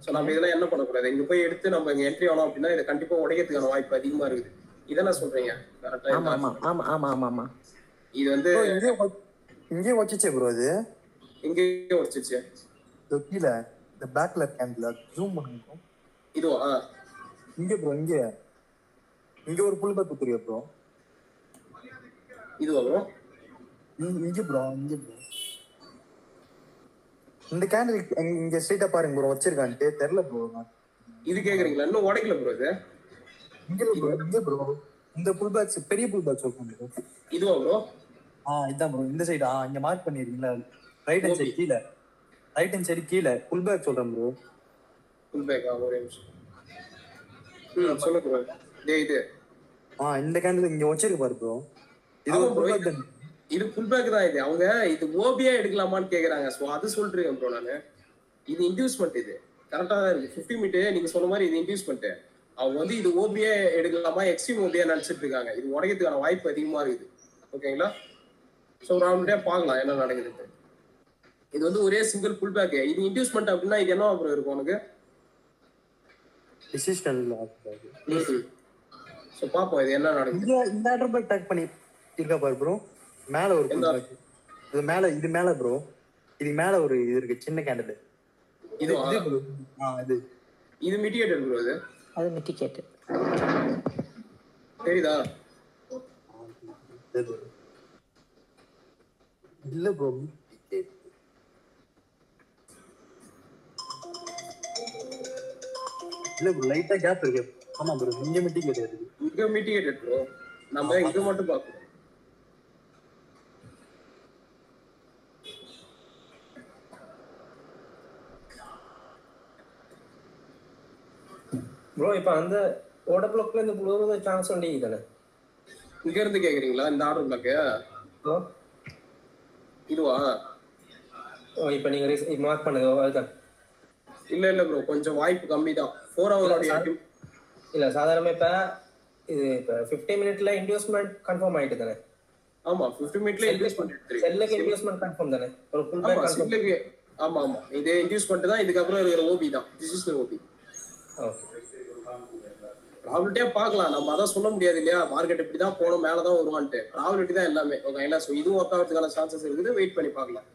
ஸோ நம்ம இதெல்லாம் என்ன பண்ணக்கூடாது, இங்க போய் எடுத்து நம்ம இங்க என்ட்ரி ஆனோம் அப்படின்னா இதை கண்டிப்பா உடைக்கிறதுக்கான வாய்ப்பு அதிகமா இருக்குது. இதான் சொல்றீங்க கரெக்டா? ஆமா. இது வந்து இங்கே வச்சிச்சே ப்ரோ. அது எங்கேயே உடைச்சிச்சு கீழே இந்த பேக் கலர் கேண்டில் ஜூம் பண்ணுங்க. இதுவா? இங்கே ப்ரோ, இங்கே ஒரு புல் பேக் குத்துறியா ப்ரோ? இதுவா ப்ரோ? இங்கே ப்ரோ இந்த கேண்டில் இங்க ஸ்ட்ரைட்டா பாருங்க ப்ரோ, வச்சிருக்கான்ட்டு தெரியல ப்ரோ. இது கேக்குறீங்களா? இன்னும் உடைக்கல ப்ரோ. இது இங்கே ப்ரோ இந்த புல் பேக்ஸ் பெரிய புல் பேக் சொல்றேன். இதுவா ப்ரோ? இதான் ப்ரோ இந்த சைடு. இங்க மார்க் பண்ணிருக்கீங்களா? ரைட் ஹேண்ட் சைடு கீழே, ரைட் ஹேண்ட் சைடு கீழே புல் பேக் சொல்றேன் ப்ரோ. புல் பேக் ஒரே நிமிஷம். சொல்லுங்க ப்ரோ. இது இந்த கேண்டில் இங்க வச்சிருக்கு பாரு ப்ரோ. இது ஒரு புல் பேக் தான். இது புல் பேக் தான். இது அவங்க இது ஓபியா எடுக்கலாமான்னு கேக்குறாங்க. ஸோ அது சொல்றேன் ப்ரோ. நானு இது இன்டியூஸ்மெண்ட். இது கரெக்டா தான் இருக்கு. 50 மினிட் நீங்க சொன்ன மாதிரி இது இன்டியூஸ்மெண்ட். அவங்க வந்து இது ஓபியா எடுக்கலாமா எக்ஸ்ட்ரீம் ஓபியா நினைச்சிட்டு இருக்காங்க. இது உடைக்கிறதுக்கான வாய்ப்பு அதிகமா இருக்குது. ஓகேங்களா? ஸோ ராவுண்டே பார்க்கலாம் என்ன நடக்குது. இது வந்து ஒரே சிங்கிள் புல் பேக். இது இன்டியூஸ்மெண்ட் அப்படின்னா இது என்ன அப்புறம் இருக்கும் உனக்கு? டிசிஷன். ஸோ பார்ப்போம் இது என்ன நடக்குது. இந்த ஆர்டர் பேக் டேக் பண்ணி இருக்கா பாரு ப்ரோ. மேல ஒரு புல் பேக். இது மேல ப்ரோ. இது மேல ஒரு இது இருக்கு சின்ன கேண்டில். இது ப்ரோ. இது மிட்டிகேட்டட் ப்ரோ. அது மிட்டிகேட்டட். தெரியுதா? இல்ல ப்ரோ. இல்ல ப்ரோ லைட்டா கேப் இருக்கு. ஆமா ப்ரோ இங்க மிட்டிகேட்டட் இருக்கு. இங்க மிட்டிகேட்டட் ப்ரோ. நம்ம இங்க மட்டும் பார்ப்போம். ப்ரோ இப்போ அந்த ஓட பிளாக்ல இந்த புளுவது சான்ஸ் உண்டு தானே? இங்க இருந்து கேக்குறீங்களா இந்த ஆர்டர் பிளாக்? ப்ரோ இதுவா? இப்போ நீங்க மார்க் பண்ணுங்க அதுதான். இல்ல ப்ரோ கொஞ்சம் வாய்ப்பு கம்மி தான். 4 ஹவர் இல்ல சாதாரணமா இப்ப இது இப்ப 15 மினிட்ல இன்வெஸ்ட்மென்ட் கன்ஃபார்ம் ஆயிட்டு தானே? ஆமா 15 மினிட்ல இன்வெஸ்ட்மென்ட் எடுத்துறீங்க. செல்லுக்கு இன்வெஸ்ட்மென்ட் கன்ஃபார்ம் தானே? ஒரு ஃபுல் பேக் கன்ஃபார்ம். செல்லுக்கு ஆமா இது இன்வெஸ்ட்மென்ட் தான். இதுக்கு அப்புறம் இருக்கிற ஓபி தான். This is OP. ஓகே. ப்ராபபிலிட்டியா பார்க்கலாம். நம்ம அதான் சொல்ல முடியாது இல்லையா, மார்க்கெட் இப்படி தான் போகணும் மேலே தான் வருவான்ட்டு. ப்ராபபிலிட்டி தான் எல்லாமே. ஓகேங்களா? ஸோ இதுவும் ஒர்க் ஆகிறதுக்கான சான்சஸ் இருக்குது. வெயிட் பண்ணி பார்க்கலாம்.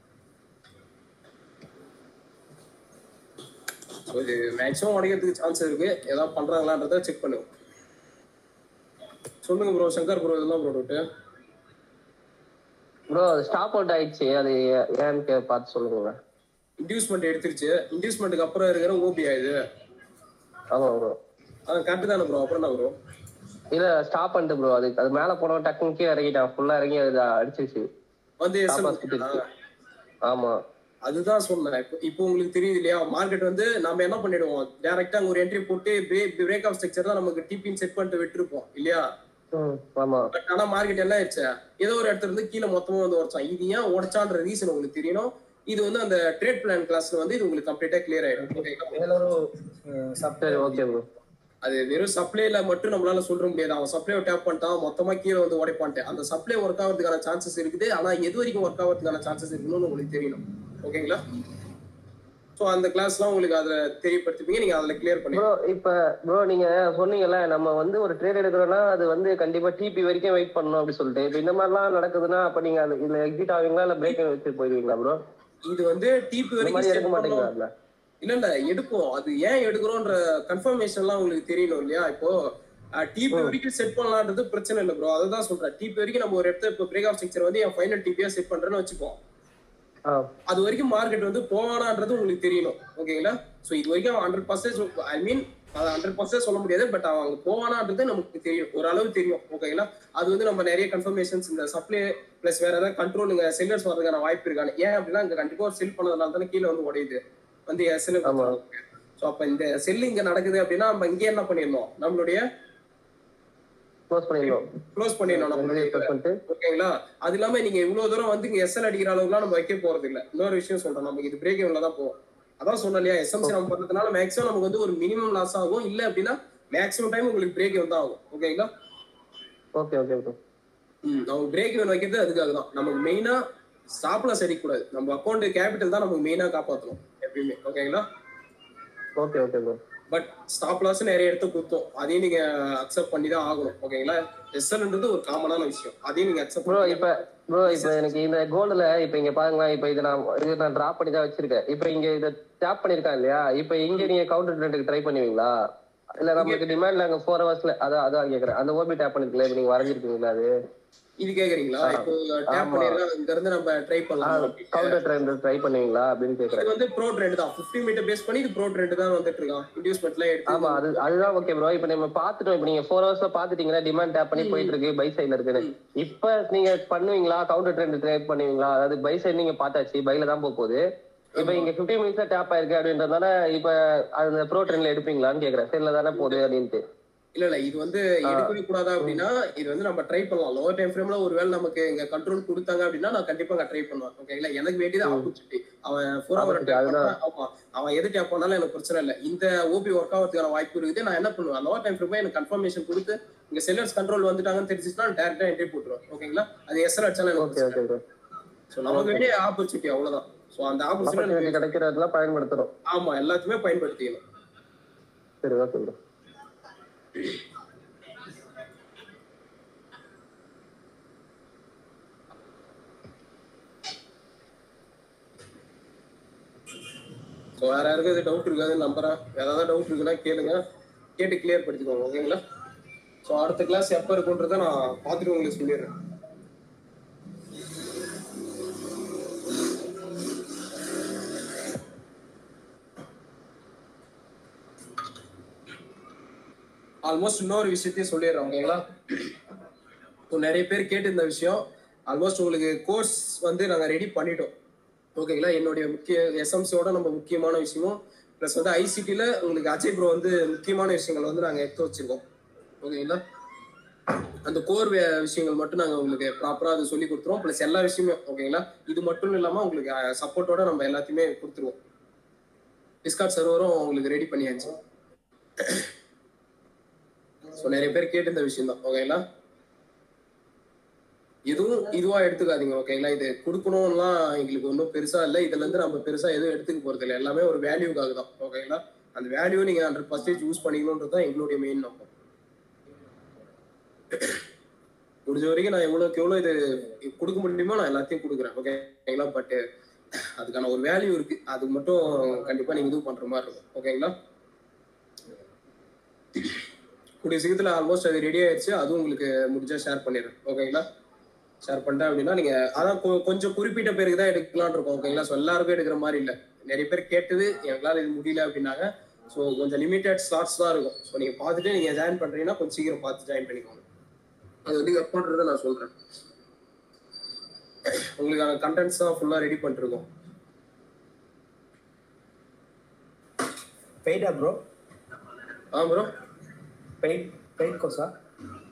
ஸோ இது மேக்ஸிமம் உடைக்கிறதுக்கு சான்ஸ் இருக்கு. ஏதாவது பண்றாங்களான்றத செக் பண்ணுவோம். சொல்லுங்க ப்ரோ. சங்கர் ப்ரோ இதெல்லாம் bro doubt bro. Stop out ஆயிடுச்சு. அது ஏன்னு பார்த்து சொல்லுங்க. இன்டியூஸ்மெண்ட் எடுத்துருச்சு. இன்டியூஸ்மெண்ட்டுக்கு அப்புறம் இருக்கிற ஓபி ஆயுது. ஆமா ப்ரோ. கரெக்ட் தானே ப்ரோ? அப்புறம் என்ன ப்ரோ? இல்ல ஸ்டாப் பண்ணிட்டு ப்ரோ. அது மேல போனோம் டக்குனு கீழே இறங்கிட்டான். ஃபுல்லா இறங்கி அது அடிச்சிருச்சு வந்து. ஆமா அதுதான் சொன்னேன். இப்போ உங்களுக்கு தெரியுது இல்லையா, மார்க்கெட் வந்து நம்ம என்ன பண்ணிடுவோம், டைரக்டா ஒரு என்ட்ரி போட்டு பிரேக் ஆஃப் ஸ்ட்ரக்சர் தான் நமக்கு டிபின்னு செட் பண்ணிட்டு விட்டுருப்போம் இல்லையா? பட் ஆனா மார்க்கெட் என்ன ஆயிடுச்சு, ஏதோ ஒரு இடத்துல இருந்து கீழே மொத்தமா வந்து உடைச்சான். இது ஏன் உடைச்சான்ற ரீசன் உங்களுக்கு தெரியணும். இது வந்து அந்த ட்ரேட் பிளான் கிளாஸ்ல வந்து இது உங்களுக்கு கம்ப்ளீட்டா கிளியர் ஆயிடும். அது வெறும் சப்ளைல மட்டும் நம்மளால சொல்ற முடியாது. அவன் சப்ளையை டேப் பண்ணிட்டான், மொத்தமா கீழே வந்து உடைப்பான்ட்டு. அந்த சப்ளை ஒர்க் ஆகிறதுக்கான சான்சஸ் இருக்குது. ஆனா எது வரைக்கும் ஒர்க் ஆகிறதுக்கான சான்சஸ் இருக்குன்னு உங்களுக்கு தெரியணும். ஓகேங்களா? ஸோ அந்த கிளாஸ்லாம் உங்களுக்கு அதுல தெரியப்படுத்திப்பீங்க, நீங்க அதுல கிளியர் பண்ணி. ப்ரோ நீங்க சொன்னீங்கல்ல நம்ம வந்து ஒரு ட்ரேட் எடுக்கிறோம்னா அது வந்து கண்டிப்பா டிபி வரைக்கும் வெயிட் பண்ணணும் அப்படி சொல்லிட்டு, இப்போ இந்த மாதிரிலாம் நடக்குதுன்னா அப்ப நீங்க அது இதுல எக்ஸிட் ஆவீங்களா இல்ல பிரேக் வச்சுட்டு போயிருவீங்களா ப்ரோ? இது வந்து டிபி வரைக்கும் எடுக்க மாட்டீங்களா? இல்ல எடுப்போம். அது ஏன் எடுக்கிறோன்ற கன்ஃபர்மேஷன்லாம் உங்களுக்கு தெரியணும் இல்லையா? இப்போ டிபி வரைக்கும் செட் பண்ணலான்றது பிரச்சனை இல்லை ப்ரோ. அதுதான் சொல்றேன். டிபி வரைக்கும் நம்ம ஒரு இடத்துல இப்போ பிரேக் ஆஃப் ஸ்ட்ரக்சர் வந்து என் ஃபைனல் டிபியா செட் பண்றேன்னு வச்சுப்போம். அது வரைக்கும் மார்க்கெட் வந்து போவானான்றது உங்களுக்கு தெரியணும். ஓகேங்களா? ஸோ இது வரைக்கும் 100% ஐ மீன் அதை 100% சொல்ல முடியாது, பட் அவங்க போவானான்றது நமக்கு தெரியும், ஓரளவு தெரியும். ஓகேங்களா? அது வந்து நம்ம நிறைய கன்ஃபர்மேஷன்ஸ் இந்த சப்ளை பிளஸ் வேற ஏதாவது கண்ட்ரோல் இங்க செல்லர்ஸ் வரதுக்கான வாய்ப்பு இருக்காங்க. ஏன் அப்படின்னா இங்க கண்டிப்பா ஒரு செல் பண்ணதுனால தானே கீழே வந்து உடையுது வந்து செல். ஸோ அப்ப இந்த செல் இங்க நடக்குது அப்படின்னா நம்ம இங்கே என்ன பண்ணிடணும், நம்மளுடைய க்ளோஸ் பண்ணிடணும் நம்மளுடைய. ஓகேங்களா? அது இல்லாம நீங்க இவ்வளவு தூரம் வந்து இங்க எஸ்எல் அடிக்கிற அளவுக்குலாம் நம்ம வைக்க போறது இல்லை. இன்னொரு விஷயம் சொல்றோம், நமக்கு இது பிரேக் இவன்ல தான் போகும். அதான் சொன்னோம் இல்லையா, எஸ்எம்சி நம்ம பண்றதுனால மேக்ஸிமம் நமக்கு வந்து ஒரு மினிமம் லாஸ் ஆகும், இல்ல அப்படின்னா மேக்ஸிமம் டைம் உங்களுக்கு பிரேக் இவன் தான் ஆகும். ஓகேங்களா? நம்ம பிரேக் இவன் வைக்கிறது அதுக்காக தான். நமக்கு மெயினா ஸ்டாப் லாஸ் அடிக்கக்கூடாது, நம்ம அக்கௌண்ட் கேபிட்டல் தான் நமக்கு மெயினா காப்பாற்றணும் எப்பயுமே. ஓகேங்களா? பட் ஸ்டாப் லாஸ் நிறைய இடத்த கொடுத்தோம், அதையும் நீங்க அக்செப்ட் பண்ணி தான் ஆகணும். ஓகேங்களா? எஸ்எல்ன்றது ஒரு காமனான விஷயம், அதையும் நீங்க அக்செப்ட் ப்ரோ. இப்ப எனக்கு இந்த கோல்டுல இப்ப இங்க பாருங்களேன், இப்ப இது நான் டிராப் பண்ணி தான் வச்சிருக்கேன். இப்ப இங்க இதை டேப் பண்ணிருக்கேன் இல்லையா, இப்ப இங்க நீங்க கவுண்டர் ட்ரெண்டுக்கு ட்ரை பண்ணுவீங்களா? இல்ல நமக்கு டிமாண்ட்ல அங்க 4 ஹவர்ஸ்ல அதான் கேக்குறேன். அந்த ஓபி டேப் பண்ணிருக்கீங்களா, இப்ப நீங்க வரைஞ்சிருக்கீங்களா அது இது கேக்குறீங்களா? இப்போ டேப் பண்ணிரலாம், இங்க இருந்து நம்ம ட்ரை பண்ணலாம். கவுண்டர் ட்ரெண்ட் ட்ரை பண்ணுவீங்களா அப்படின்னு கேக்குறேன். இது வந்து ப்ரோ ட்ரெண்ட் தான், 50 மீட்டர் பேஸ் பண்ணி இது ப்ரோ ட்ரெண்ட் தான் வந்துட்டு இருக்கான். இன்டியூஸ்மென்ட்ல எடுத்து ஆமா அதுதான் ஓகே ப்ரோ. இப்போ நம்ம பாத்துட்டோம், இப்போ நீங்க 4 ஹவர்ஸ்ல பாத்துட்டீங்கன்னா டிமாண்ட் டேப் பண்ணி போயிட்டு இருக்கு, பை சைடுல இருக்குன்னு. இப்ப நீங்க பண்ணுவீங்களா கவுண்டர் ட்ரெண்ட் ட்ரை பண்ணுவீங்களா? அதாவது பை சைடு நீங்க பாத்தாச்சு, பைல தான் போகுது. இப்ப இங்க 50 மினிட்ஸ்ல டேப் ஆயிருக்கு அப்படின்றதால இப்ப அந்த ப்ரோ ட்ரெண்ட்ல எடுப்பீங்களான்னு கேக்குறேன். செல்ல தானே போகுது அப்படின்ட்டு. இல்ல இது வந்து எடுக்கவே கூடாதா அப்படின்னா இது வந்து நம்ம ட்ரை பண்ணலாம். லோவர் டைம் ஃப்ரேம்ல ஒருவேளை நமக்கு இங்க கண்ட்ரோல் கொடுத்தாங்க அப்படின்னா நான் கண்டிப்பா ட்ரை பண்ணுவேன். ஓகேங்களா? எனக்கு வேண்டியது ஆப்பர்ச்சுனிட்டி. அவன் 4 ஹவர் ஆமா அவன் எது டேப் பண்ணாலும் எனக்கு பிரச்சனை இல்லை. இந்த ஓபி ஒர்க் ஆகிறதுக்கான வாய்ப்பு இருக்குது. நான் என்ன பண்ணுவேன், லோவர் டைம் ஃப்ரேம் எனக்கு கன்ஃபர்மேஷன் கொடுத்து இங்க செல்லர்ஸ் கண்ட்ரோல் வந்துட்டாங்கன்னு தெரிஞ்சுச்சுன்னா டேரக்டா என்ட்ரி போட்டுருவேன். ஓகேங்களா? அது எஸ்எல் அடிச்சாலும் எனக்கு சோ நமக்கு வேண்டிய ஆப்பர்ச்சுனிட்டி அவ்வளவுதான். சோ அந்த ஆப்பர்ச்சுனிட்டி கிடைக்கிறதுலாம் பயன்படுத்துறோம். ஆமா எல்லாத்தையுமே பயன்படுத்திக்கணும். சரி ஓகே ப்ரோ. ஸோ வேற யாருக்கும் இது டவுட் இருக்காதுன்னு நம்புறேன். ஏதாவது டவுட் இருக்குன்னா கேளுங்க, கேட்டு கிளியர் படிச்சுக்கோங்க. ஓகேங்களா? ஸோ அடுத்த கிளாஸ் எப்போ இருக்குன்றத நான் பார்த்துட்டு உங்களுக்கு சொல்லிடுறேன். ஆல்மோஸ்ட் இன்னொரு விஷயத்தையும் சொல்லிடுறேன். ஓகேங்களா? இப்போ நிறைய பேர் கேட்டு இந்த விஷயம் ஆல்மோஸ்ட் உங்களுக்கு கோர்ஸ் வந்து நாங்கள் ரெடி பண்ணிட்டோம். ஓகேங்களா? என்னுடைய முக்கிய எஸ்எம்சியோட நம்ம முக்கியமான விஷயமும் ப்ளஸ் வந்து ஐசிடியில் உங்களுக்கு அஜய் ப்ரோ வந்து முக்கியமான விஷயங்கள் வந்து நாங்கள் எடுத்து வச்சிருக்கோம். ஓகேங்களா? அந்த கோர் விஷயங்கள் மட்டும் நாங்கள் உங்களுக்கு ப்ராப்பராக அது சொல்லி கொடுத்துருவோம். ப்ளஸ் எல்லா விஷயமே. ஓகேங்களா? இது மட்டும் இல்லாமல் உங்களுக்கு சப்போர்ட்டோட நம்ம எல்லாத்தையுமே கொடுத்துருவோம். டிஸ்கார்ட் சர்வரும் உங்களுக்கு ரெடி பண்ணியாச்சு. ஸோ நிறைய பேர் கேட்டு இந்த விஷயம் தான். ஓகேங்களா? எதுவும் இதுவா எடுத்துக்காதீங்க. ஓகேங்களா? இது கொடுக்கணும்லாம் எங்களுக்கு ஒன்றும் பெருசா இல்லை. இதுல இருந்து நம்ம பெருசா எதுவும் எடுத்துக்க போறது இல்லை. எல்லாமே ஒரு வேல்யூக்காக தான். ஓகேங்களா? அந்த வேல்யூ நீங்க 100% யூஸ் பண்ணிக்கணும்ன்றது தான் எங்களுடைய மெயின் நோக்கம். முடிஞ்ச வரைக்கும் நான் எவ்வளவு இது கொடுக்க முடியுமோ நான் எல்லாத்தையும் கொடுக்குறேன். ஓகேங்களா? பட் அதுக்கான ஒரு வேல்யூ இருக்கு, அது மட்டும் கண்டிப்பா நீங்க இது பண்ற மாதிரி இருக்கும். ஓகேங்களா? கூடிய சீக்கிரத்துல ஆல்மோஸ்ட் அது ரெடி ஆயிடுச்சு. அதுவும் உங்களுக்கு முடிஞ்சா ஷேர் பண்ணிடுறேன். ஓகேங்களா? ஷேர் பண்ணிட்டேன் அப்படின்னா நீங்க அதான் கொஞ்சம் குறிப்பிட்ட பேருக்கு தான் எடுக்கலாம்னு இருக்கும். ஓகேங்களா? ஸோ எல்லாருக்கும் எடுக்கிற மாதிரி இல்லை. நிறைய பேர் கேட்டது எங்களால் இது முடியல அப்படின்னாங்க. ஸோ கொஞ்சம் லிமிட்டட் ஸ்லாட்ஸ் தான் இருக்கும். ஸோ நீங்க பார்த்துட்டு நீங்க ஜாயின் பண்றீங்கன்னா கொஞ்சம் சீக்கிரம் பார்த்து ஜாயின் பண்ணிக்கோங்க. அது வந்து ஒர்க் பண்றதை நான் சொல்றேன். உங்களுக்கான கண்டென்ட்ஸ் தான் ஃபுல்லா ரெடி பண்ணிருக்கோம். பெய்டா ப்ரோ? ப்ரோ பெய்ட் கோர்ஸா?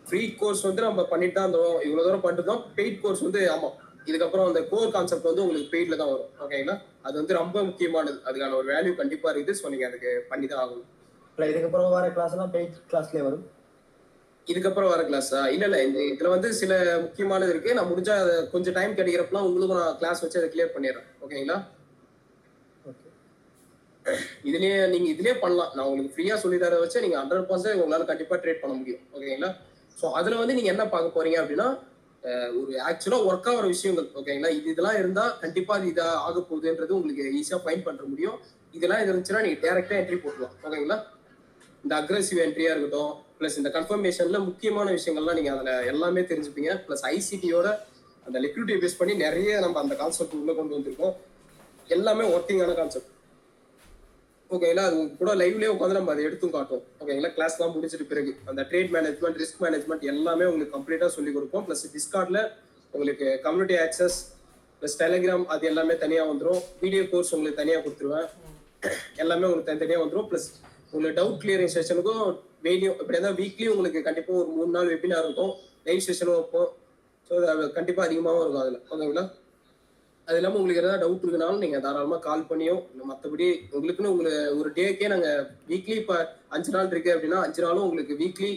ஃப்ரீ கோர்ஸ் வந்து நம்ம பண்ணிட்டு தான் இருந்தோம், இவ்வளவு தூரம் பண்ணிட்டு தான். பெய்ட் கோர்ஸ் வந்து ஆமா இதுக்கப்புறம் அந்த கோர் கான்செப்ட் வந்து உங்களுக்கு பெய்ட்ல தான் வரும். ஓகேங்களா? அது வந்து ரொம்ப முக்கியமானது, அதுக்கான ஒரு வேல்யூ கண்டிப்பா இருக்குது. ஸோ நீங்க அதுக்கு பண்ணி தான் ஆகணும். இல்லை இதுக்கப்புறம் வர கிளாஸ் எல்லாம் பெய்ட் கிளாஸ்லேயே வரும்? இதுக்கப்புறம் வர கிளாஸா? இல்ல இதுல வந்து சில முக்கியமானது இருக்கு. நான் முடிஞ்சா அதை கொஞ்சம் டைம் கிடைக்கிறப்பலாம் உங்களுக்கு நான் கிளாஸ் வச்சு அதை கிளியர் பண்ணிடுறேன். ஓகேங்களா? இதுலயே பண்ணலாம். நான் உங்களுக்கு ஃப்ரீயா சொல்லி தர வச்சு நீங்க 100% உங்களால கண்டிப்பா ட்ரேட் பண்ண முடியும். ஓகேங்களா? ஸோ அதுல வந்து நீங்க என்ன பார்க்க போறீங்க அப்படின்னா ஒரு ஆக்சுவலா ஒர்க் ஆகிற விஷயங்கள். ஓகேங்களா? இதெல்லாம் இருந்தா கண்டிப்பா அது இதா ஆக போகுதுன்றது உங்களுக்கு ஈஸியா ஃபைண்ட் பண்ண முடியும். இதெல்லாம் இருந்துச்சுன்னா நீங்க டைரக்டா என்ட்ரி போட்டுலாம். ஓகேங்களா? இந்த அக்ரெசிவ் என்ட்ரியா இருக்கட்டும், பிளஸ் இந்த கன்ஃபர்மேஷன்ல முக்கியமான விஷயங்கள்லாம் நீங்க அதுல எல்லாமே தெரிஞ்சுப்பீங்க. பிளஸ் ஐசிடியோட அந்த லிக்விடிட்டி பேஸ் பண்ணி நிறைய நம்ம அந்த கான்செப்ட் உள்ள கொண்டு வந்திருக்கோம். எல்லாமே ஒர்க்கிங்கான கான்செப்ட். ஓகேங்களா? அது கூட லைவ்லயே உட்காந்து நம்ம அதை எடுத்தும் காட்டும். ஓகேங்களா? கிளாஸ்லாம் முடிச்சிட்டு பிறகு அந்த ட்ரேட் மேனேஜ்மெண்ட், ரிஸ்க் மேனேஜ்மெண்ட் எல்லாமே உங்களுக்கு கம்ப்ளீட்டா சொல்லி கொடுப்போம். பிளஸ் டிஸ்கார்ட்ல உங்களுக்கு கம்யூனிட்டி ஆக்சஸ் பிளஸ் டெலிகிராம் அது எல்லாமே தனியா வந்துடும். வீடியோ கோர்ஸ் உங்களுக்கு தனியா கொடுத்துருவேன். எல்லாமே உங்களுக்கு தனித்தனியா வந்துடும். பிளஸ் உங்களுக்கு டவுட் கிளியரிங் செஷனுக்கும் டெய்லியும் இப்படி இருந்தால் வீக்லி உங்களுக்கு கண்டிப்பா ஒரு 3 நாள் வெபினார் இருக்கும். லைவ் செஷனும் வைப்போம். ஸோ அது கண்டிப்பா அதிகமாகவும் இருக்கும் அதில். ஓகேங்களா? அது இல்லாமல் உங்களுக்கு ஏதாவது டவுட் இருக்குனாலும் நீங்கள் தாராளமாக கால் பண்ணியோ இல்லை மற்றபடி உங்களுக்குன்னு ஒரு டேக்கே நாங்கள் வீக்லி இப்போ 5 நாள் இருக்கு அப்படின்னா 5 நாளும் உங்களுக்கு வீக்லி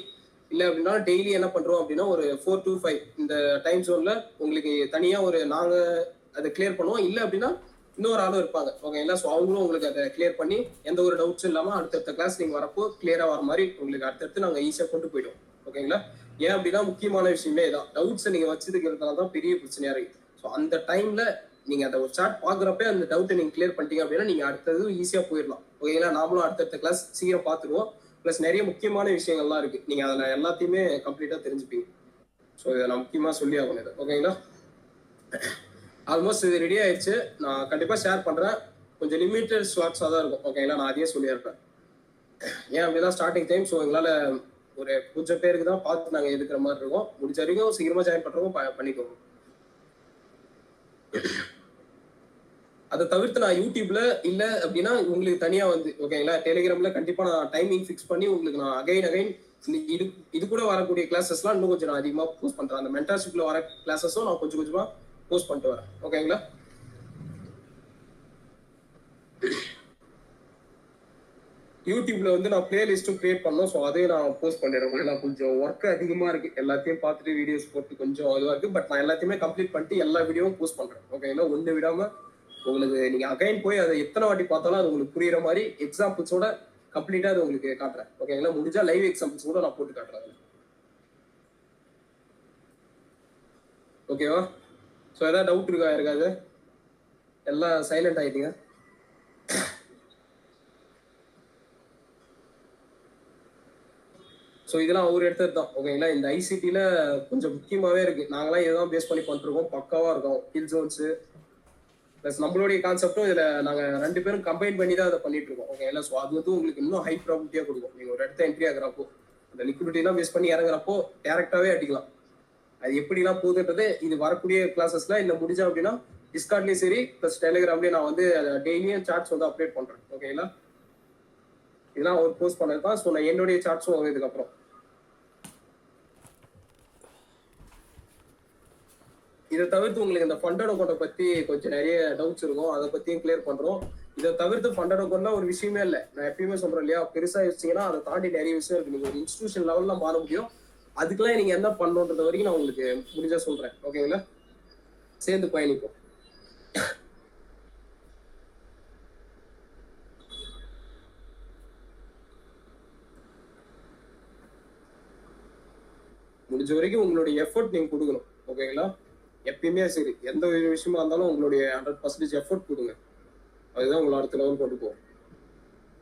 இல்லை அப்படின்னா டெய்லி என்ன பண்ணுறோம் அப்படின்னா ஒரு 4 to 5 இந்த டைம் ஜோனில் உங்களுக்கு தனியாக நாங்கள் அதை கிளியர் பண்ணுவோம். இல்லை அப்படின்னா இன்னொரு ஆளும் இருப்பாங்க. ஓகேங்களா? ஸோ அவங்களும் உங்களுக்கு அதை கிளியர் பண்ணி எந்த ஒரு டவுட்ஸும் இல்லாமல் அடுத்தடுத்த கிளாஸ் நீங்கள் வரப்போ கிளியராக வர மாதிரி உங்களுக்கு அடுத்தடுத்து நாங்கள் ஈஸியாக கொண்டு போயிடுவோம். ஓகேங்களா? ஏன் அப்படின்னா முக்கியமான விஷயமே இதான். டவுட்ஸை நீங்கள் வச்சுருக்கிறதுனால தான் பெரிய பிரச்சனையாக இருக்குது. ஸோ அந்த டைமில் நீங்க அந்த ஒரு சார்ட் பாக்குறப்ப அந்த டவுட்டை நீங்க கிளியர் பண்ணிட்டீங்க அப்படின்னா நீங்க அடுத்தது ஈஸியா போயிடலாம். ஓகேங்களா? நாமளும் அடுத்தடுத்த கிளாஸ் சீக்கிரம் பார்த்துருவோம். பிளஸ் நிறைய முக்கியமான விஷயங்கள்லாம் இருக்கு. நீங்க அதுல எல்லாத்தையுமே கம்ப்ளீட்டா தெரிஞ்சுப்பீங்க. ஸோ இதை நான் முக்கியமா சொல்லி ஆகணும் இது. ஓகேங்களா? ஆல்மோஸ்ட் இது ரெடி ஆயிடுச்சு. நான் கண்டிப்பா ஷேர் பண்றேன். கொஞ்சம் லிமிட்டட் ஸ்லாட்ஸா தான் இருக்கும். ஓகேங்களா? நான் அதையே சொல்லியிருப்பேன். ஏன் அப்படின்னா ஸ்டார்டிங் டைம். ஸோ எங்களால ஒரு கொஞ்சம் பேருக்கு தான் பார்த்து நாங்கள் எடுக்கிற மாதிரி இருக்கும். முடிஞ்ச வரைக்கும் சீக்கிரமா ஜாயின் பண்றவங்க பண்ணிக்கோங்க. அதை தவிர்த்து நான் யூடியூப்ல இல்ல அப்படின்னா உங்களுக்கு தனியா வந்து ஓகேங்களா டெலிகிராம்ல கண்டிப்பா நான் டைமிங் ஃபிக்ஸ் பண்ணி உங்களுக்கு நான் அகைன் இது கூட வரக்கூடிய கிளாஸஸ்லாம் இன்னும் கொஞ்சம் நான் அதிகமா போஸ்ட் பண்றேன். அந்த மென்டர்ஷிப்ல வர கிளாஸஸும் நான் கொஞ்சம் கொஞ்சமா போஸ்ட் பண்ணிட்டு வரேன். ஓகேங்களா? யூடியூப்ல வந்து நான் பிளேலிஸ்டும் கிரியேட் பண்ணோம். ஸோ அதையும் நான் போஸ்ட் பண்ணிடுறேன். நான் கொஞ்சம் ஒர்க் அதிகமா இருக்கு. எல்லாத்தையும் பார்த்துட்டு வீடியோஸ் போட்டு கொஞ்சம் இதுவாக இருக்கு. பட் நான் எல்லாத்தையுமே கம்ப்ளீட் பண்ணிட்டு எல்லா வீடியோவும் போஸ்ட் பண்றேன். ஓகேங்களா? ஒன்று விடாம உங்களுக்கு நீங்க அகைன் போய் அதை எத்தனை வாட்டி பார்த்தாலும் அது உங்களுக்கு புரியுற மாதிரி எக்ஸாம்பிள்ஸோட கம்ப்ளீட்டா அது உங்களுக்கு காட்டுறேன். ஓகேங்களா? முடிஞ்சா லைவ் எக்ஸாம்பிள்ஸ் கூட நான் போட்டு காட்டுறேன். ஓகேவா? ஸோ ஏதாவது டவுட் இருக்காது? எல்லாம் சைலண்ட் ஆயிட்டீங்க. ஸோ இதெல்லாம் ஒரு எடுத்தது தான். ஓகேங்களா? இந்த ஐசிடியில் கொஞ்சம் முக்கியமாகவே இருக்கு. நாங்களாம் இதுதான் பேஸ் பண்ணி பண்ணிருக்கோம். பக்காவாக இருக்கும். ஹில் ஜோன்ஸு ப்ளஸ் நம்மளுடைய கான்செப்டும் இதில் நாங்கள் 2 பேரும் கம்பைன் பண்ணி தான் அதை பண்ணிட்டு இருக்கோம். ஓகேங்களா? ஸோ அது வந்து உங்களுக்கு இன்னும் ஹை ப்ராபிலிட்டியாக கொடுக்கும். நீங்கள் ஒரு இடத்த என்ட்ரி ஆகிறப்போ அந்த லிக்விடிட்டிலாம் பேஸ் பண்ணி இறங்குறப்போ டேரெக்டாகவே அடிக்கலாம். அது எப்படிலாம் போகுதுன்றது இது வரக்கூடிய கிளாஸஸ்ல இல்லை முடிஞ்சா அப்படின்னா டிஸ்கார்ட்லேயும் சரி ப்ளஸ் டெலிகிராம்லேயும் நான் வந்து டெய்லியும் சார்ட்ஸ் வந்து அப்டேட் பண்ணுறேன். ஓகேங்களா? இதெல்லாம் ஒரு போஸ்ட் பண்ணது தான். ஸோ நான் என்னுடைய சார்ட்ஸும் வரும் இதுக்கப்புறம். இதை தவிர்த்து உங்களுக்கு இந்த ஃபண்டட் அக்கௌண்ட்டை பற்றி கொஞ்சம் நிறைய டவுட்ஸ் இருக்கும். அதை பற்றியும் கிளியர் பண்ணுறோம். இதை தவிர்த்து ஃபண்டட் அக்கௌண்ட்லாம் ஒரு விஷயமே இல்லை. நான் எப்பயுமே சொல்கிறேன் இல்லையா, பெருசாக யோசிச்சிங்கன்னா அதை தாண்டி நிறைய விஷயம் இருக்குது. நீங்கள் ஒரு இன்ஸ்டியூஷன் லெவலில் மாற முடியும். அதுக்கெல்லாம் நீங்கள் என்ன பண்ணணுன்றது வரைக்கும் நான் உங்களுக்கு முடிஞ்சா சொல்கிறேன். ஓகேங்களா? சேர்ந்து பயணிப்போம். முடிஞ்ச வரைக்கும் உங்களுடைய எஃபர்ட் நீங்கள் கொடுக்கணும். ஓகேங்களா? எப்பயுமே சரி எந்த ஒரு விஷயமா இருந்தாலும் உங்களுடைய 100% எஃபர்ட் கொடுங்க. அதுதான் உங்களை அடுத்த லெவல் கொண்டு போகும்.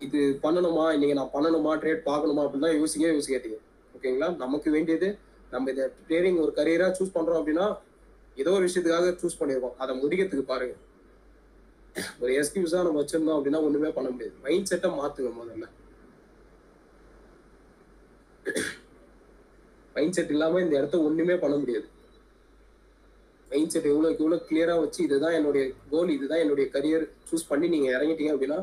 இது பண்ணணுமா இன்னைக்கு நான் பண்ணணுமா ட்ரேட் பார்க்கணுமா அப்படின்னா யோசிக்காதீங்க. ஓகேங்களா? நமக்கு வேண்டியது நம்ம இந்த ட்ரேடிங் ஒரு கரியரா சூஸ் பண்றோம் அப்படின்னா ஏதோ ஒரு விஷயத்துக்காக சூஸ் பண்ணிருக்கோம். அதை முடிக்கிறதுக்கு பாருங்க. ஒரு எக்ஸ்கியூஸா நம்ம வச்சிருந்தோம் அப்படின்னா ஒண்ணுமே பண்ண முடியாது. மைண்ட் செட்டை மாத்துங்க. முதல்ல மைண்ட் செட் இல்லாம இந்த இடத்த ஒண்ணுமே பண்ண முடியாது. மைண்ட் செட் எவ்வளவு கிளியரா வச்சு இதுதான் என்னுடைய கோல், இதுதான் என்னுடைய கரியர் சூஸ் பண்ணி நீங்க இறங்கிட்டீங்க அப்படின்னா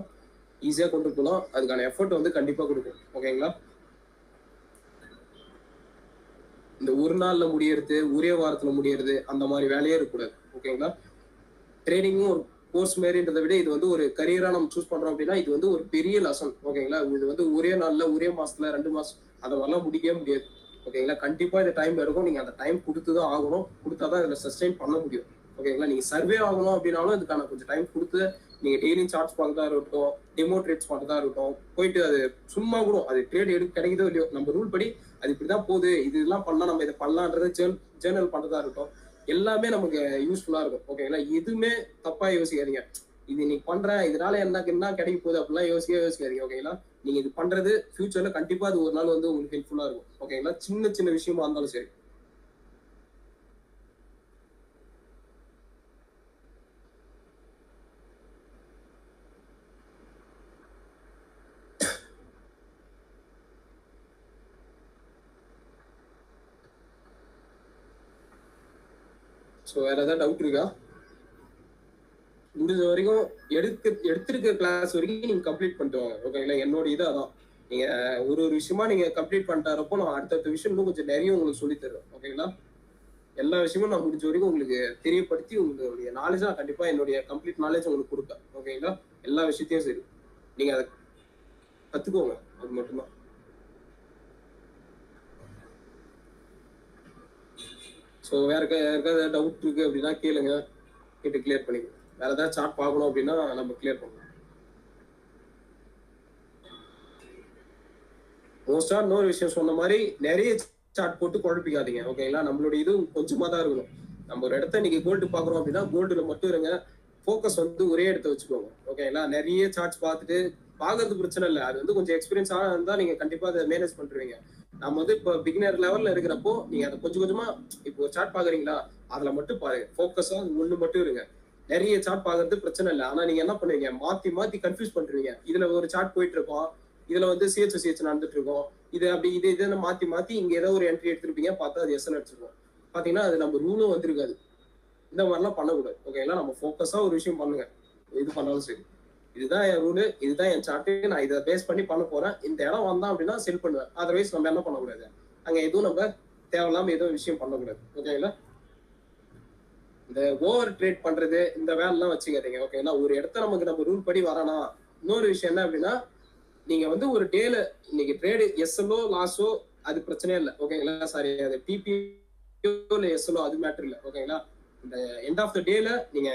ஈஸியா கொண்டு போகலாம். அதுக்கான எஃபர்ட் வந்து கண்டிப்பா கொடுக்கும். ஓகேங்களா? இந்த ஒரு நாள்ல முடியறது ஒரே வாரத்துல முடியறது அந்த மாதிரி வேலையே இருக்கக்கூடாது. ஓகேங்களா? ட்ரேடிங்கும் ஒரு கோர்ஸ் மாரின்றதை விட இது வந்து ஒரு கரியரா நம்ம சூஸ் பண்றோம் அப்படின்னா இது வந்து ஒரு பெரிய லெசன். ஓகேங்களா? இது வந்து ஒரே நாள்ல ஒரே மாசத்துல 2 மாசம் அதை மாதிரிலாம் முடிக்கவே முடியாது. ஓகேங்களா? கண்டிப்பா இந்த டைம் எடுக்கும். நீங்க அந்த டைம் கொடுத்துதான் ஆகணும். கொடுத்தாதான் இதுல சஸ்டெயின் பண்ண முடியும். ஓகேங்களா? நீங்க சர்வே ஆகணும் அப்படின்னாலும் இதுக்கான கொஞ்சம் டைம் கொடுத்து நீங்க டெய்லியும் சார்ட்ஸ் பார்க்கறதா இருக்கட்டும், டெமோ ட்ரேட்ஸ் பண்றதா இருக்கட்டும், போயிட்டு அது சும்மா கூட அது ட்ரேட் கிடைக்குதோ இல்லையோ, நம்ம ரூல் படி அது இப்படிதான் போகுது, இதெல்லாம் பண்ணலாம், நம்ம இதை பண்ணலான்றது ஜேர்னல் பண்றதா இருக்கட்டும், எல்லாமே நமக்கு யூஸ்ஃபுல்லா இருக்கும். ஓகேங்களா? எதுவுமே தப்பா யோசிக்காதீங்க. இது நீ பண்ற இதனால என்ன கிடைக்க போகுது அப்படிலாம் யோசிக்காதீங்க. ஓகேங்களா? நீங்க இது பண்றது ஃபியூச்சர்ல கண்டிப்பா அது ஒரு நாள் வந்து உங்களுக்கு ஹெல்ப்ஃபுல்லா இருக்கும். ஓகேங்களா? சின்ன சின்ன விஷயமா இருந்தாலும் சரி. ஸோ வேற ஏதாவது டவுட் இருக்கா? முடிஞ்ச வரைக்கும் எடுத்திருக்க கிளாஸ் வரைக்கும் நீங்க கம்ப்ளீட் பண்ணிட்டு வாங்க. ஓகேங்களா? என்னோட இது அதான். நீங்க ஒரு விஷயமா நீங்க கம்ப்ளீட் பண்ணிட்டாரப்போ நான் அடுத்தடுத்த விஷயம் இன்னும் கொஞ்சம் நிறைய உங்களுக்கு சொல்லி தருவேன். ஓகேங்களா? எல்லா விஷயமும் நான் முடிஞ்ச வரைக்கும் உங்களுக்கு தெரியப்படுத்தி உங்களுடைய நாலேஜ் நான் கண்டிப்பா என்னுடைய கம்ப்ளீட் நாலேஜ் உங்களுக்கு கொடுப்பேன். ஓகேங்களா? எல்லா விஷயத்தையும் சரி, நீங்க அதை கத்துக்கோங்க. அது மட்டும்தான். ஸோ வேற யாருக்காவது டவுட் இருக்கு அப்படின்னா கேளுங்க, கேட்டு கிளியர் பண்ணிக்கோங்க. வேற ஏதாவது சார்ட் பார்க்கணும் அப்படின்னா நம்ம கிளியர் பண்ணலாம். மோஸ்டா இன்னொரு விஷயம் சொன்ன மாதிரி நிறைய சார்ட் போட்டு குழப்பிக்காதீங்க. ஓகேங்களா? நம்மளுடைய இது கொஞ்சமா தான் இருக்கணும். நம்ம ஒரு இடத்த இன்னைக்கு கோல்டு பாக்குறோம் அப்படின்னா கோல்டுல மட்டும் இருங்க. ஃபோக்கஸ் வந்து ஒரே இடத்த வச்சுக்கோங்க. ஓகேங்களா? நிறைய சார்ட்ஸ் பார்த்துட்டு பாக்குறது பிரச்சனை இல்லை. அது வந்து கொஞ்சம் எக்ஸ்பீரியன்ஸ் இருந்தா நீங்க கண்டிப்பா அதை மேனேஜ் பண்றீங்க. நம்ம வந்து இப்போ பிகினர் லெவல்ல இருக்கிறப்போ நீங்க அதை கொஞ்சம் கொஞ்சமா இப்போ ஒரு சார்ட் பாக்குறீங்களா, அதுல மட்டும் பாருங்க. ஃபோக்கஸா ஒண்ணு மட்டும் இருங்க. நிறைய சார்ட் பாக்குறது பிரச்சனை இல்லை. ஆனா நீங்க என்ன பண்ணுவீங்க, மாத்தி கன்ஃபியூஸ் பண்றீங்க. இதுல ஒரு சார்ட் போயிட்டு இருக்கோம், இதுல வந்து சிஹெச் நடந்துட்டு இருக்கோம், இது அப்படி இது மாத்தி இங்க ஏதோ ஒரு என்ட்ரி எடுத்திருப்பீங்க, பார்த்தா அது எஸ்எல் அடிச்சிருக்கோம். பாத்தீங்கன்னா அது நம்ம ரூலும் வந்திருக்காது. இந்த மாதிரிலாம் பண்ணக்கூடாது. ஓகேங்களா? நம்ம ஃபோக்கஸா ஒரு விஷயம் பண்ணுங்க. இது பண்ணாலும் சரி, இதுதான் என் ரூலு, இதுதான் என் சார்ட்டு, நான் இதை பேஸ் பண்ணி பண்ண போறேன், இந்த இடம் வந்தான் அப்படின்னா செல் பண்ணுவேன். அதர்வைஸ் நம்ம என்ன பண்ணக்கூடாது, அங்க எதுவும் நம்ம தேவையில்லாம எதுவும் விஷயம் பண்ணக்கூடாது. ஓகேங்களா? இந்த ஓவர் ட்ரேட் பண்றது இந்த வேலைலாம் வச்சுக்காதீங்க. ஓகேங்களா? ஒரு இடத்த நமக்கு நம்ம ரூல் படி வரனா. இன்னொரு விஷயம் என்ன அப்படின்னா, நீங்க வந்து ஒரு டேல இன்னைக்கு ட்ரேடு எஸ்எல்ஓ லாஸோ அது பிரச்சனையே இல்லை. ஓகேங்களா? சாரி, அது டிபிஓ இல்லை எஸ்எல்ஓ அது மேட்டர் இல்லை. ஓகேங்களா? இந்த எண்ட் ஆஃப் த டேல நீங்க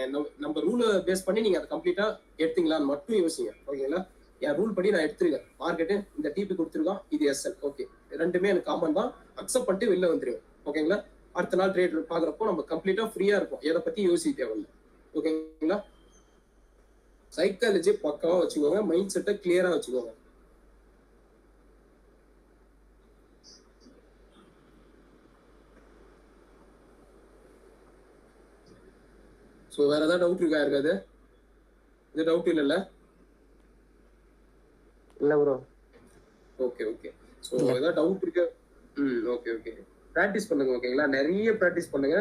நம்ம ரூலை பேஸ் பண்ணி நீங்க அதை கம்ப்ளீட்டா எடுத்தீங்களான்னு மட்டும் யோசிங்க. ஓகேங்களா? என் ரூல் படி நான் எடுத்துருக்கேன், மார்க்கெட்டு இந்த டிபி கொடுத்துருக்கோம், இது எஸ்எல், ஓகே, ரெண்டுமே எனக்கு காமன் தான், அக்செப்ட் பண்ணிட்டு வெளில வந்துருவேன். ஓகேங்களா? அடுத்த நாள் ட்ரேட் பாக்குறப்போ நம்ம கம்ப்ளீட்டா ஃப்ரீயா இருக்கும், எதை பத்தி யோசிக்க தேவையில்லை. ஓகேங்களா? சைக்காலஜி பக்காவா வச்சுக்கோங்க, மைண்ட் செட்டை கிளியரா வச்சுக்கோங்க. ஸோ வேற ஏதாவது டவுட் இருக்கா இருக்காது? இது டவுட் இல்லைல்ல? இல்ல ப்ரோ. ஓகே. ஸோ ஏதாவது டவுட் இருக்கு? ஓகே. ப்ராக்டிஸ் பண்ணுங்க. ஓகேங்களா? நிறைய ப்ராக்டிஸ் பண்ணுங்க,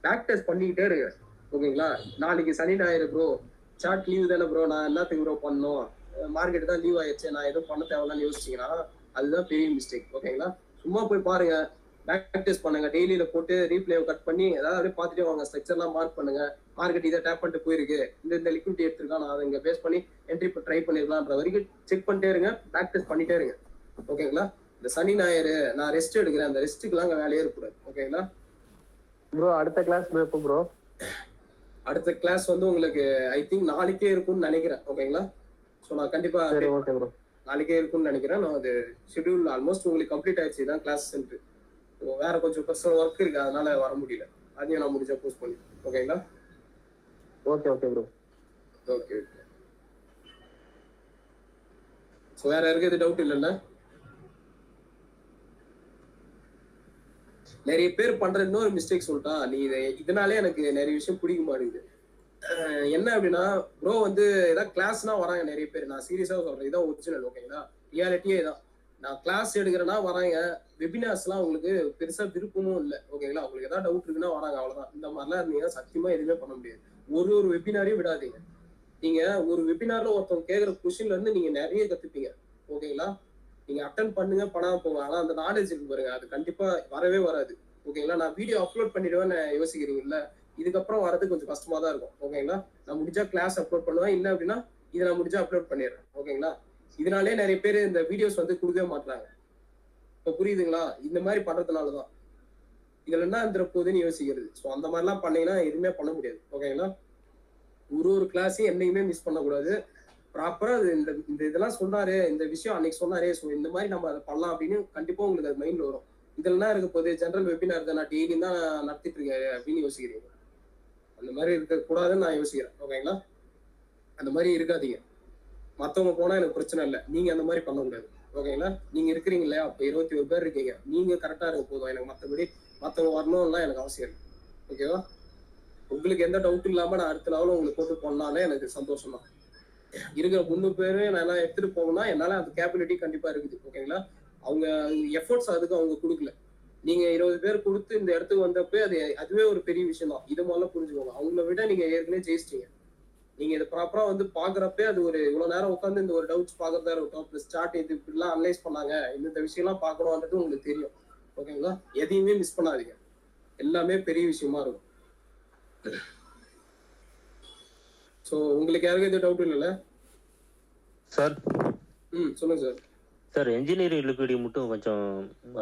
பேக் டெஸ்ட் பண்ணிக்கிட்டே இருங்க. ஓகேங்களா? நாளைக்கு சனி ஞாயிறு ப்ரோ, சார்ட் லீவ் தானே ப்ரோ, நான் எல்லாத்துக்கும் ப்ரோ பண்ணணும், மார்க்கெட் தான் லீவ் ஆயிடுச்சு, நான் எதுவும் பண்ண தேவையில்லன்னு யோசிச்சிங்கன்னா அதுதான் பெரிய மிஸ்டேக். ஓகேங்களா? சும்மா போய் பாருங்க, பேக் டெஸ்ட் பண்ணுங்க, டெய்லியில போட்டு ரீப்ளே கட் பண்ணி ஏதாவது அப்படியே பார்த்துட்டே வாங்க, ஸ்ட்ரக்சர்லாம் மார்க் பண்ணுங்க. மார்க்கெட் இதை டேப் பண்ணிட்டு போயிருக்கு, இந்த லிக்விடிட்டி எடுத்திருக்கான், நான் அதை இங்க பேஸ் பண்ணி என்ட்ரி ட்ரை பண்ணிருக்கலாம்ன்ற வரைக்கும் செக் பண்ணிட்டே இருங்க, பேக் டெஸ்ட் பண்ணிட்டே இருங்க. ஓகேங்களா? இந்த சனி ஞாயிறு நான் ரெஸ்ட் எடுக்கிறேன், அந்த ரெஸ்ட்டுக்குலாம் அங்கே வேலையே இருக்கக்கூடாது. ஓகேங்களா ப்ரோ? அடுத்த கிளாஸ் எப்போ ப்ரோ? அடுத்த கிளாஸ் வந்து உங்களுக்கு ஐ திங்க் நாளைக்கே இருக்கும்னு நினைக்கிறேன். ஓகேங்களா? ஸோ நான் கண்டிப்பா நாளைக்கே இருக்கும்னு நினைக்கிறேன். நான் அது ஷெட்யூல் ஆல்மோஸ்ட் உங்களுக்கு கம்ப்ளீட் ஆயிடுச்சு தான் கிளாஸ் சென்டர். வேற கொஞ்சம் பர்சனல் ஒர்க் இருக்கு, அதனால வர முடியல, அதையும் நான் முடிஞ்சா போஸ்ட் பண்ணி. ஓகேங்களா? Okay bro. ஓகே. ஸோ வேற யாருக்கு எது டவுட் இல்லைல்ல? நிறைய பேர் பண்ற இன்னொரு மிஸ்டேக் சொல்லிட்டா, நீ இதனாலே எனக்கு நிறைய விஷயம் பிடிக்க மாட்டேங்குது. என்ன அப்படின்னா ப்ரோ வந்து ஏதாவது கிளாஸ்னா வராங்க நிறைய பேர், நான் சீரியஸா சொல்றேன், இதான் ஒரிஜினல். ஓகேங்களா? ரியாலிட்டியே இதான். நான் கிளாஸ் எடுக்கிறேன்னா வராங்க, வெபினார்ஸ்லாம் உங்களுக்கு பெருசா விருப்பமும் இல்லை. ஓகேங்களா? உங்களுக்கு ஏதாவது டவுட் இருக்குன்னா வராங்க, அவ்வளவுதான். இந்த மாதிரிலாம் இருந்தீங்கன்னா சத்தியமா எதுவுமே பண்ண முடியாது. ஒரு வெபினாரையும் விடாதீங்க. நீங்க ஒரு வெபினார்ல ஒருத்தவங்க கேட்கிற கொஸ்டின்ல இருந்து நீங்க நிறைய கத்துப்பீங்க. ஓகேங்களா? நீங்க அட்டன் பண்ணுங்க, பண்ணாம போங்க, ஆனா அந்த நாலேஜ் இருக்கு பாருங்க, அது கண்டிப்பா வரவே வராது. ஓகேங்களா? நான் வீடியோ அப்லோட் பண்ணிடுவேன்னு யோசிக்கிறீங்கல்ல, இதுக்கப்புறம் வரது கொஞ்சம் கஷ்டமா தான் இருக்கும். ஓகேங்களா? நான் முடிஞ்சா கிளாஸ் அப்லோட் பண்ணுவேன், இல்லை அப்படின்னா இதை நான் முடிஞ்சா அப்லோட் பண்ணிடுறேன். ஓகேங்களா? இதனாலே நிறைய பேர் இந்த வீடியோஸ் வந்து கொடுக்கவே மாட்டாங்க. இப்போ புரியுதுங்களா? இந்த மாதிரி பண்றதுனாலதான் இதுல என்ன இருந்துற போகுதுன்னு யோசிக்கிறது. ஸோ அந்த மாதிரிலாம் பண்ணீங்கன்னா எதுவுமே பண்ண முடியாது. ஓகேங்களா? ஒரு கிளாஸையும் என்னைக்குமே மிஸ் பண்ணக்கூடாது. ப்ராப்பரா அது இந்த இந்த இதெல்லாம் சொன்னாரு, இந்த விஷயம் அன்னைக்கு சொன்னாரு, ஸோ இந்த மாதிரி நம்ம அதை பண்ணலாம் அப்படின்னு கண்டிப்பா உங்களுக்கு அது மைண்ட்ல வரும். இதெல்லாம் இருக்க போது ஜென்ரல் வெபினார் தான் நான் டெய்லியும் தான் நடத்திட்டு இருக்கேன் அப்படின்னு யோசிக்கிறீங்க. அந்த மாதிரி இருக்கக்கூடாதுன்னு நான் யோசிக்கிறேன். ஓகேங்களா? அந்த மாதிரி இருக்காதீங்க. மற்றவங்க போனா எனக்கு பிரச்சனை இல்லை, நீங்க அந்த மாதிரி பண்ணக்கூடாது. ஓகேங்களா? நீங்க இருக்கிறீங்க இல்லையா, அப்போ 21 பேர் இருக்கீங்க, நீங்க கரெக்டா இருக்க போதும். எனக்கு மற்றபடி மற்றவங்க வரணும்லாம் எனக்கு அவசியம் இல்லை. ஓகேவா? உங்களுக்கு எந்த டவுட் இல்லாம நான் அடுத்த லெவலில் உங்களுக்கு போட்டு பண்ணாலே எனக்கு சந்தோஷம் தான். இருக்கிற 3 பேரு நான் எல்லாம் எடுத்துட்டு போகணும்னா என்னால அந்த கேபிலிட்டி கண்டிப்பா இருக்குது. ஓகேங்களா? அவங்க எஃபோர்ட்ஸ் அதுக்கு அவங்க கொடுக்கல. நீங்க 20 பேர் கொடுத்து இந்த இடத்துக்கு வந்தப்போ அதுவே ஒரு பெரிய விஷயம் தான். இதை முதல்ல புரிஞ்சுக்கோங்க. அவங்கள விட நீங்க ஏற்கனவே ஜெயிச்சிட்டீங்க. நீங்க இதை ப்ராப்பரா வந்து பாக்குறப்ப அது ஒரு இவ்வளவு நேரம் உட்காந்து இந்த ஒரு டவுட்ஸ் பாக்குறதா இருக்கட்டும், பிளஸ் சார்ட் இது இப்படிலாம் அனலைஸ் பண்ணாங்க, இந்த விஷயம்லாம் பார்க்கணும்ன்றது உங்களுக்கு தெரியும். ஓகேங்களா? எதையுமே மிஸ் பண்ணாதீங்க, எல்லாமே பெரிய விஷயமா இருக்கும். ஸோ உங்களுக்கு யாருக்கும் எதுவும் டவுட் இல்லைல்ல சார்? சொல்லுங்க சார். சார் என்ஜினியரிங் லிக்விடி மட்டும் கொஞ்சம்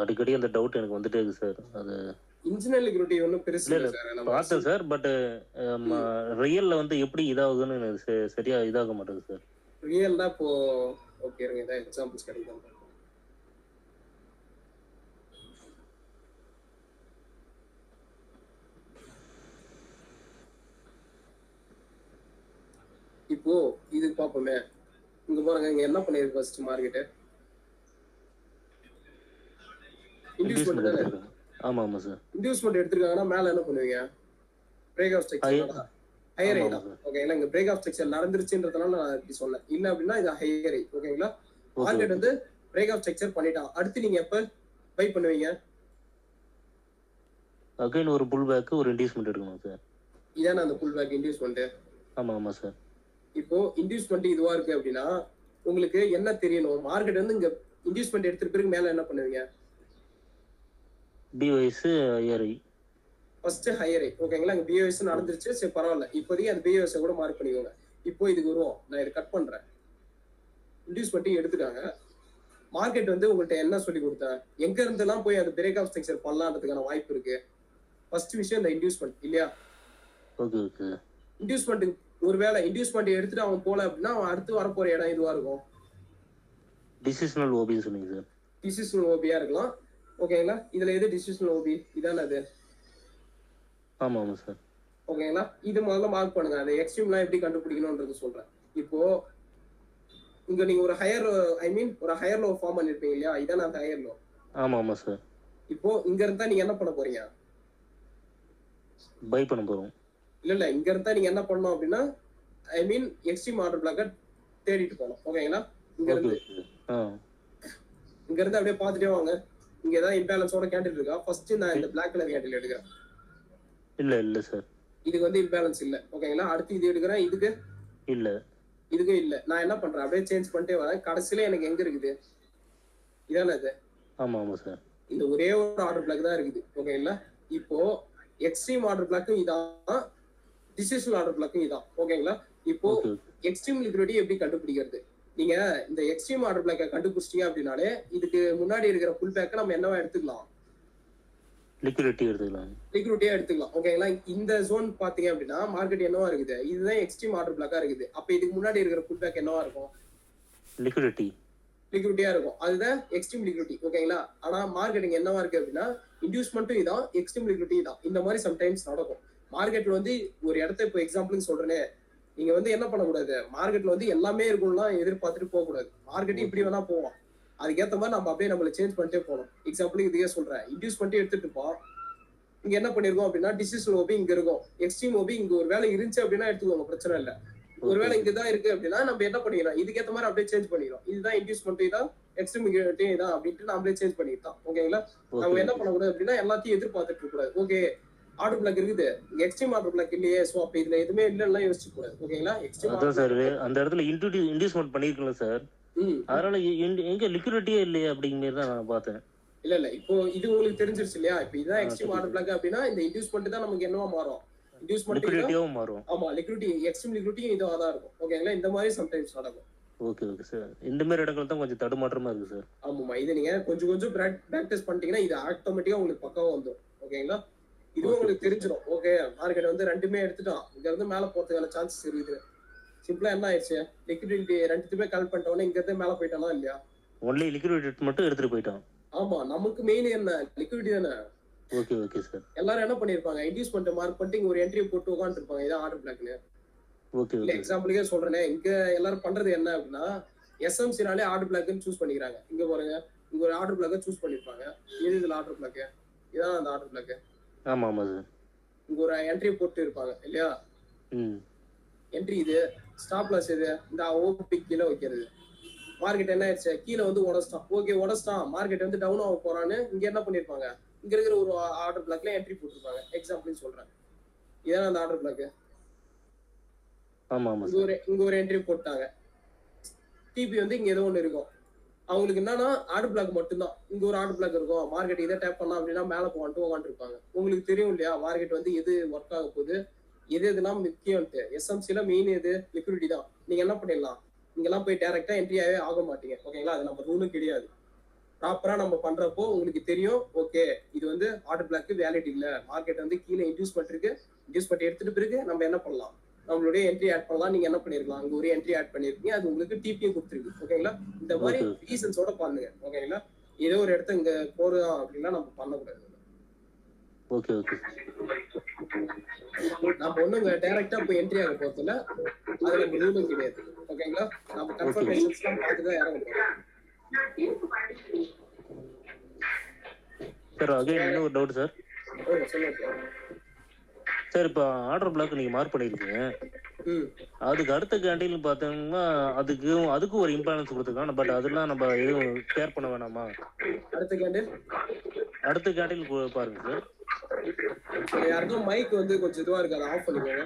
அடிக்கடி அந்த டவுட் எனக்கு வந்துட்டே இருக்கு சார். அது இன்ஜினியர் லிக்விடிட்டி ஒன்றும் பெருசு இல்லை சார். பார்த்தேன் சார், பட் ரியல்ல வந்து எப்படி இதாகுதுன்னு எனக்கு சரியா இதாக மாட்டேங்குது சார். ரியல் தான் இப்போ ஓகே இருங்க, ஏதாவது எக்ஸாம்பிள்ஸ் கிடைக்கும். இப்போ இது பார்ப்போமே. இங்க பாருங்க, இங்க என்ன பண்ணிருக்கு ஃபர்ஸ்ட் மார்க்கெட் இன்டியூஸ்மென்ட் தானே. ஆமா ஆமா சார். இன்டியூஸ்மென்ட் எடுத்துருக்காங்கன்னா மேல என்ன பண்ணுவீங்க? பிரேக் ஆஃப் ஸ்ட்ரக்சர் ஹையர் ஐ தான். ஓகேங்களா? இங்க பிரேக் ஆஃப் ஸ்ட்ரக்சர் நடந்துருச்சுன்றதுனால நான் இப்படி சொன்னேன். இல்ல அப்படின்னா இது ஹையர் ஐ. ஓகேங்களா? மார்க்கெட் வந்து பிரேக் ஆஃப் ஸ்ட்ரக்சர் பண்ணிட்டான். அடுத்து நீங்க எப்ப பை பண்ணுவீங்க? அகைன் ஒரு புல் பேக், ஒரு இன்டியூஸ்மென்ட் எடுக்கணும் சார். இதானே அந்த புல் பேக் இன்டியூஸ்மென்ட். ஆமா ஆமா சார். இப்போ இன்டியூஸ்மெண்ட் இதுவா இருக்கு அப்படின்னா உங்களுக்கு என்ன தெரியணும்? மார்க்கெட் வந்து இங்க இன்டியூஸ்மெண்ட் எடுத்துட்டு பிறகு மேல என்ன பண்ணுவீங்க? பிஓஎஸ் ஹையர் ஐ. ஃபர்ஸ்ட் ஹையர் ஐ. ஓகேங்களா? இங்க பிஓஎஸ் நடந்துருச்சு, சரி பரவாயில்ல. இப்போதைக்கு அந்த பிஓஎஸ் கூட மார்க் பண்ணிக்கோங்க. இப்போ இதுக்கு வருவோம், நான் இதை கட் பண்றேன். இன்டியூஸ்மெண்ட் எடுத்துட்டாங்க. மார்க்கெட் வந்து உங்கள்கிட்ட என்ன சொல்லி கொடுத்தேன்? எங்க இருந்தெல்லாம் போய் அந்த பிரேக் ஆஃப் ஸ்ட்ரக்சர் பண்ணலான்றதுக்கான வாய்ப்பு இருக்கு. ஃபர்ஸ்ட் விஷயம் இந்த இன்டியூஸ்மெண்ட் இல்லையா? Okay okay. இன்டியூஸ்மெண்ட் ஒருவேளை இன்டியூஸ்மெண்ட் எடுத்துட்டு அவன் போல அப்படின்னா அவன் அடுத்து வரப்போற இடம் இதுவா இருக்கும். டிசிஷனல் ஓபி சொன்னீங்க சார். டிசிஷனல் ஓபியா இருக்கலாம். ஓகேங்களா? இதுல எது டிசிஷனல் ஓபி? இதானே அது. ஆமா ஆமா சார். ஓகேங்களா? இது முதல்ல மார்க் பண்ணுங்க. அந்த எக்ஸ்ட்ரீம்லாம் எப்படி கண்டுபிடிக்கணும்ன்றது சொல்றேன். இப்போ இங்க நீங்க ஒரு ஹையர் ஒரு ஹையர் லோ ஃபார்ம் பண்ணிருப்பீங்க இல்லையா? இதான அந்த ஹையர் லோ. ஆமா ஆமா சார். இப்போ இங்க இருந்தா நீங்க என்ன பண்ண போறீங்க? பை பண்ண போறோம். இல்ல இங்க இருந்தா நீங்க என்ன பண்ணணும் அப்படின்னா எக்ஸ்ட்ரீம் ஆர்டர் பிளாக்க தேடிட்டு போகணும். ஓகேங்களா? இங்க இருந்து அப்படியே பாத்துட்டே வாங்க. இங்க ஏதாவது இம்பேலன்ஸோட கேண்டில் இருக்கா? ஃபர்ஸ்ட் நான் இந்த பிளாக் கலர் கேண்டில் எடுக்கிறேன். இல்ல சார், இதுக்கு வந்து இம்பேலன்ஸ் இல்ல. ஓகேங்களா? அடுத்து இது எடுக்கிறேன். இதுக்கு இல்ல, இதுக்கும் இல்ல. நான் என்ன பண்றேன், அப்படியே சேஞ்ச் பண்ணிட்டே வரேன். கடைசியில எனக்கு எங்க இருக்குது? இதானே இது. ஆமா ஆமா சார். இந்த ஒரே ஒரு ஆர்டர் பிளாக் தான் இருக்குது. ஓகேங்களா? இப்போ எக்ஸ்ட்ரீம் ஆர்டர் பிளாக்கும் இதான், டிசிஷனல் ஆர்டர் பிளாக்கும் இதான். ஓகேங்களா? இப்போ எக்ஸ்ட்ரீம் லிக்விடிட்டி எப்படி கண்டுபிடிக்கிறது? நீங்க இந்த எக்ஸ்ட்ரீம் ஆர்டர் பிளாக்க கண்டுபிடிச்சிட்டீங்க அப்படின்னாலே இதுக்கு முன்னாடி இருக்கிற புல் பேக்கை நம்ம என்னவா எடுத்துக்கலாம்? லிக்விடிட்டி எடுத்துக்கலாம். லிக்விடிட்டியா எடுத்துக்கலாம். ஓகேங்களா? இந்த ஜோன் பாத்தீங்க அப்படின்னா மார்க்கெட் என்னவா இருக்குது? இதுதான் எக்ஸ்ட்ரீம் ஆர்டர் பிளாக்கா இருக்குது. அப்ப இதுக்கு முன்னாடி இருக்கிற புல் பேக் என்னவா இருக்கும்? லிக்விடிட்டியா இருக்கும். அதுதான் எக்ஸ்ட்ரீம் லிக்விடிட்டி. ஓகேங்களா? ஆனா மார்க்கெட்டிங் என்னவா இருக்கு அப்படின்னா இன்டியூஸ்மெண்ட்டும் இதான், எக்ஸ்ட்ரீம் லிக்விடிட்டி இதான். இந்த மாதிரி சம்டைம்ஸ் நடக்கும். மார்க்கெட்ல வந்து ஒரு இடத்த இப்போ எக்ஸாம்பிளுக்கு சொல்றேனே, நீங்க வந்து என்ன பண்ணக்கூடாது, மார்க்கெட்ல வந்து எல்லாமே இருக்கும்லாம் எதிர்பார்த்துட்டு போக கூடாது. மார்க்கெட் இப்படி வேணா போவோம், அதுக்கேற்ற மாதிரி நம்ம அப்படியே நம்மள சேஞ்ச் பண்ணிட்டே போகணும். எக்ஸாம்பிளுக்கு இதுக்கே சொல்றேன், இன்டியூஸ்மெண்ட்டே எடுத்துட்டு இருப்போம். இங்க என்ன பண்ணிருக்கோம் அப்படின்னா டிசிஷனல் ஓபி இங்க இருக்கும், எக்ஸ்ட்ரீம் ஓபி இங்க ஒரு வேலை இருந்துச்சு அப்படின்னா எடுத்துக்கோங்க, பிரச்சனை இல்லை. ஒருவேளை இங்கதான் இருக்கு அப்படின்னா நம்ம என்ன பண்ணிக்கலாம், இதுக்கேற்ற மாதிரி அப்படியே சேஞ்ச் பண்ணிக்கிறோம். இதுதான் இன்டியூஸ்மெண்ட், இதான் எக்ஸ்ட்ரீம் இதான் அப்படின்ட்டு நம்மளே சேஞ்ச் பண்ணிக்கலாம். ஓகேங்களா? நம்ம என்ன பண்ணக்கூடாது அப்படின்னா எல்லாத்தையும் எதிர்பார்த்துட்டு இருக்க கூடாது. ஓகே ஆர்டர் பிளாக் இருக்குது, எக்ஸ்ட்ரீம் ஆர்டர் பிளாக் இல்லையே, சோ அப்ப இதுல எதுவுமே இல்லன்னா யோசிச்சு கூடாது. ஓகேங்களா? எக்ஸ்ட்ரீம் அதான் சார் அந்த இடத்துல இன்டியூஸ்மென்ட் பண்ணிருக்கல சார், அதனால எங்க லிக்விடிட்டியே இல்லையே அப்படிங்கிற தான் நான் பார்த்தேன். இல்ல இப்போ இது உங்களுக்கு தெரிஞ்சிருச்சு இல்லையா? இப்போ இதுதான் எக்ஸ்ட்ரீம் ஆர்டர் பிளாக் அப்படின்னா இந்த இன்டியூஸ்மெண்ட் தான் நமக்கு என்னவா மாறும், லிக்விடிட்டியும் மாறும். ஆமா, லிக்விடிட்டி எக்ஸ்ட்ரீம் லிக்விடிட்டியும் இதுவா தான் இருக்கும். ஓகேங்களா? இந்த மாதிரி சம்டைம்ஸ் நடக்கும். ஓகே ஓகே சார், இந்த மாதிரி இடங்கள் தான் கொஞ்சம் தடுமாற்றமா இருக்கு சார். ஆமாமா, இது நீங்க கொஞ்சம் கொஞ்சம் பிராக்டிஸ் பண்ணிட்டீங்கன்னா இது ஆட்டோமேட்டிக்கா உங்களுக்கு பக்காவா வந்துடும். ஓகேங்களா? இதுவும் உங்களுக்கு தெரிஞ்சிடும். ஓகே மார்க்கெட் வந்து ரெண்டுமே எடுத்துட்டோம், இங்க இருந்து மேல போறதுக்கான சான்சஸ் இருக்குது. சிம்பிளா என்ன ஆயிடுச்சு, லிக்விடிட்டி ரெண்டுத்துமே கலெக்ட் பண்ணிட்டோன்னே இங்க இருந்து மேல போயிட்டானா இல்லையா? ஒன்லி லிக்விடிட்டி மட்டும் எடுத்துட்டு போயிட்டான். ஆமா, நமக்கு மெயின் என்ன, லிக்விடிட்டி தானே. Okay okay sir. எல்லாரும் என்ன பண்ணிருப்பாங்க, இன்டியூஸ்மெண்ட் மார்க் பண்ணிட்டு இங்க ஒரு என்ட்ரி போட்டு உட்காந்துருப்பாங்க, இதான் ஆர்டர் பிளாக்னு. ஓகே இல்ல ஓகே எக்ஸாம்பிளுக்கே சொல்றேனே, இங்க எல்லாரும் பண்றது என்ன அப்படின்னா எஸ்எம்சினாலே ஆர்டர் பிளாக்னு சூஸ் பண்ணிக்கிறாங்க. இங்க பாருங்க, இங்க ஒரு ஆர்டர் பிளாக்க சூஸ் பண்ணிருப்பாங்க. இது இதுல ஆர்டர் பிளாக், இதான் அந்த ஆர்டர் பிளாக். ஆமா ஆமா சார். இங்க ஒரு என்ட்ரி போட்டு இருப்பாங்க இல்லையா? ம் என்ட்ரி இது, ஸ்டாப் லாஸ் இது, இந்த ஓபி கீழே வைக்கிறது. மார்க்கெட் என்ன ஆயிடுச்சு, கீழே வந்து உடச்சிட்டான். ஓகே உடச்சிட்டான், மார்க்கெட் வந்து டவுன் ஆக போறான்னு இங்க என்ன பண்ணிருப்பாங்க, இங்க இருக்கிற ஒரு ஆர்டர் பிளாக்ல என்ட்ரி போட்டிருப்பாங்க. எக்ஸாம்பிள் சொல்றேன், இதான் அந்த ஆர்டர் பிளாக். ஆமா ஆமா இங்க ஒரு என்ட்ரி போட்டாங்க. டிபி வந்து இங்க ஏதோ ஒண்ணு இருக்கும். அவங்களுக்கு என்னன்னா ஆர்டர் பிளாக் மட்டும்தான். இங்க ஒரு ஆர்டர் பிளாக் இருக்கும், மார்க்கெட் இதை டேப் பண்ணா அப்படின்னா மேல போவான்ட்டு உட்காந்துருப்பாங்க. உங்களுக்கு தெரியும் இல்லையா மார்க்கெட் வந்து எது ஒர்க் ஆக போகுது, எது எதுலாம் முக்கியம்ட்டு. எஸ்எம்சில மெயின் எது, லிக்விடிட்டி தான். நீங்க என்ன பண்ணிடலாம், நீங்கெல்லாம் போய் டைரக்டா என்ட்ரியாவே ஆக மாட்டீங்க ஓகேங்களா? அது நம்ம ரூலும் கிடையாது. ப்ராப்பரா நம்ம பண்றப்போ உங்களுக்கு தெரியும், ஓகே இது வந்து ஆர்டர் பிளாக் வேலிட் இல்ல, மார்க்கெட் வந்து கீழே இன்டியூஸ்மெண்ட் இருக்கு, இன்டியூஸ்மெண்ட் எடுத்துட்டு பிறகு நம்ம என்ன பண்ணலாம், நம்மளுடைய என்ட்ரி ஆட் பண்ணலாம். நீங்க என்ன பண்ணிருக்கலாம், அங்க ஒரு என்ட்ரி ஆட் பண்ணிருக்கீங்க, அது உங்களுக்கு டிபியும் கொடுத்துருக்கு ஓகேங்களா? இந்த மாதிரி ரீசன்ஸோட பண்ணுங்க ஓகேங்களா? ஏதோ ஒரு இடத்த இங்க போறோம் அப்படின்னா நம்ம பண்ணக்கூடாது. Okay okay. நம்ம ஒண்ணுங்க டைரக்டா போய் என்ட்ரி ஆக போறதுல அதுல ரூலும் கிடையாது ஓகேங்களா? நம்ம கன்ஃபர்மேஷன்ஸ் எல்லாம் பார்த்துதான் இறங்க போறோம். சார் அகைன் இன்னொரு டவுட் சார். சொல்லுங்க சார் இப்போ ஆர்டர் பிளாக் நீங்க மார்க் பண்ணிருக்கீங்க, அதுக்கு அடுத்த கேண்டீன் பார்த்தோம்னா அதுக்கும் ஒரு இம்பேலன்ஸ் கொடுத்துருக்காங்க. பட் அதெல்லாம் நம்ம எதுவும் கேர் பண்ண வேணாமா? அடுத்த கேண்டீன் பாருங்க சார். யாருக்கும் மைக் வந்து கொஞ்சம் இதுவா இருக்கு, அதை ஆஃப் பண்ணிக்கோங்க.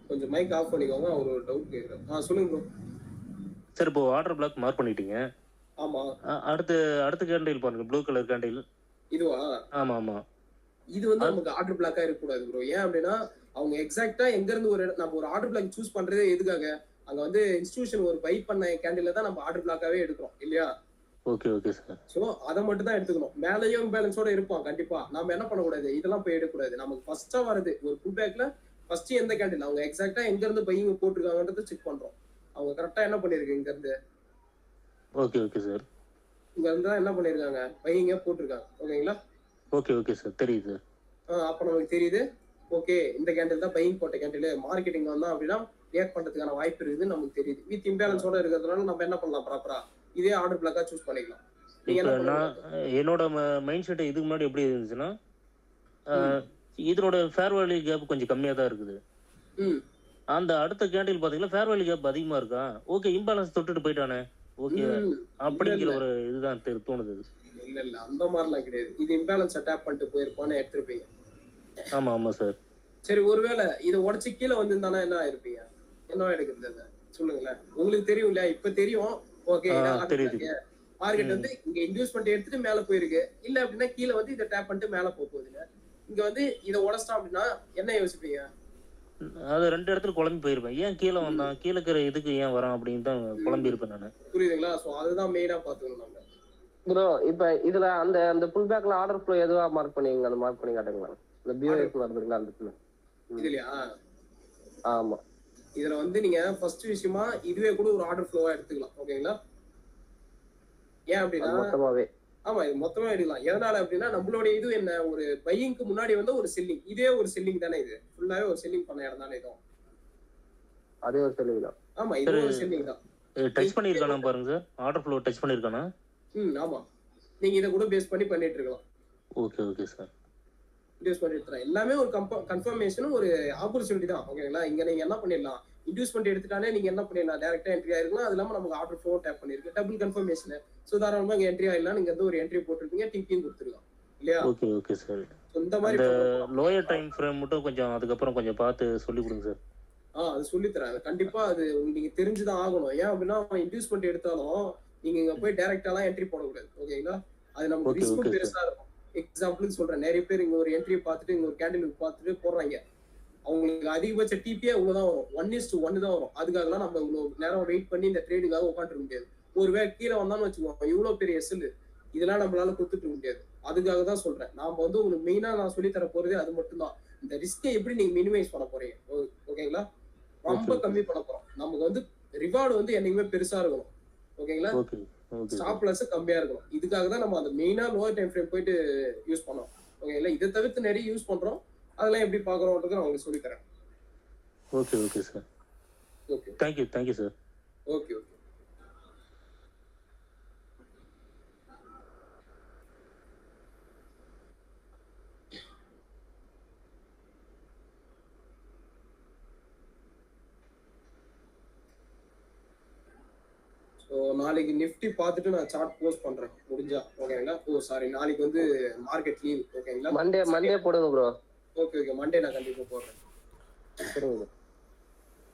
கொஞ்சம் மைக் ஆஃப் பண்ணிக்கோங்க. அவர் ஒரு டவுட் கேக்குறாரு. சொல்லுங்க ப்ரோ. சார் இப்போ ஆர்டர் பிளாக் மார்க் பண்ணிட்டீங்க. ஆமா. அடுத்த கேண்டில் பாருங்க, ப்ளூ கலர் கேண்டில். இதுவா? ஆமா ஆமா. இது வந்து நமக்கு ஆர்டர் பிளாக்கா இருக்க கூடாது ப்ரோ. ஏன் அப்படின்னா அவங்க எக்ஸாக்ட்டா எங்க இருந்து நம்ம ஒரு ஆர்டர் பிளாக் சூஸ் பண்றதே எதுக்காக, அங்க வந்து இன்ஸ்டிடியூஷன் ஒரு பை பண்ண கேண்டில்ல தான் நம்ம ஆர்டர் பிளாக்காவே எடுக்கிறோம் இல்லையா? Okay okay sir. சோ அதை மட்டும் தான் எடுத்துக்கணும். மேலேயும் பேலன்ஸோட இருப்போம் கண்டிப்பா. நம்ம என்ன பண்ணக்கூடாது, இதெல்லாம் போய் எடுக்கக்கூடாது. நமக்கு ஃபர்ஸ்டா வருது ஒரு புல் பேக்ல ஃபர்ஸ்ட் எந்த கேண்டில் அவங்க எக்ஸாக்ட்டா எங்க இருந்து பையிங் போட்டிருக்காங்கன்றத செக் பண்றோம். அவங்க கரெக்டா என்ன பண்ணிருக்கு, இங்க இருந்து ஓகே ஓகே சார், இங்க இருந்து என்ன பண்ணிருக்காங்க, பையிங்க போட்டிருக்காங்க ஓகேங்களா? ஓகே ஓகே சார், தெரியுது. அப்ப நமக்கு தெரியுது, ஓகே இந்த கேண்டில் தான் பையிங் போட்ட கேண்டில், மார்க்கெட்டிங் வந்தா அப்படின்னா ரியாக்ட் பண்றதுக்கான வாய்ப்பு இருக்குது நமக்கு தெரியுது. வித் இம்பேலன்ஸோட இருக்கிறதுனால நம்ம என்ன பண்ணலாம், ப்ராப்பரா இதே ஆர்டர் பிளாக்கா சூஸ் பண்ணிக்கலாம். என்னோட மைண்ட் செட் இதுக்கு முன்னாடி எப்படி இருந்துச்சுன்னா, இதனோட ஃபேர் வேல்யூ கேப் கொஞ்சம் கம்மியா தான் இருக்குது. அந்த அடுத்த கேண்டில் பாத்தீங்கன்னா ஃபேர் வேல்யூ கேப் அதிகமா இருக்கா, ஓகே இம்பேலன்ஸ் தொட்டுட்டு போயிட்டானே, ஓகே அப்படிங்கிற ஒரு இதுதான் தோணுது. இல்ல இல்ல அந்த மாதிரிலாம் கிடையாது. இது இம்பேலன்ஸ் டேப் பண்ணிட்டு போயிருப்பான்னு எடுத்துருப்பீங்க. ஆமா ஆமா சார். சரி, ஒருவேளை இதை உடச்சு கீழே வந்திருந்தானா என்ன ஆயிருப்பீங்க, என்ன எடுக்கிறது சொல்லுங்களேன். உங்களுக்கு தெரியும் இல்லையா, இப்ப தெரியும். ஓகே மார்க்கெட் வந்து இங்க இன்வெஸ்ட்மெண்ட் எடுத்துட்டு மேல போயிருக்கு, இல்ல அப்படின்னா கீழே வந்து இதை டேப் பண்ணிட்டு மேல போகுதுங்க. இங்க வந்து இதை உடச்சிட்டோம் அப்படின்னா என்ன யோசிப்பீங்க? அது ரெண்டு இடத்துல குழம்பி போயிருப்பேன். ஏன் கீழே வந்தான், கீழே இருக்கிற இதுக்கு ஏன் வரான் அப்படின்னு தான் குழம்பி இருப்பேன் நானு. புரியுதுங்களா? சோ அதுதான் மெயினா பாத்துக்கணும் நம்ம. ப்ரோ இப்ப இதுல அந்த புல் பேக்ல ஆர்டர் ஃப்ளோ எதுவா மார்க் பண்ணீங்க, அந்த மார்க் பண்ணி காட்டுங்களா? இந்த பிஓஎஸ் நடந்துருங்களா அந்த இடத்துல? இதுலயா? ஆமா. இதுல வந்து நீங்க ஃபர்ஸ்ட் விஷயமா இதுவே கூட ஒரு ஆர்டர் ஃப்ளோவா எடுத்துக்கலாம் ஓகேங்களா? ஏன் அப்படின்னா மொத்தமாவே, ஆமா இது மொத்தமா எடுக்கலாம். எதனால அப்படின்னா நம்மளுடைய இது என்ன, ஒரு பையிங்க்கு முன்னாடி வந்து ஒரு செல்லிங், இதே ஒரு செல்லிங் தானே, இது ஃபுல்லாவே ஒரு செல்லிங் பண்ண இடம் தானே இதுவும். அதே ஒரு செல்லிங் தான். ஆமா இது ஒரு செல்லிங் தான். டச் பண்ணிருக்கானா பாருங்க சார், ஆர்டர் ஃப்ளோ டச் பண்ணிருக்கானா? ஆமா, நீங்க இத கூட பேஸ் பண்ணி பண்ணிட்டு இருக்கலாம். ஓகே ஓகே சார், இன்டியூஸ் பண்ணிட்டு எல்லாமே ஒரு கன்ஃபர்மேஷனும் ஒரு ஆப்பர்ச்சுனிட்டி தான் ஓகேங்களா? இங்க நீங்க என்ன பண்ணிடலாம், இன்டியூஸ்மெண்ட் எடுத்துட்டாலே நீங்க என்ன பண்ணிடலாம், டைரக்டா என்ட்ரி ஆயிருக்கலாம். அது இல்லாம நமக்கு ஆர்டர் ஃப்ளோ டேப் பண்ணிருக்கு, டபுள் கன்ஃபர்மேஷன். சுதாரணமா இங்க என்ட்ரி ஆயிடலாம், நீங்க வந்து ஒரு என்ட்ரி போட்டுருக்கீங்க, டிபியும் கொடுத்துருக்கலாம் இல்லையா? Okay okay sir. இந்த மாதிரி லோயர் டைம் ஃப்ரேம் மட்டும் கொஞ்சம் அதுக்கப்புறம் கொஞ்சம் பார்த்து சொல்லி கொடுங்க சார். அது சொல்லித்தரேன் கண்டிப்பா. அது நீங்க தெரிஞ்சுதான் ஆகணும். ஏன் அப்படின்னா இன்டியூஸ்மெண்ட் எடுத்தாலும் நீங்க இங்க போய் டைரக்டாலாம் என்ட்ரி போடக்கூடாது ஓகேங்களா? அது நமக்கு ரிஸ்க்கும் பெருசா இருக்கும். எக்ஸாம்பிள் சொல்றேன், நிறைய பேர் இங்க ஒரு என்ட்ரி பார்த்துட்டு இங்க ஒரு கேண்டில் பார்த்துட்டு போடுறாங்க. அவங்களுக்கு அதிகபட்ச டிபியே இவ்வளவுதான் வரும், 1:1 தான் வரும். அதுக்காகலாம் நம்ம இவ்வளவு நேரம் வெயிட் பண்ணி இந்த ட்ரேடுக்காக உட்காந்துருக்க முடியாது. ஒருவேளை கீழே வந்தான்னு வச்சுக்கோங்க, இவ்வளவு பெரிய எஸ்எல் இதெல்லாம் நம்மளால கொடுத்துட்டு முடியாது. அதுக்காக தான் சொல்றேன். நாம வந்து உங்களுக்கு மெயினா நான் சொல்லி தர போறதே அது மட்டும்தான். இந்த ரிஸ்கை எப்படி நீங்க மினிமைஸ் பண்ண போறீங்க, ஓகேங்களா? ரொம்ப கம்மி பண்ண போறோம். நமக்கு வந்து ரிவார்டு வந்து என்னைக்குமே பெருசா இருக்கணும், ஓகேங்களா? ஸ்டாப் லாஸ் கம்மியா இருக்கணும். இதுக்காக தான் நம்ம அந்த மெயினா லோவர் டைம் ஃப்ரேம் போயிட்டு யூஸ் பண்ணோம், ஓகேங்களா? இதை தவிர்த்து நிறைய யூஸ் பண்றோம். அதெல்லாம் எப்படி பாக்குறோம்ன்றது நான் உங்களுக்கு சொல்லி தரேன். Okay okay sir. Okay, thank you sir. Okay okay. So நாளைக்கு நிஃப்டி பார்த்துட்டு நான் சார்ட் போஸ்ட் பண்றேன் முடிஞ்சா, ஓகேங்களா? சாரி, நாளைக்கு வந்து மார்க்கெட் லீவ், ஓகேங்களா? மண்டே போடுங்க ப்ரோ. ஓகே ஓகே, மண்டே நான் கண்டிப்பா போடுறேன்.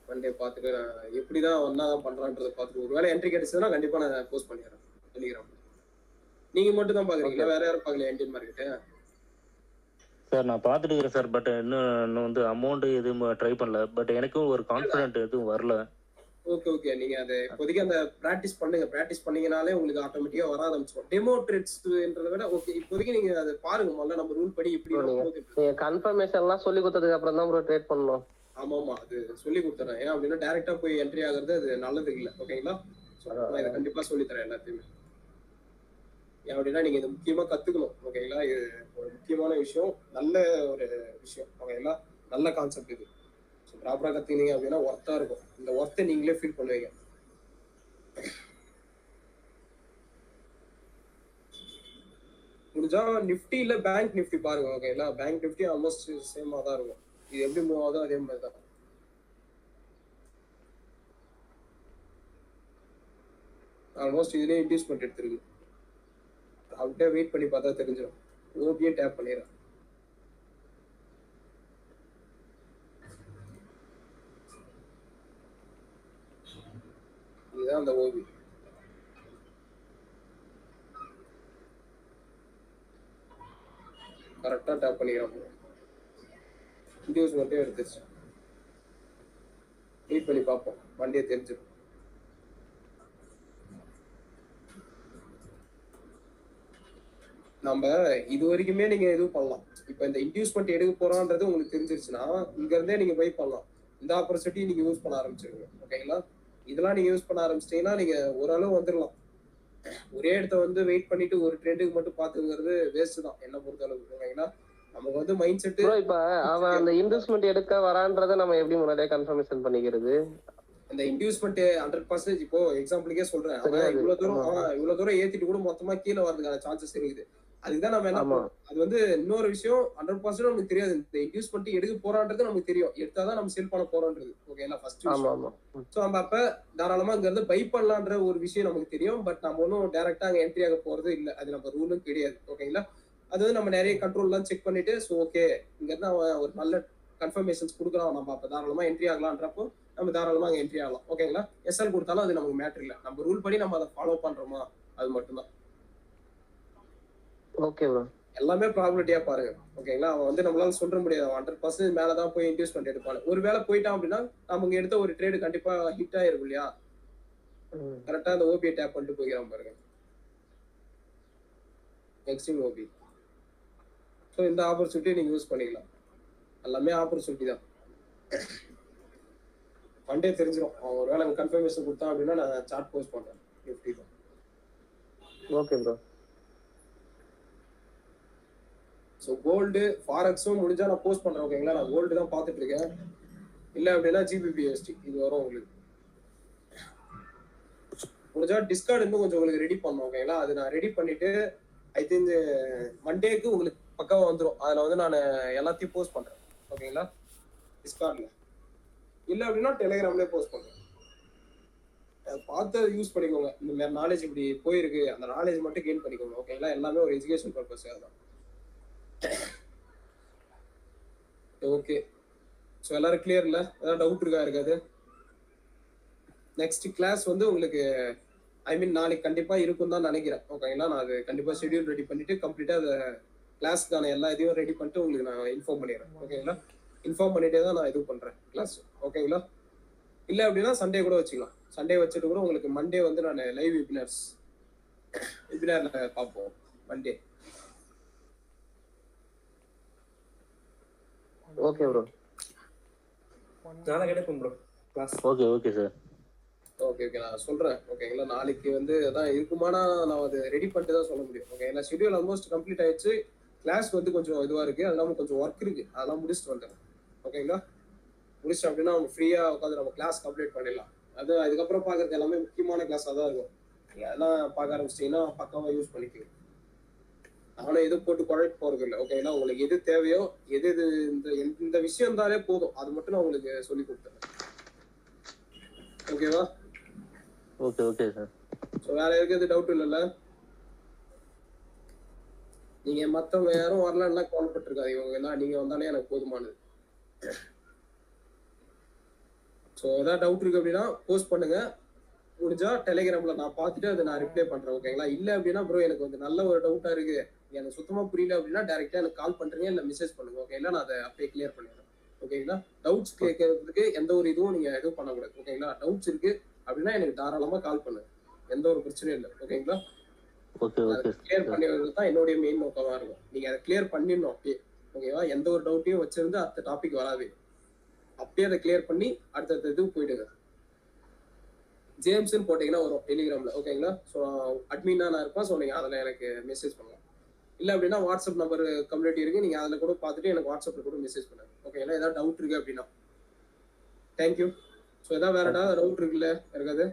மண்டே பார்த்துட்டு நான் எப்படிதான் ஒன்னாதான் பண்றான்றதை பார்த்துட்டு ஒருவேளை என்ட்ரி கிடைச்சதுன்னா கண்டிப்பா நான் போஸ்ட் பண்ணிடுறேன் டெலிகிராம். நீங்க மட்டும் தான் பாக்குறீங்களா, வேற யாரும் பாக்கல இந்தியன் மார்க்கெட்டு? சார் நான் பார்த்துட்டு இருக்கிறேன் சார். பட் இன்னும் வந்து அமௌண்ட் எதுவும் ட்ரை பண்ணல. பட் எனக்கும் ஒரு கான்ஃபிடென்ட் எதுவும் வரல. ஓகே ஓகே, நீங்க அதை இப்போதைக்கு அந்த பிராக்டிஸ் பண்ணுங்க. பிராக்டிஸ் பண்ணீங்கனாலே உங்களுக்கு ஆட்டோமேட்டிக்கா வர ஆரம்பிச்சிடும். டெமோ ட்ரேட்ஸ்ன்றதை விட ஓகே இப்போதைக்கு நீங்க அதை பாருங்க. முதல்ல நம்ம ரூல் படி இப்படி நீங்க கன்ஃபர்மேஷன் எல்லாம் சொல்லி கொடுத்ததுக்கு அப்புறம் தான் ப்ரோ ட்ரேட் பண்ணணும். ஆமா ஆமா, அது சொல்லி கொடுத்துறேன். ஏன் அப்படின்னா டைரக்டா போய் என்ட்ரி ஆகுறது அது நல்லது இல்லை, ஓகேங்களா? நான் இதை கண்டிப்பா சொல்லி தரேன் எல்லாத்தையுமே. ஏன் அப்படின்னா நீங்க இதை முக்கியமா கத்துக்கணும், ஓகேங்களா? இது ஒரு முக்கியமான விஷயம், நல்ல ஒரு விஷயம், ஓகேங்களா? நல்ல கான்செப்ட் இது. ப்ராப்பரா கத்துக்கினீங்க அப்படின்னா ஒர்த்தா இருக்கும். இந்த ஒர்த்தை நீங்களே ஃபீல் பண்ணுவீங்க. முடிஞ்சா நிஃப்டி இல்ல பேங்க் நிஃப்டி பாருங்க, ஓகேங்களா? பேங்க் நிஃப்டி ஆல்மோஸ்ட் சேமா தான் இருக்கும். இது எப்படி மூவ் ஆகுதோ அதே மாதிரி தான். ஆல்மோஸ்ட் இதுலயே இன்டியூஸ்மெண்ட் எடுத்துருக்கு. அப்படியே வெயிட் பண்ணி பார்த்தா தெரிஞ்சிடும். ஓபியே டேப் பண்ணிடுறேன். இதுதான் அந்த ஓபி. கரெக்டா டேப் பண்ணிக்கிறோம். இன்டியூஸ்மெண்ட்டே எடுத்துச்சு. வெயிட் பண்ணி பார்ப்போம், வண்டியை தெரிஞ்சிடும். நம்ம இது வரைக்குமே நீங்க எதுவும் பண்ணலாம். இப்ப இந்த இன்டியூஸ்மெண்ட் எடுக்க போறோம்ன்றது உங்களுக்கு தெரிஞ்சிருச்சுன்னா இங்க இருந்தே நீங்க பை பண்ணலாம். இந்த ஆப்பர்ச்சுனிட்டி நீங்க யூஸ் பண்ண ஆரம்பிச்சிருங்க, ஓகேங்களா? இதெல்லாம் நீங்க யூஸ் பண்ண ஆரம்பிச்சிட்டீங்கன்னா நீங்க ஓரளவு வந்துடலாம். ஒரே இடத்த வந்து வெயிட் பண்ணிட்டு ஒரு ட்ரெண்டுக்கு மட்டும் பாத்துக்கிறது வேஸ்ட் தான் என்ன பொறுத்த அளவுக்கு, ஓகேங்களா? நமக்கு வந்து மைண்ட் செட். இப்ப அவன் அந்த இன்வெஸ்ட்மெண்ட் எடுக்க வரான்றதை நம்ம எப்படி முன்னாடியே கன்ஃபர்மேஷன் பண்ணிக்கிறது? அந்த இன்டியூஸ்மெண்ட் 100% இப்போ எக்ஸாம்பிளுக்கே சொல்றேன், அவன் இவ்வளவு தூரம் ஏத்திட்டு கூட மொத்தமா கீழே வரதுக்கான சான்சஸ் இருக்குது. அதுக்குதான் நம்ம என்ன பண்ணுவோம். அது வந்து இன்னொரு விஷயம் 100% நமக்கு தெரியாது. இந்த இன்டியூஸ்மெண்ட் எடுக்க போறான்றது நமக்கு தெரியும். எடுத்தாதான் நம்ம செல் பண்ண போறோன்றது, ஓகேங்களா? ஃபர்ஸ்ட் விஷயம். சோ நம்ம அப்ப தாராளமா இங்க இருந்து பை பண்ணலான்ற ஒரு விஷயம் நமக்கு தெரியும். பட் நம்ம ஒன்னும் டைரக்டா அங்க என்ட்ரி ஆக போறது இல்ல. அது நம்ம ரூலும் கிடையாது, ஓகேங்களா? அது வந்து நம்ம நிறைய கண்ட்ரோல் எல்லாம் செக் பண்ணிட்டு சோ ஓகே இங்க இருந்து அவன் ஒரு நல்ல கன்ஃபர்மேஷன்ஸ் கொடுக்குறான், நம்ம அப்ப தாராளமா என்ட்ரி ஆகலான்றப்போ நம்ம தாராளமா அங்க என்ட்ரி ஆகலாம், ஓகேங்களா? எஸ்எல் கொடுத்தாலும் அது நமக்கு மேட்டர் இல்ல. நம்ம ரூல் படி நம்ம அதை ஃபாலோ பண்றோமா அது மட்டும்தான். ஓகே ப்ரோ, எல்லாமே ப்ராபபிலிட்டியா பாருங்க, ஓகேங்களா? அவன் வந்து நம்மளால சொல்ற முடியாது 100% மேலதான் போய் இன்வெஸ்ட்மெண்ட் எடுப்பாங்க. ஒரு வேளை போயிட்டான் அப்படின்னா நமக்கு எடுத்த ஒரு ட்ரேடு கண்டிப்பா ஹிட் ஆயிருக்கும் இல்லையா? கரெக்டா அந்த ஓபியை டேப் பண்ணிட்டு போய்க்கிறான் பாருங்க, எக்ஸ்ட்ரீம் ஓபி. ஸோ இந்த ஆப்பர்ச்சுனிட்டி நீங்க யூஸ் பண்ணிக்கலாம். எல்லாமே ஆப்பர்ச்சுனிட்டி தான். மண்டே தெரிஞ்சிடும். அவன் ஒரு வேளை கன்ஃபர்மேஷன் கொடுத்தான் அப்படின்னா நான் சார்ட் போஸ்ட் பண்றேன் நிஃப்டி தான். Okay bro. ஸோ கோல்டு ஃபாரெக்ஸும் முடிஞ்சா நான் போஸ்ட் பண்றேன், ஓகேங்களா? நான் கோல்டு தான் பார்த்துட்டு இருக்கேன். இல்லை அப்படின்னா ஜிபிபிஎஸ்டி இது வரும் உங்களுக்கு. முடிஞ்சா டிஸ்கார்ட் இன்னும் கொஞ்சம் உங்களுக்கு ரெடி பண்ணணும், ஓகேங்களா? அது நான் ரெடி பண்ணிட்டு ஐ திங்க் மண்டேக்கு உங்களுக்கு பக்காவா வந்துடும். அதில் வந்து நான் எல்லாத்தையும் போஸ்ட் பண்றேன், ஓகேங்களா? டிஸ்கார்ட்ல இல்லை அப்படின்னா டெலிகிராம்லேயே போஸ்ட் பண்றேன். பார்த்து யூஸ் பண்ணிக்கோங்க. இந்த மாதிரி நாலேஜ் இப்படி போயிருக்கு, அந்த நாலேஜ் மட்டும் கெயின் பண்ணிக்கோங்க, ஓகேங்களா? எல்லாமே ஒரு எஜுகேஷன் பர்பஸ் தான். ஓகே, ஸோ எல்லாரும் கிளியர் இல்லை? ஏதாவது டவுட் இருக்காது? நெக்ஸ்ட் கிளாஸ் வந்து உங்களுக்கு ஐ மீன் நாளைக்கு கண்டிப்பா இருக்கும் தான் நினைக்கிறேன், ஓகேங்களா? நான் அது கண்டிப்பா ஷெட்யூல் ரெடி பண்ணிட்டு கம்ப்ளீட்டா அதை கிளாஸ்க்கான எல்லா இதையும் ரெடி பண்ணிட்டு உங்களுக்கு நான் இன்ஃபார்ம் பண்ணிடுறேன், ஓகேங்களா? இன்ஃபார்ம் பண்ணிட்டே தான் நான் இது பண்றேன் கிளாஸ், ஓகேங்களா? இல்லை அப்படின்னா சண்டே கூட வச்சுக்கலாம். சண்டே வச்சுட்டு கூட உங்களுக்கு மண்டே வந்து நான் லைவ் வெபினார்ல பார்ப்போம் மண்டே. Okay bro. நாளை கிடைக்கும் bro class. Okay okay sir. Okay நான் சொல்றேன். ஓகேங்களா, நாளைக்கு வந்து அதான் இருக்குமானா நான் அதை ரெடி பண்ணிட்டு தான் சொல்ல முடியும். ஓகேங்களா, ஷெட்யூல் ஆல்மோஸ்ட் கம்ப்ளீட் ஆயிடுச்சு. கிளாஸ் வந்து கொஞ்சம் இதுவா இருக்கு, அதெல்லாம் கொஞ்சம் ஒர்க் இருக்கு, அதெல்லாம் முடிச்சுட்டு வந்துடுறேன். ஓகேங்களா, முடிச்சிட்டோம் அப்படின்னா அவங்க ஃப்ரீயா உட்காந்து நம்ம கிளாஸ் கம்ப்ளீட் பண்ணிடலாம். அது அதுக்கப்புறம் பார்க்கறது எல்லாமே முக்கியமான கிளாஸாக தான் இருக்கும். நீங்க அதெல்லாம் பார்க்க ஆரம்பிச்சிட்டீங்கன்னா பக்காவாக யூஸ் பண்ணிக்குவீங்க. நானும் எதுவும் போட்டு குழைக்க போறது இல்லை. ஓகேங்களா, உங்களுக்கு எது தேவையோ எது எது இந்த விஷயம் இருந்தாலே போதும், அது மட்டும் நான் உங்களுக்கு சொல்லி கொடுத்துறேன். ஓகேவா? Okay okay sir. ஸோ வேற எதுக்கு டவுட் இல்லைல்ல? நீங்க மற்றவங்க யாரும் வரலன்னா கவலைப்பட்டிருக்காது, இவங்க எல்லாம் நீங்க வந்தாலே எனக்கு போதுமானது. ஸோ ஏதாவது டவுட் இருக்கு அப்படின்னா போஸ்ட் பண்ணுங்க. முடிஞ்சா டெலிகிராம்ல நான் பார்த்துட்டு அதை நான் ரிப்ளை பண்றேன். ஓகேங்களா, இல்லை அப்படின்னா ப்ரோ எனக்கு வந்து நல்ல ஒரு டவுட்டா இருக்கு, எனக்கு சுத்தமா புரியல அப்படின்னா டைரக்டா எனக்கு கால் பண்றீங்க இல்லை மெசேஜ் பண்ணுங்க. ஓகேங்களா, நான் அதை அப்படியே கிளியர் பண்ணிடுறேன். ஓகேங்களா, டவுட்ஸ் கேட்கறதுக்கு எந்த ஒரு இதுவும் நீங்க எதுவும் பண்ணக்கூடாது. ஓகேங்களா, டவுட்ஸ் இருக்கு அப்படின்னா எனக்கு தாராளமா கால் பண்ணுங்க, எந்த ஒரு பிரச்சனையும் இல்லை. ஓகேங்களா, ஓகே ஓகே. கிளியர் பண்ணிடுறது தான் என்னுடைய மெயின் நோக்கமா இருக்கும். நீங்க அதை கிளியர் பண்ணிடணும் அப்படியே. ஓகேவா, எந்த ஒரு டவுட்டையும் வச்சிருந்து அடுத்த டாபிக் வராது, அப்படியே அதை கிளியர் பண்ணி அடுத்தடுத்த இதுக்கு போயிடுங்க. ஜேம்ஸ்ன்னு போட்டீங்கன்னா வரும் டெலிகிராம்ல. ஓகேங்களா, ஸோ அட்மினா நான் இருப்பேன். ஸோ நீங்கள் அதில் எனக்கு மெசேஜ் பண்ணலாம். இல்லை அப்படின்னா வாட்ஸ்அப் நம்பர் கம்யூனிட்டி இருக்கு, நீங்கள் அதில் கூட பார்த்துட்டு எனக்கு வாட்ஸ்அப்பில் கூட மெசேஜ் பண்ணுங்க. ஓகேங்களா, ஏதாவது டவுட் இருக்கு அப்படின்னா. தேங்க்யூ. ஸோ ஏதாவது வேற ஏதாவது டவுட் இருக்குல்ல இருக்காது?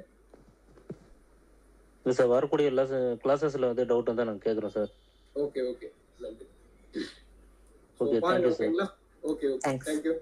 இல்லை சார், வரக்கூடிய எல்லா கிளாஸஸ்ல வந்து டவுட் வந்தால் நாங்கள் கேட்குறோம் சார். ஓகே ஓகே, நன்றி. Okay, thank you sir. ஓகேங்களா, ஓகே ஓகே, தேங்க்யூ.